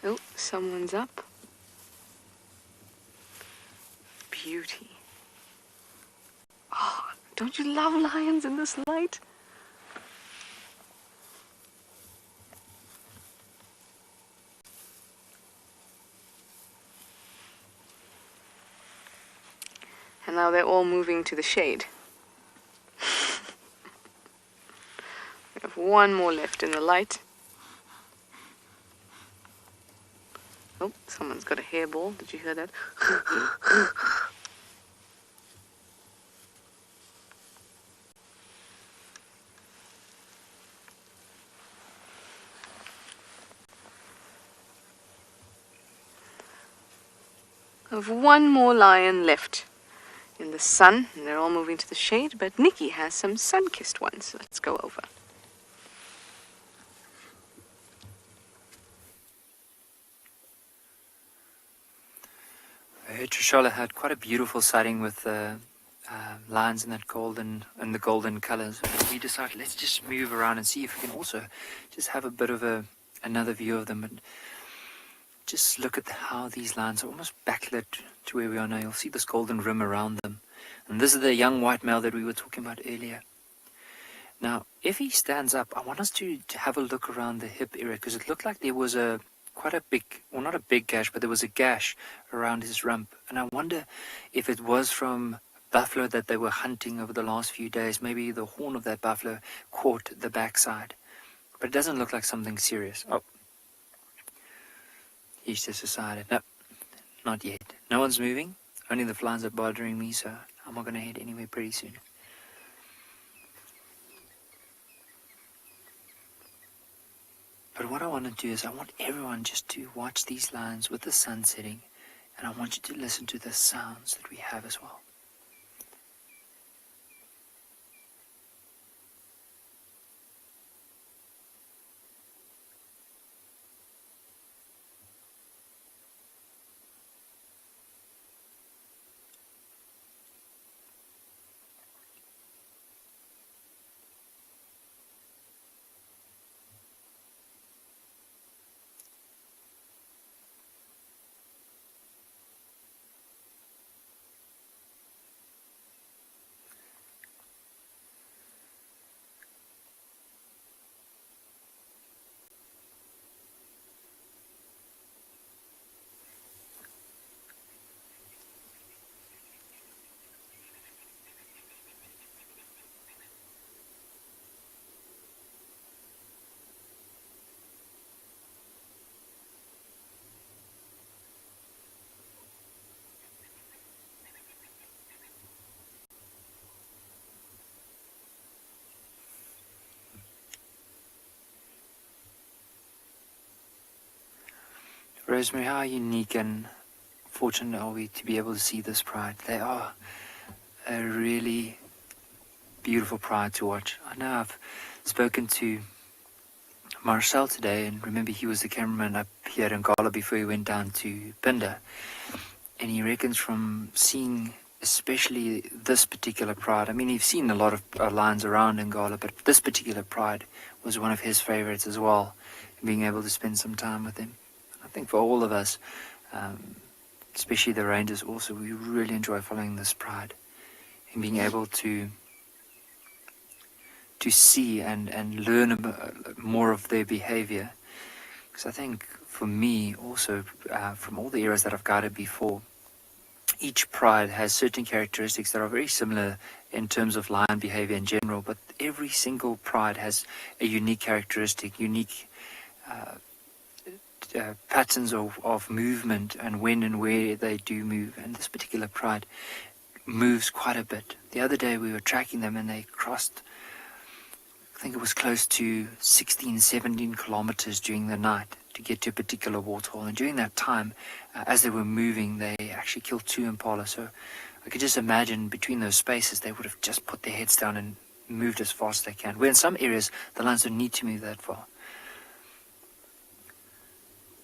Oh, someone's up. Beauty. Oh, don't you love lions in this light? And now they're all moving to the shade. We have one more left in the light. Oh, someone's got a hairball. Did you hear that? I have one more lion left in the sun, and they're all moving to the shade, but Nikki has some sun-kissed ones, so let's go over. I heard Trishala had quite a beautiful sighting with lions in the golden colors. And we decided, let's just move around and see if we can also just have a bit of another view of them. And just look at how these lions are almost backlit to where we are now. You'll see this golden rim around them. And this is the young white male that we were talking about earlier. Now, if he stands up, I want us to have a look around the hip area, because it looked like there was quite a big, well, not a big gash, but there was a gash around his rump. And I wonder if it was from buffalo that they were hunting over the last few days. Maybe the horn of that buffalo caught the backside. But it doesn't look like something serious. Oh. He's just decided, no, not yet. No one's moving. Only the flies are bothering me, so I'm not going to head anywhere pretty soon. But what I want to do is I want everyone just to watch these lions with the sun setting, and I want you to listen to the sounds that we have as well. Rosemary, how unique and fortunate are we to be able to see this pride? They are a really beautiful pride to watch. I know I've spoken to Marcel today, and remember he was the cameraman up here in Ngala before he went down to Pinda. And he reckons from seeing especially this particular pride, I mean, he's seen a lot of lions around in Ngala, but this particular pride was one of his favorites as well, being able to spend some time with him. I think for all of us, especially the rangers also, we really enjoy following this pride and being able to see and learn more of their behavior. Because I think for me also, from all the eras that I've guided before, each pride has certain characteristics that are very similar in terms of lion behavior in general, but every single pride has a unique characteristic, unique patterns of movement and when and where they do move. And this particular pride moves quite a bit. The other day we were tracking them and they crossed, I think it was close to 16, 17 kilometers during the night to get to a particular waterhole. And during that time, as they were moving, they actually killed 2 impala. So I could just imagine between those spaces, they would have just put their heads down and moved as fast as they can. Where in some areas, the lions don't need to move that far.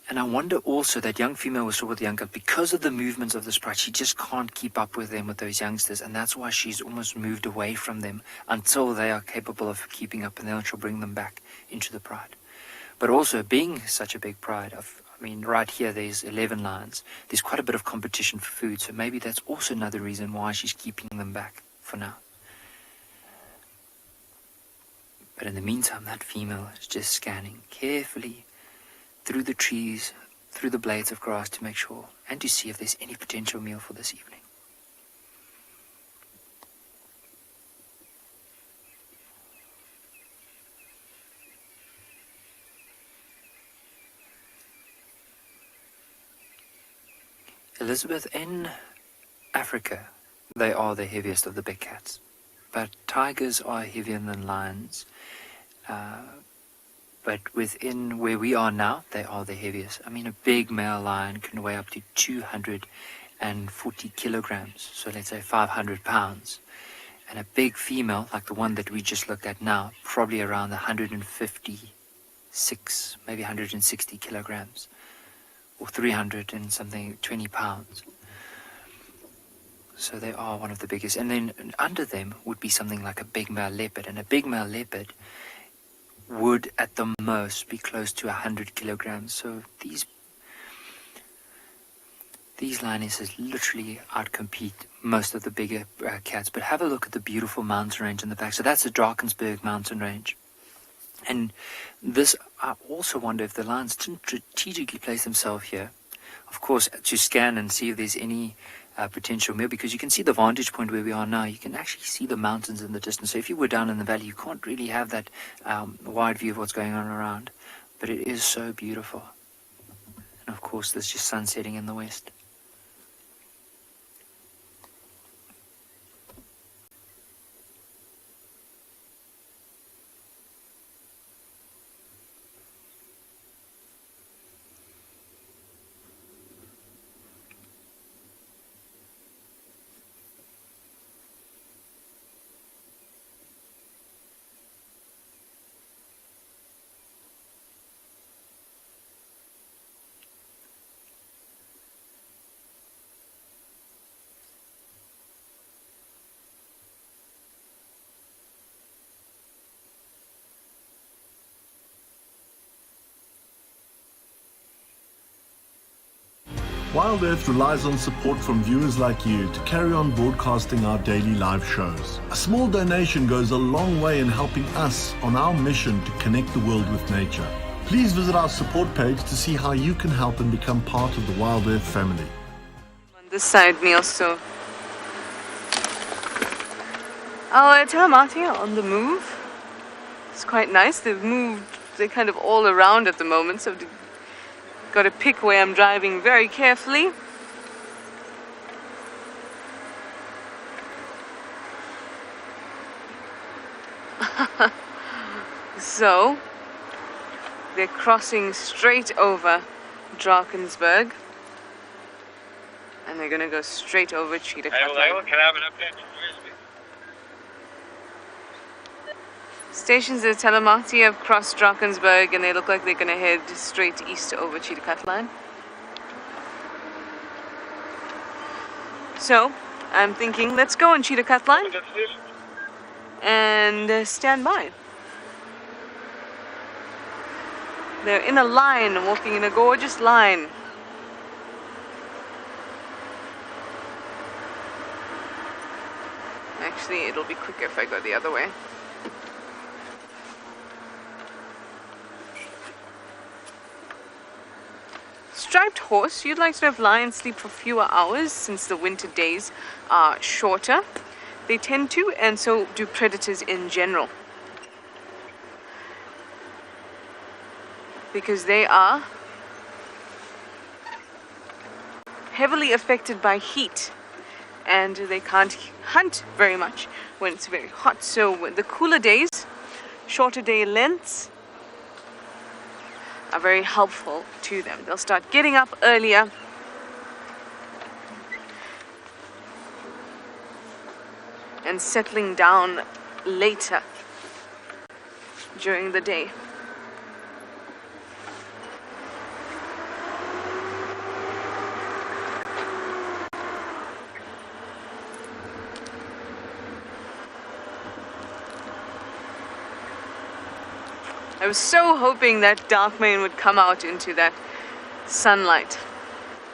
And I wonder also that young female was still with the young cub, because of the movements of this pride, she just can't keep up with them, with those youngsters, and that's why she's almost moved away from them until they are capable of keeping up, and then she'll bring them back into the pride. But also, being such a big pride, I mean, right here there's 11 lions, there's quite a bit of competition for food, so maybe that's also another reason why she's keeping them back for now. But in the meantime, that female is just scanning carefully through the trees, through the blades of grass to make sure and to see if there's any potential meal for this evening. Elizabeth, in Africa, they are the heaviest of the big cats, but tigers are heavier than lions. But within where we are now, they are the heaviest. I mean, a big male lion can weigh up to 240 kilograms, so let's say 500 pounds. And a big female, like the one that we just looked at now, probably around 156, maybe 160 kilograms, or 300 and something, 20 pounds. So they are one of the biggest. And then under them would be something like a big male leopard. And a big male leopard would at the most be close to 100 kilograms. So these lionesses literally outcompete most of the bigger cats. But have a look at the beautiful mountain range in the back. So that's the Drakensberg mountain range. And this, I also wonder if the lions didn't strategically place themselves here, of course, to scan and see if there's any potential meal, because you can see the vantage point where we are now. You can actually see the mountains in the distance. So if you were down in the valley, you can't really have that wide view of what's going on around. But it is so beautiful. And of course, there's just sun setting in the west. Wild Earth relies on support from viewers like you to carry on broadcasting our daily live shows. A small donation goes a long way in helping us on our mission to connect the world with nature. Please visit our support page to see how you can help and become part of the Wild Earth family. On this side, me also. Our Talamati are on the move. It's quite nice. They've moved, they're kind of all around at the moment, so got to pick where I'm driving very carefully. So they're crossing straight over Drakensberg, and they're going to go straight over Cheetah Cut Line. Can I have an update? Stations at Talamati have crossed Drakensberg, and they look like they're going to head straight east over Cheetah Cut Line. So I'm thinking, let's go on Cheetah Cut Line and stand by. They're in a line, walking in a gorgeous line. Actually, it'll be quicker if I go the other way. striped horse, you'd like to have lions sleep for fewer hours since the winter days are shorter. They tend to, and so do predators in general. Because they are heavily affected by heat, and they can't hunt very much when it's very hot. So the cooler days, shorter day lengths, are very helpful to them. They'll start getting up earlier, and settling down later during the day. I was so hoping that dark mane would come out into that sunlight,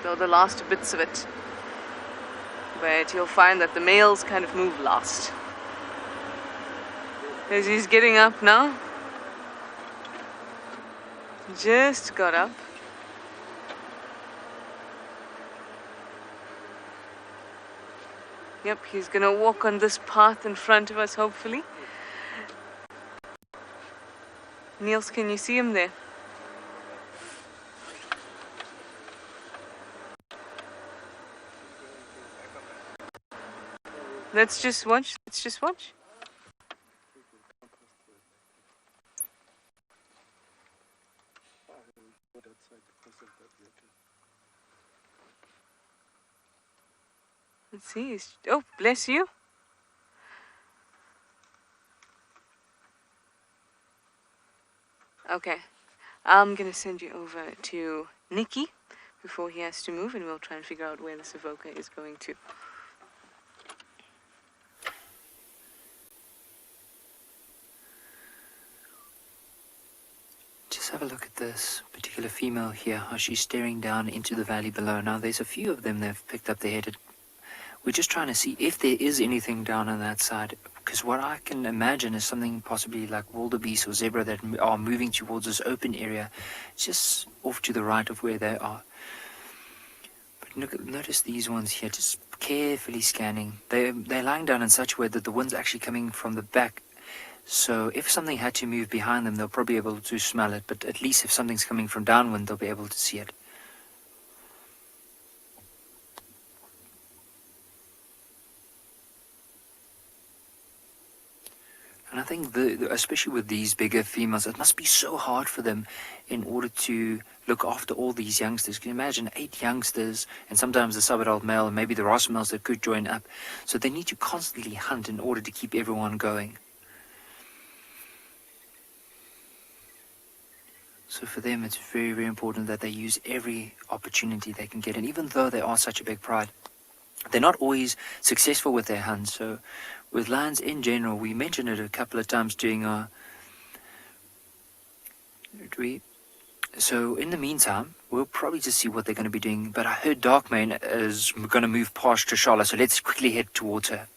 though the last bits of it. But you'll find that the males kind of move last. As he's getting up now. Just got up. Yep, he's gonna walk on this path in front of us, hopefully. Niels, can you see him there? Let's just watch. Let's just watch. Let's see. Oh, bless you. Okay, I'm gonna send you over to Nikki before he has to move, and we'll try and figure out where this evoker is going to. Just have a look at this particular female here, how she's staring down into the valley below. Now there's a few of them that have picked up their head. We're just trying to see if there is anything down on that side, because what I can imagine is something possibly like wildebeest or zebra that are moving towards this open area, just off to the right of where they are. But notice these ones here, just carefully scanning. They're lying down in such a way that the wind's actually coming from the back. So if something had to move behind them, they'll probably be able to smell it, but at least if something's coming from downwind, they'll be able to see it. And I think, especially with these bigger females, it must be so hard for them in order to look after all these youngsters. Can you imagine 8 youngsters, and sometimes the subadult male, and maybe the Ross males that could join up. So they need to constantly hunt in order to keep everyone going. So for them, it's very, very important that they use every opportunity they can get. And even though they are such a big pride, they're not always successful with their hunts. So with lions in general, we mentioned it a couple of times during our... So in the meantime, we'll probably just see what they're going to be doing. But I heard Darkmane is going to move past Trishala, so let's quickly head towards her.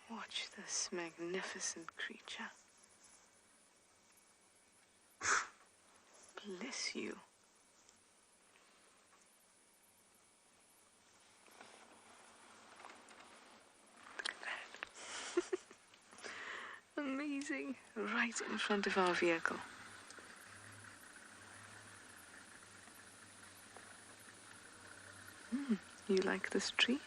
Watch this magnificent creature. Bless you. Look at that. Amazing. Right in front of our vehicle. You like this tree?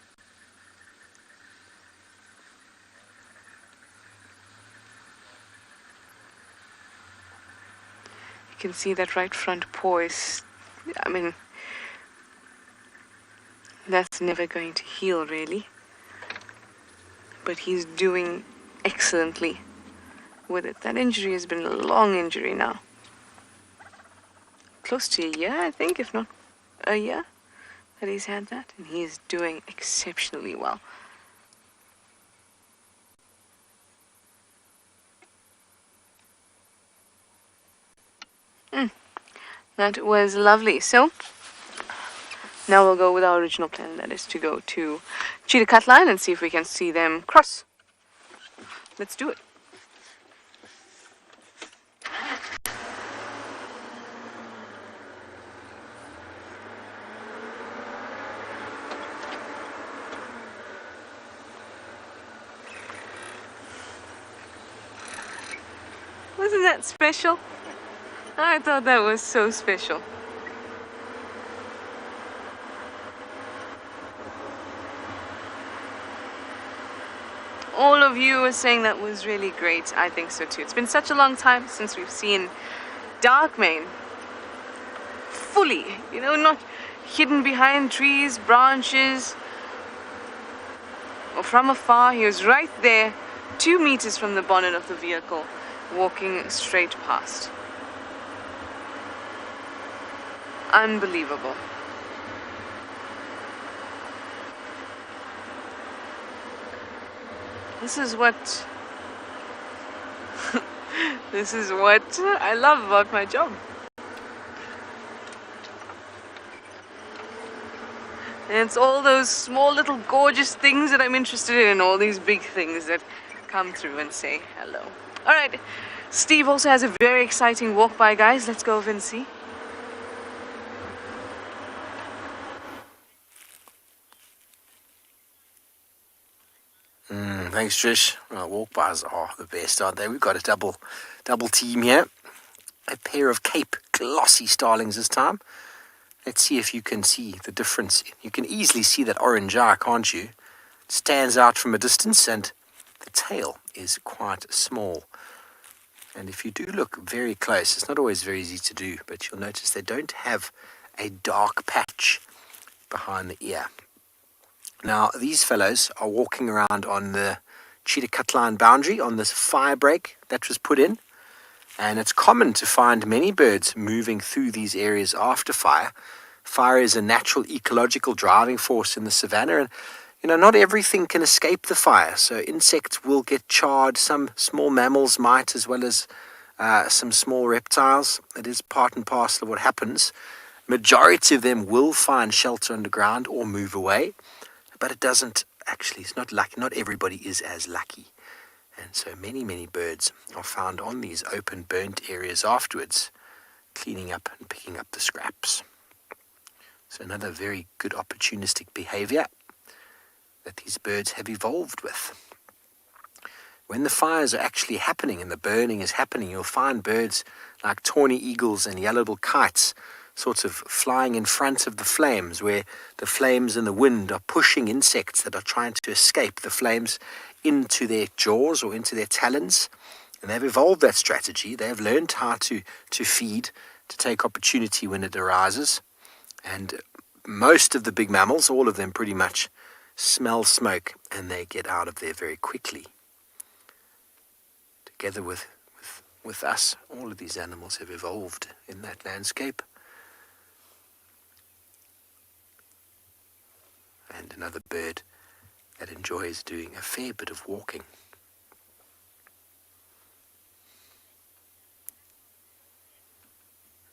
You can see that right front paw is, I mean, that's never going to heal really. But he's doing excellently with it. That injury has been a long injury now. Close to a year, I think, if not a year that he's had that. And he is doing exceptionally well. That was lovely. So now we'll go with our original plan, that is to go to Cheetah Cut Line and see if we can see them cross Let's do it. Wasn't that special? I thought that was so special. All of you were saying that was really great. I think so too. It's been such a long time since we've seen dark mane fully, not hidden behind trees, branches, or from afar. He was right there, 2 meters from the bonnet of the vehicle, walking straight past. Unbelievable. This is what I love about my job. And it's all those small little gorgeous things that I'm interested in, all these big things that come through and say hello. All right, Steve also has a very exciting walk by, guys. Let's go over and see. Thanks, Trish. Well, walk-bys are the best, aren't they? We've got a double team here. A pair of Cape glossy starlings this time. Let's see if you can see the difference. You can easily see that orange eye, can't you? It stands out from a distance, and the tail is quite small. And if you do look very close, it's not always very easy to do, but you'll notice they don't have a dark patch behind the ear. Now, these fellows are walking around on the cheetah cut line boundary on this fire break that was put in. And it's common to find many birds moving through these areas after fire. Fire is a natural ecological driving force in the savannah. And, not everything can escape the fire. So insects will get charred. Some small mammals might, as well as some small reptiles. It is part and parcel of what happens. Majority of them will find shelter underground or move away. But it doesn't actually, it's not lucky. Not everybody is as lucky. And so many birds are found on these open, burnt areas afterwards, cleaning up and picking up the scraps. So another very good opportunistic behavior that these birds have evolved with. When the fires are actually happening and the burning is happening, you'll find birds like tawny eagles and yellow-billed kites sort of flying in front of the flames, where the flames and the wind are pushing insects that are trying to escape the flames into their jaws or into their talons. And they've evolved that strategy. They've learned how to feed, to take opportunity when it arises. And most of the big mammals, all of them pretty much, smell smoke and they get out of there very quickly. Together with us, all of these animals have evolved in that landscape. And another bird that enjoys doing a fair bit of walking.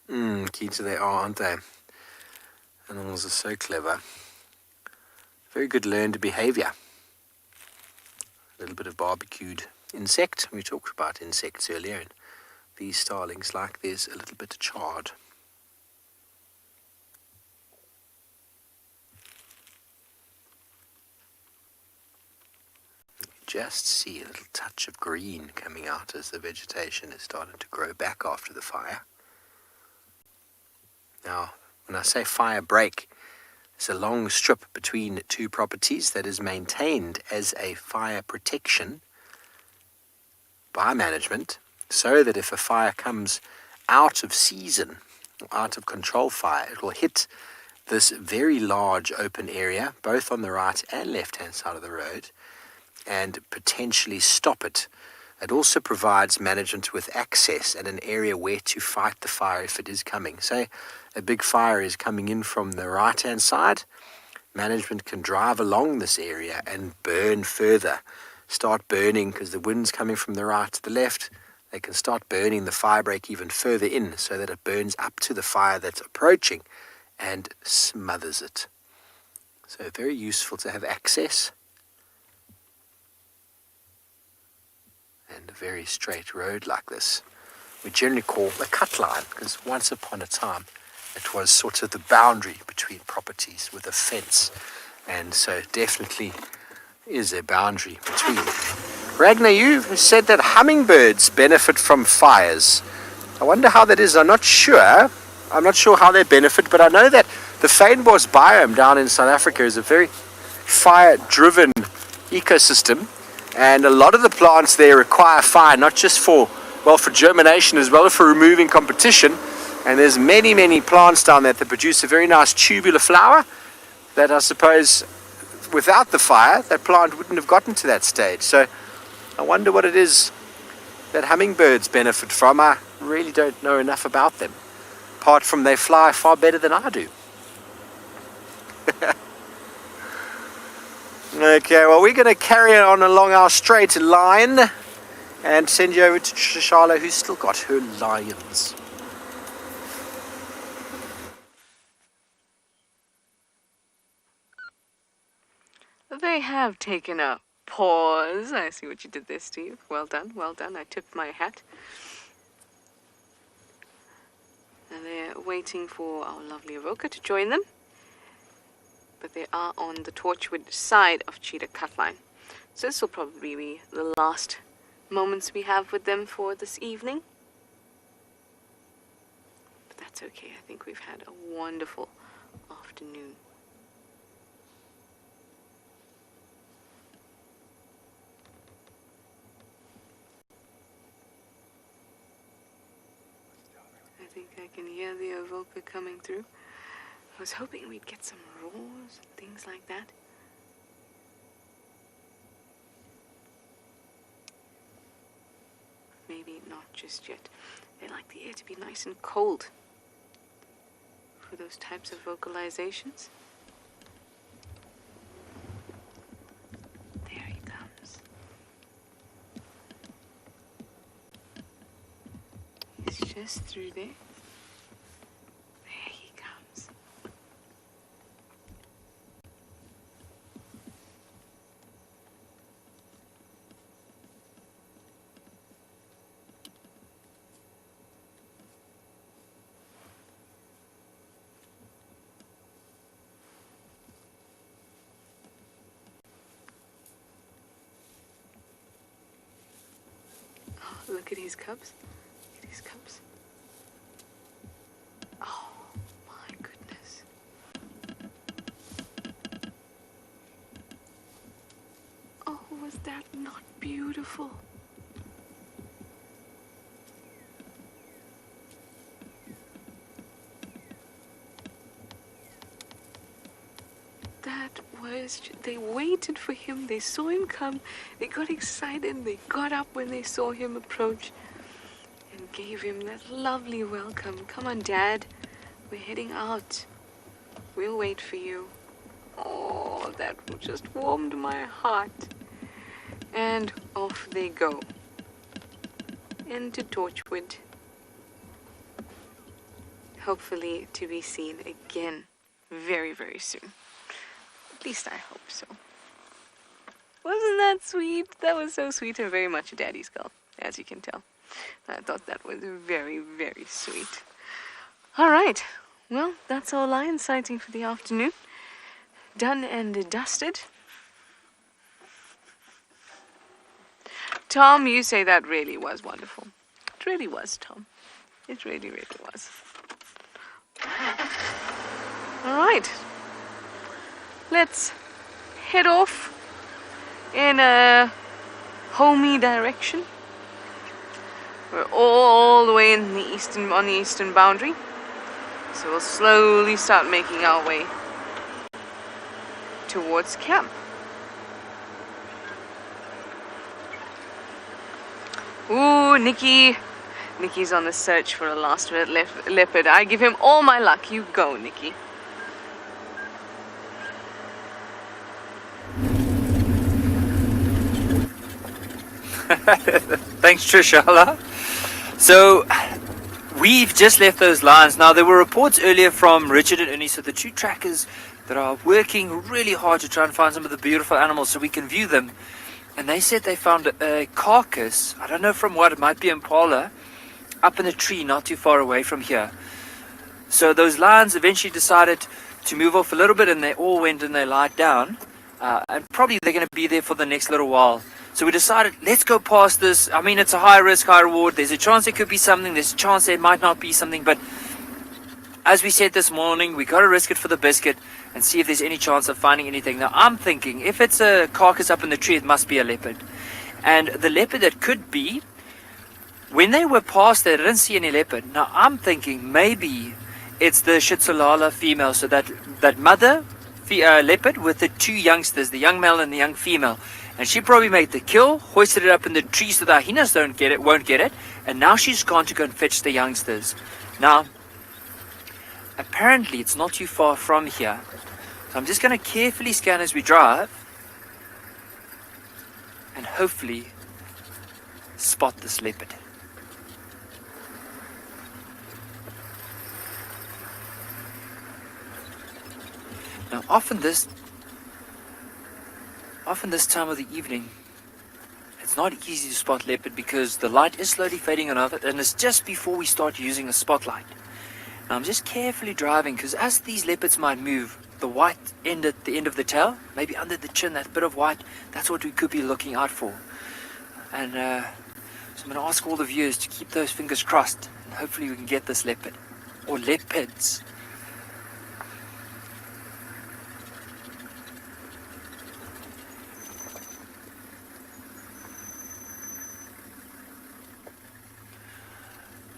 Keita they are, aren't they? Animals are so clever. Very good learned behavior. A little bit of barbecued insect. We talked about insects earlier, and these starlings like this, a little bit charred. Just see a little touch of green coming out as the vegetation is starting to grow back after the fire. Now, when I say fire break, it's a long strip between two properties that is maintained as a fire protection by management, so that if a fire comes out of season, or out of control fire, it will hit this very large open area, both on the right and left-hand side of the road, and potentially stop it. It also provides management with access and an area where to fight the fire if it is coming. Say a big fire is coming in from the right-hand side, management can drive along this area and burn further. Start burning, because the wind's coming from the right to the left. They can start burning the fire break even further in so that it burns up to the fire that's approaching and smothers it. So very useful to have access. and a very straight road like this, we generally call a cut line, because once upon a time it was sort of the boundary between properties with a fence, and so definitely is a boundary between. Ragnar, you said that hummingbirds benefit from fires. I wonder how that is. I'm not sure how they benefit, but I know that the Fynbos biome down in South Africa is a very fire-driven ecosystem, and a lot of the plants there require fire, not just for germination as well as for removing competition. And there's many plants down there that produce a very nice tubular flower that I suppose without the fire that plant wouldn't have gotten to that stage. So I wonder what it is that hummingbirds benefit from. I really don't know enough about them, apart from they fly far better than I do. Okay, well, we're going to carry on along our straight line and send you over to Shala, who's still got her lions. They have taken a pause. I see what you did there, Steve. Well done, well done. I tipped my hat. And they're waiting for our lovely Avoca to join them. But they are on the Torchwood side of Cheetah Cutline. So this will probably be the last moments we have with them for this evening. But that's okay. I think we've had a wonderful afternoon. I think I can hear the Avoca coming through. I was hoping we'd get some roars and things like that. Maybe not just yet. They like the air to be nice and cold for those types of vocalizations. There he comes. He's just through there. There he comes. Oh, look at his cubs. Look at his cubs. Oh, my goodness. Oh, was that not beautiful? That was, they waited for him, they saw him come, they got excited, they got up when they saw him approach and gave him that lovely welcome. Come on, Dad, we're heading out. We'll wait for you. Oh, that just warmed my heart. And off they go. Into Torchwood. Hopefully to be seen again very, very soon. At least I hope so. Wasn't that sweet? That was so sweet and very much a daddy's girl, as you can tell. I thought that was very, very sweet. All right. Well, that's all lion sighting for the afternoon. Done and dusted. Tom, you say that really was wonderful. It really was, Tom. It really, really was. All right. Let's head off in a homey direction. We're all the way in the on the eastern boundary. So we'll slowly start making our way towards camp. Ooh, Nikki. Nikki's on the search for a last red leopard. I give him all my luck. You go, Nikki. Thanks, Trishala. So, we've just left those lions. Now, there were reports earlier from Richard and Ernie, so the two trackers that are working really hard to try and find some of the beautiful animals so we can view them. And they said they found a carcass, I don't know from what, it might be impala, up in a tree not too far away from here. So those lions eventually decided to move off a little bit, and they all went and they lied down. And probably they're going to be there for the next little while. So we decided, let's go past this. I mean, it's a high risk, high reward. There's a chance there could be something. There's a chance there might not be something. But as we said this morning, we got to risk it for the biscuit and see if there's any chance of finding anything. Now, I'm thinking, if it's a carcass up in the tree, it must be a leopard. And the leopard that could be, when they were past there, I didn't see any leopard. Now, I'm thinking maybe it's the Tswalu female. So that mother leopard with the two youngsters, the young male and the young female. And she probably made the kill, hoisted it up in the tree so the hyenas won't get it, and now she's gone to go and fetch the youngsters. Now, apparently it's not too far from here. So I'm just going to carefully scan as we drive, and hopefully spot this leopard. Now, often this time of the evening, it's not easy to spot leopard because the light is slowly fading on it, and it's just before we start using a spotlight. Now I'm just carefully driving because as these leopards might move, the white end at the end of the tail, maybe under the chin, that bit of white, that's what we could be looking out for. And so I'm going to ask all the viewers to keep those fingers crossed, and hopefully we can get this leopard, or leopards.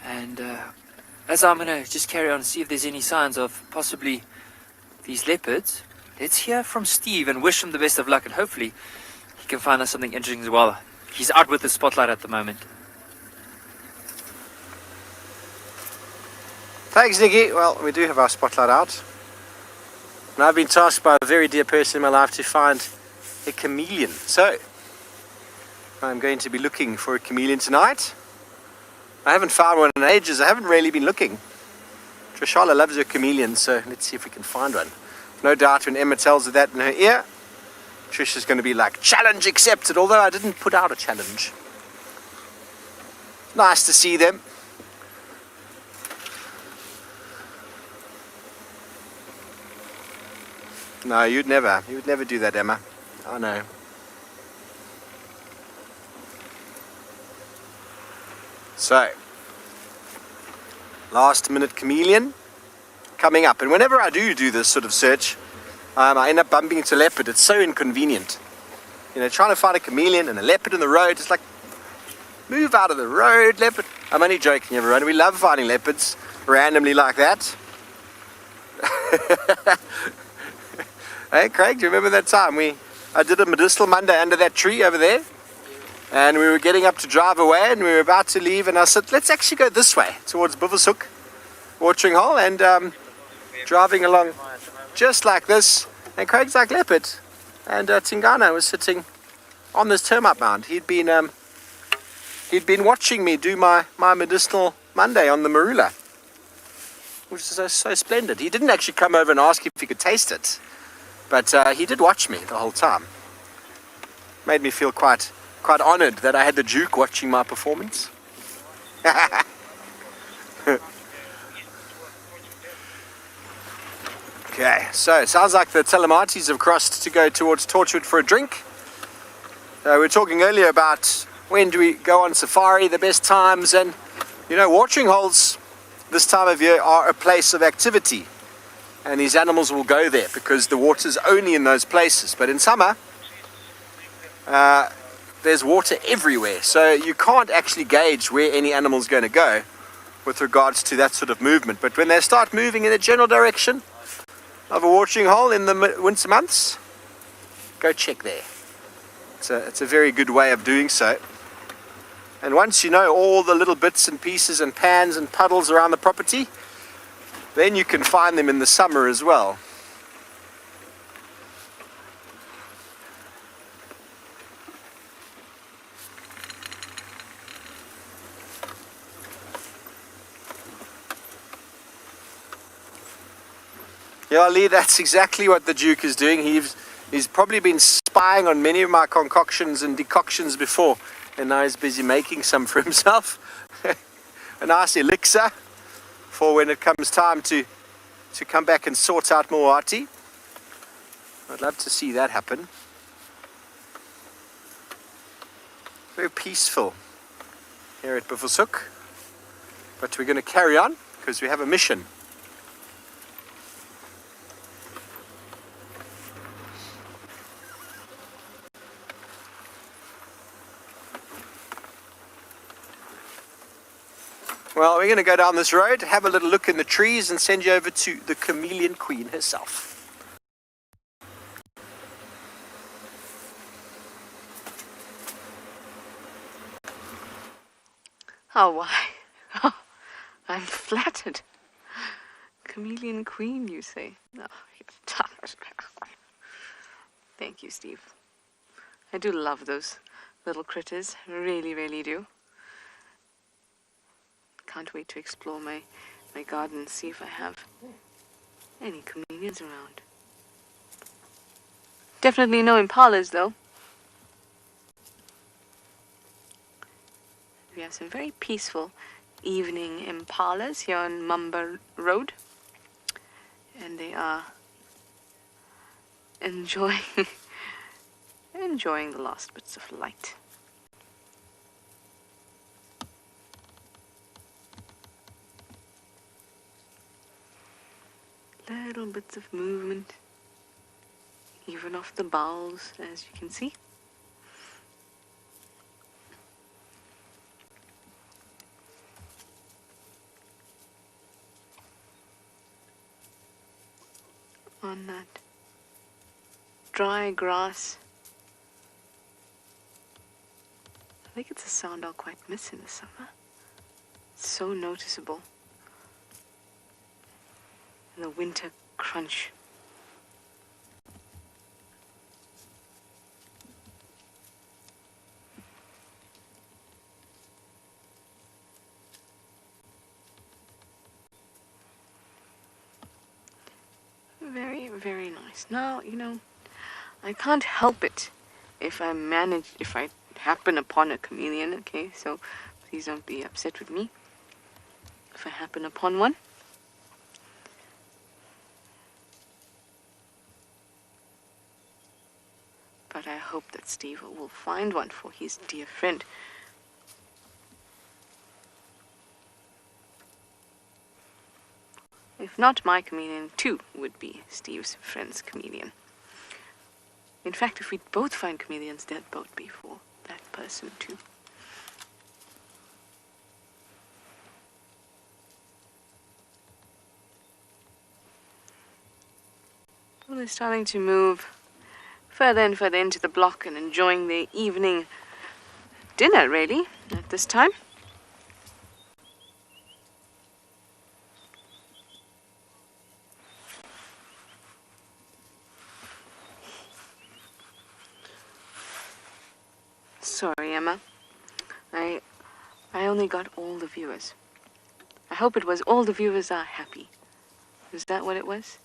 And as I'm going to just carry on and see if there's any signs of possibly these leopards, let's hear from Steve and wish him the best of luck, and hopefully he can find us something interesting as well. He's out with the spotlight at the moment. Thanks, Nikki. Well, we do have our spotlight out. And I've been tasked by a very dear person in my life to find a chameleon. So, I'm going to be looking for a chameleon tonight. I haven't found one in ages. I haven't really been looking. Trishala loves her chameleon, so let's see if we can find one. No doubt when Emma tells her that in her ear, Trish is going to be like, challenge accepted, although I didn't put out a challenge. Nice to see them. No, you'd never do that, Emma. I know. So, last minute chameleon coming up. And whenever I do this sort of search, I end up bumping into leopard. It's so inconvenient. You know, trying to find a chameleon and a leopard in the road. It's like, move out of the road, leopard. I'm only joking, everyone. We love finding leopards randomly like that. Hey, Craig, do you remember that time I did a medicinal Monday under that tree over there? And we were getting up to drive away, and we were about to leave, and I said, let's actually go this way, towards Buvershoek watering hole, and driving along just like this, and Craig's like, leopard, and Tingana was sitting on this termite mound. He'd been watching me do my medicinal Monday on the marula, which is so splendid. He didn't actually come over and ask if he could taste it, but he did watch me the whole time. Made me feel quite honoured that I had the Duke watching my performance. Okay, so it sounds like the Telematis have crossed to go towards Torchwood for a drink. We were talking earlier about when do we go on safari, the best times, and you know, watering holes this time of year are a place of activity, and these animals will go there because the water's only in those places. But in summer, there's water everywhere, so you can't actually gauge where any animal's going to go with regards to that sort of movement. But when they start moving in the general direction of a watering hole in the winter months, go check there. It's a very good way of doing so. And once you know all the little bits and pieces and pans and puddles around the property, then you can find them in the summer as well. Yeah, Lee, that's exactly what the Duke is doing. He's probably been spying on many of my concoctions and decoctions before, and now he's busy making some for himself. A nice elixir for when it comes time to come back and sort out Moati. I'd love to see that happen. Very peaceful here at Buffelshoek, but we're going to carry on because we have a mission. Well, we're going to go down this road, have a little look in the trees, and send you over to the chameleon queen herself. Oh, why? I'm flattered. Chameleon queen, you say? Oh, you're tough. Thank you, Steve. I do love those little critters. Really, really do. Can't wait to explore my garden and see if I have any chameleons around. Definitely no impalas, though. We have some very peaceful evening impalas here on Mumba Road. And they are enjoying the last bits of light. Little bits of movement, even off the boughs, as you can see. On that dry grass. I think it's a sound I'll quite miss in the summer. It's so noticeable. The winter crunch. Very, very nice. Now, you know, I can't help it if I happen upon a chameleon, okay? So please don't be upset with me if I happen upon one. But I hope that Steve will find one for his dear friend. If not my chameleon, too would be Steve's friend's chameleon. In fact, if we both find chameleons, they'd both be for that person, too. Well, they're starting to move further and further into the block and enjoying their evening dinner, really, at this time. Sorry, Emma. I only got all the viewers. I hope it was all the viewers are happy. Is that what it was?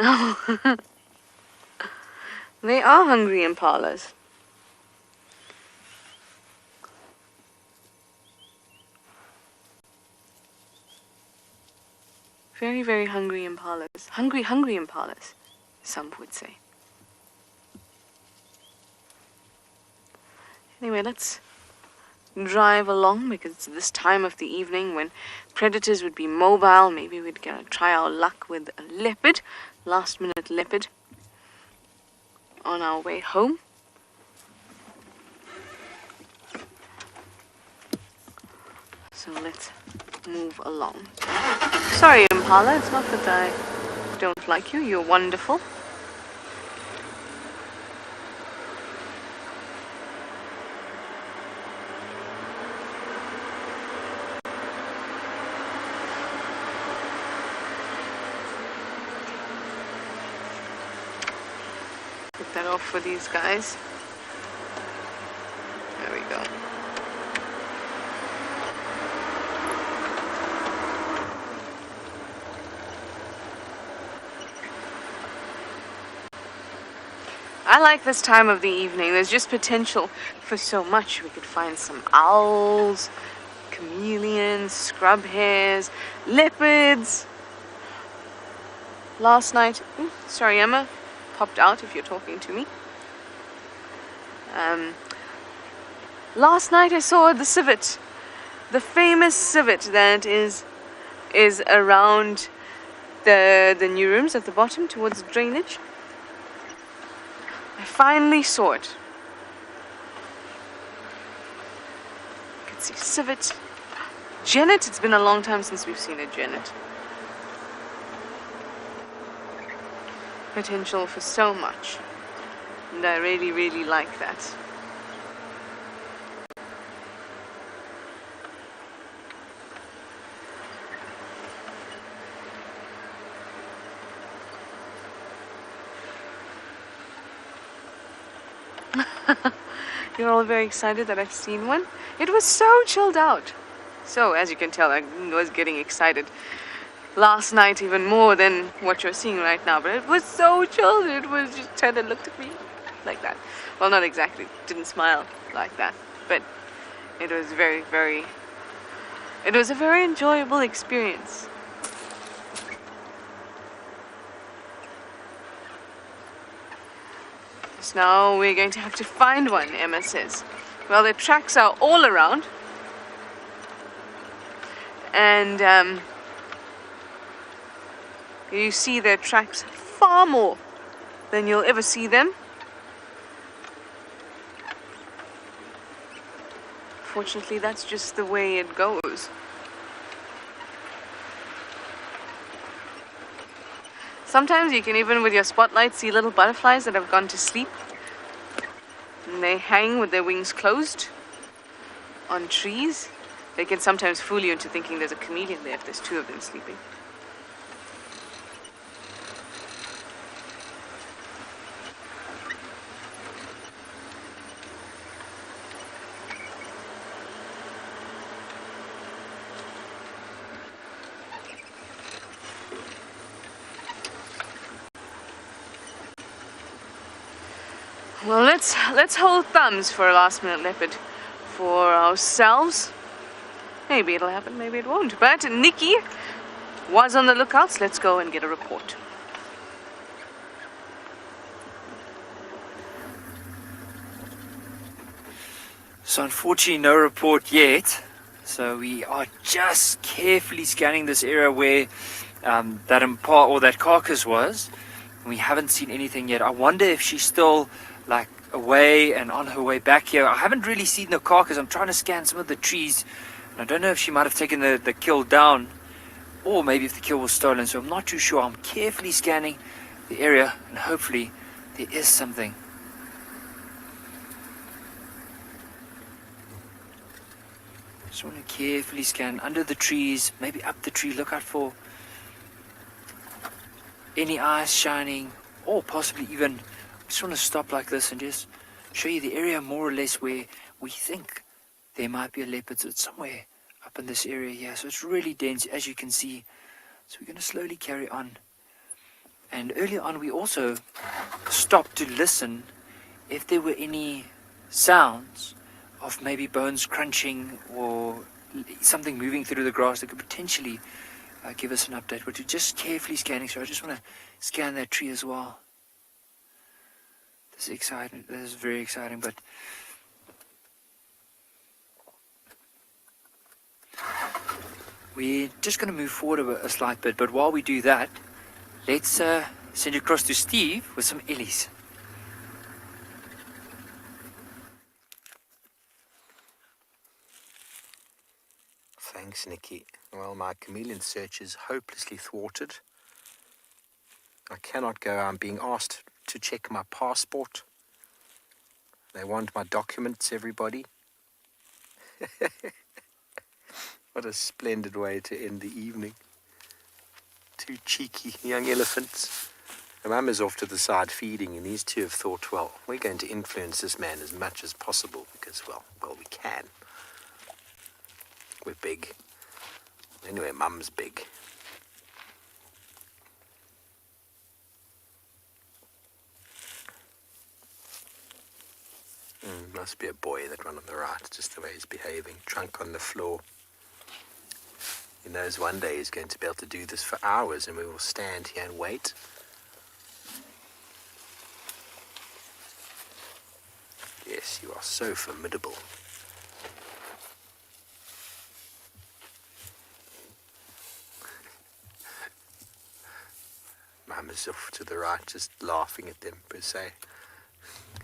Oh, they are hungry impalas. Very, very hungry impalas. Hungry impalas, some would say. Anyway, let's drive along because it's this time of the evening when predators would be mobile. Maybe we'd gonna try our luck with a leopard, last minute leopard, on our way home. So let's move along. Sorry, Impala, it's not that I don't like you. You're wonderful. Put that off for these guys. There we go. I like this time of the evening. There's just potential for so much. We could find some owls, chameleons, scrub hares, leopards. Last night, sorry Emma, popped out if you're talking to me. Last night I saw the civet, the famous civet that is around the new rooms at the bottom towards the drainage. I finally saw it. You can see civet. Genet, it's been a long time since we've seen a genet. Potential for so much. And I really, really like that. You're all very excited that I've seen one. It was so chilled out. So, as you can tell, I was getting excited last night even more than what you're seeing right now. But it was so chilled. It was just kind of looked at me like that. Well, not exactly. Didn't smile like that. But it was very, very... It was a very enjoyable experience. So now we're going to have to find one, Emma says. Well, the tracks are all around. And you see their tracks far more than you'll ever see them. Fortunately, that's just the way it goes. Sometimes you can even with your spotlight see little butterflies that have gone to sleep. And they hang with their wings closed on trees. They can sometimes fool you into thinking there's a chameleon there if there's two of them sleeping. Well, let's hold thumbs for a last-minute leopard for ourselves. Maybe it'll happen, maybe it won't. But Nikki was on the lookout, so let's go and get a report. So unfortunately, no report yet. So we are just carefully scanning this area where that impala or that carcass was. We haven't seen anything yet. I wonder if she's still like away and on her way back here. I haven't really seen the carcass. I'm trying to scan some of the trees. And I don't know if she might have taken the kill down or maybe if the kill was stolen. So I'm not too sure. I'm carefully scanning the area and hopefully there is something. Just want to carefully scan under the trees, maybe up the tree. Look out for any eyes shining or possibly even... I just want to stop like this and just show you the area more or less where we think there might be a leopard. So it's somewhere up in this area here. So it's really dense, as you can see. So we're going to slowly carry on. And earlier on, we also stopped to listen if there were any sounds of maybe bones crunching or something moving through the grass that could potentially give us an update. But we're just carefully scanning. So I just want to scan that tree as well. This is exciting. This is very exciting, but we're just going to move forward a slight bit. But while we do that, let's send you across to Steve with some ellies. Thanks, Nikki. Well, my chameleon search is hopelessly thwarted. I cannot go. I'm being asked to check my passport. They want my documents, everybody. What a splendid way to end the evening. Two cheeky young elephants. And Mum is off to the side feeding, and these two have thought, well, we're going to influence this man as much as possible because, well, we can. We're big. Anyway, Mum's big. Must be a boy, that one on the right, just the way he's behaving. Trunk on the floor. He knows one day he's going to be able to do this for hours and we will stand here and wait. Yes, you are so formidable. Mum is off to the right, just laughing at them, per se.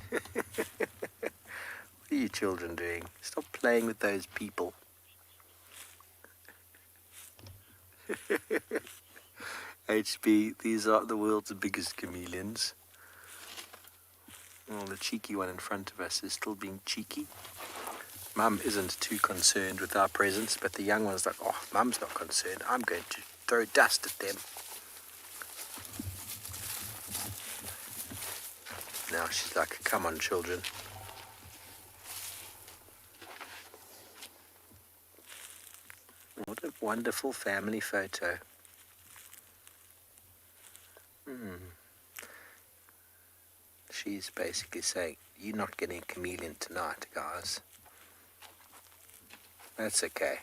What are you children doing? Stop playing with those people. HB, these are the world's biggest chameleons. Well, the cheeky one in front of us is still being cheeky. Mum isn't too concerned with our presence, but the young one's like, oh, Mum's not concerned. I'm going to throw dust at them. Now she's like, come on, children. What a wonderful family photo. She's basically saying, you're not getting a chameleon tonight, guys. That's okay.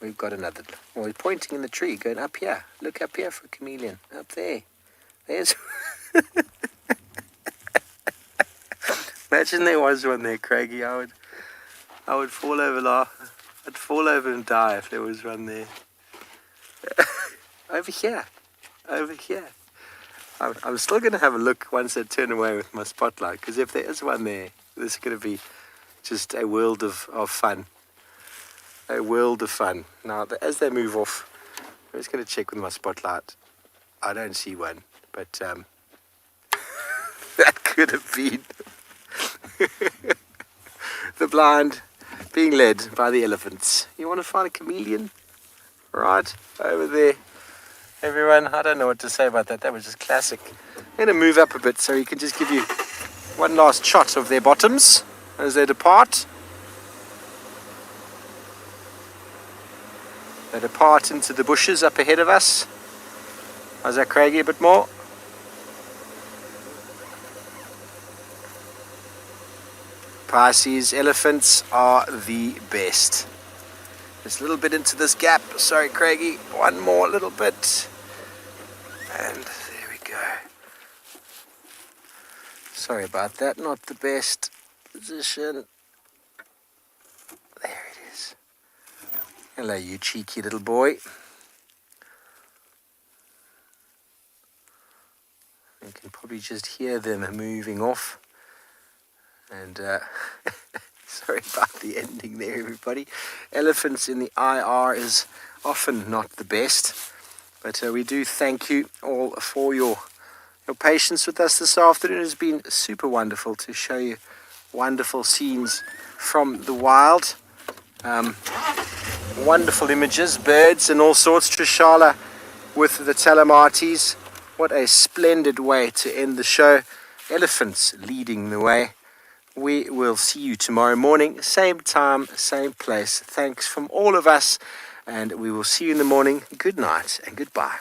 We've got another. Well, we're pointing in the tree, going up here. Look up here for a chameleon. Up there. There's... Imagine there was one there, Craigie. I would fall over laugh. I'd fall over and die if there was one there. Over here. Over here. I'm still going to have a look once I turn away with my spotlight, because if there is one there, this is going to be just a world of fun. A world of fun. Now, as they move off, I'm just going to check with my spotlight. I don't see one, but that could have been the blind being led by the elephants. You want to find a chameleon? Right, over there. Everyone, I don't know what to say about that. That was just classic. I'm going to move up a bit so you can just give you one last shot of their bottoms as they depart. They depart into the bushes up ahead of us. How's that, Craigie, a bit more? Pisces, elephants are the best. Just a little bit into this gap. Sorry, Craigie. One more little bit. And there we go. Sorry about that. Not the best position. There it is. Hello, you cheeky little boy. You can probably just hear them moving off. And sorry about the ending there, everybody. Elephants in the IR is often not the best, but we do thank you all for your patience with us this afternoon. It has been super wonderful to show you wonderful scenes from the wild. Wonderful images, birds and all sorts. Trishala with the Talamatis. What a splendid way to end the show. Elephants leading the way. We will see you tomorrow morning, same time, same place. Thanks from all of us, and we will see you in the morning. Good night and goodbye.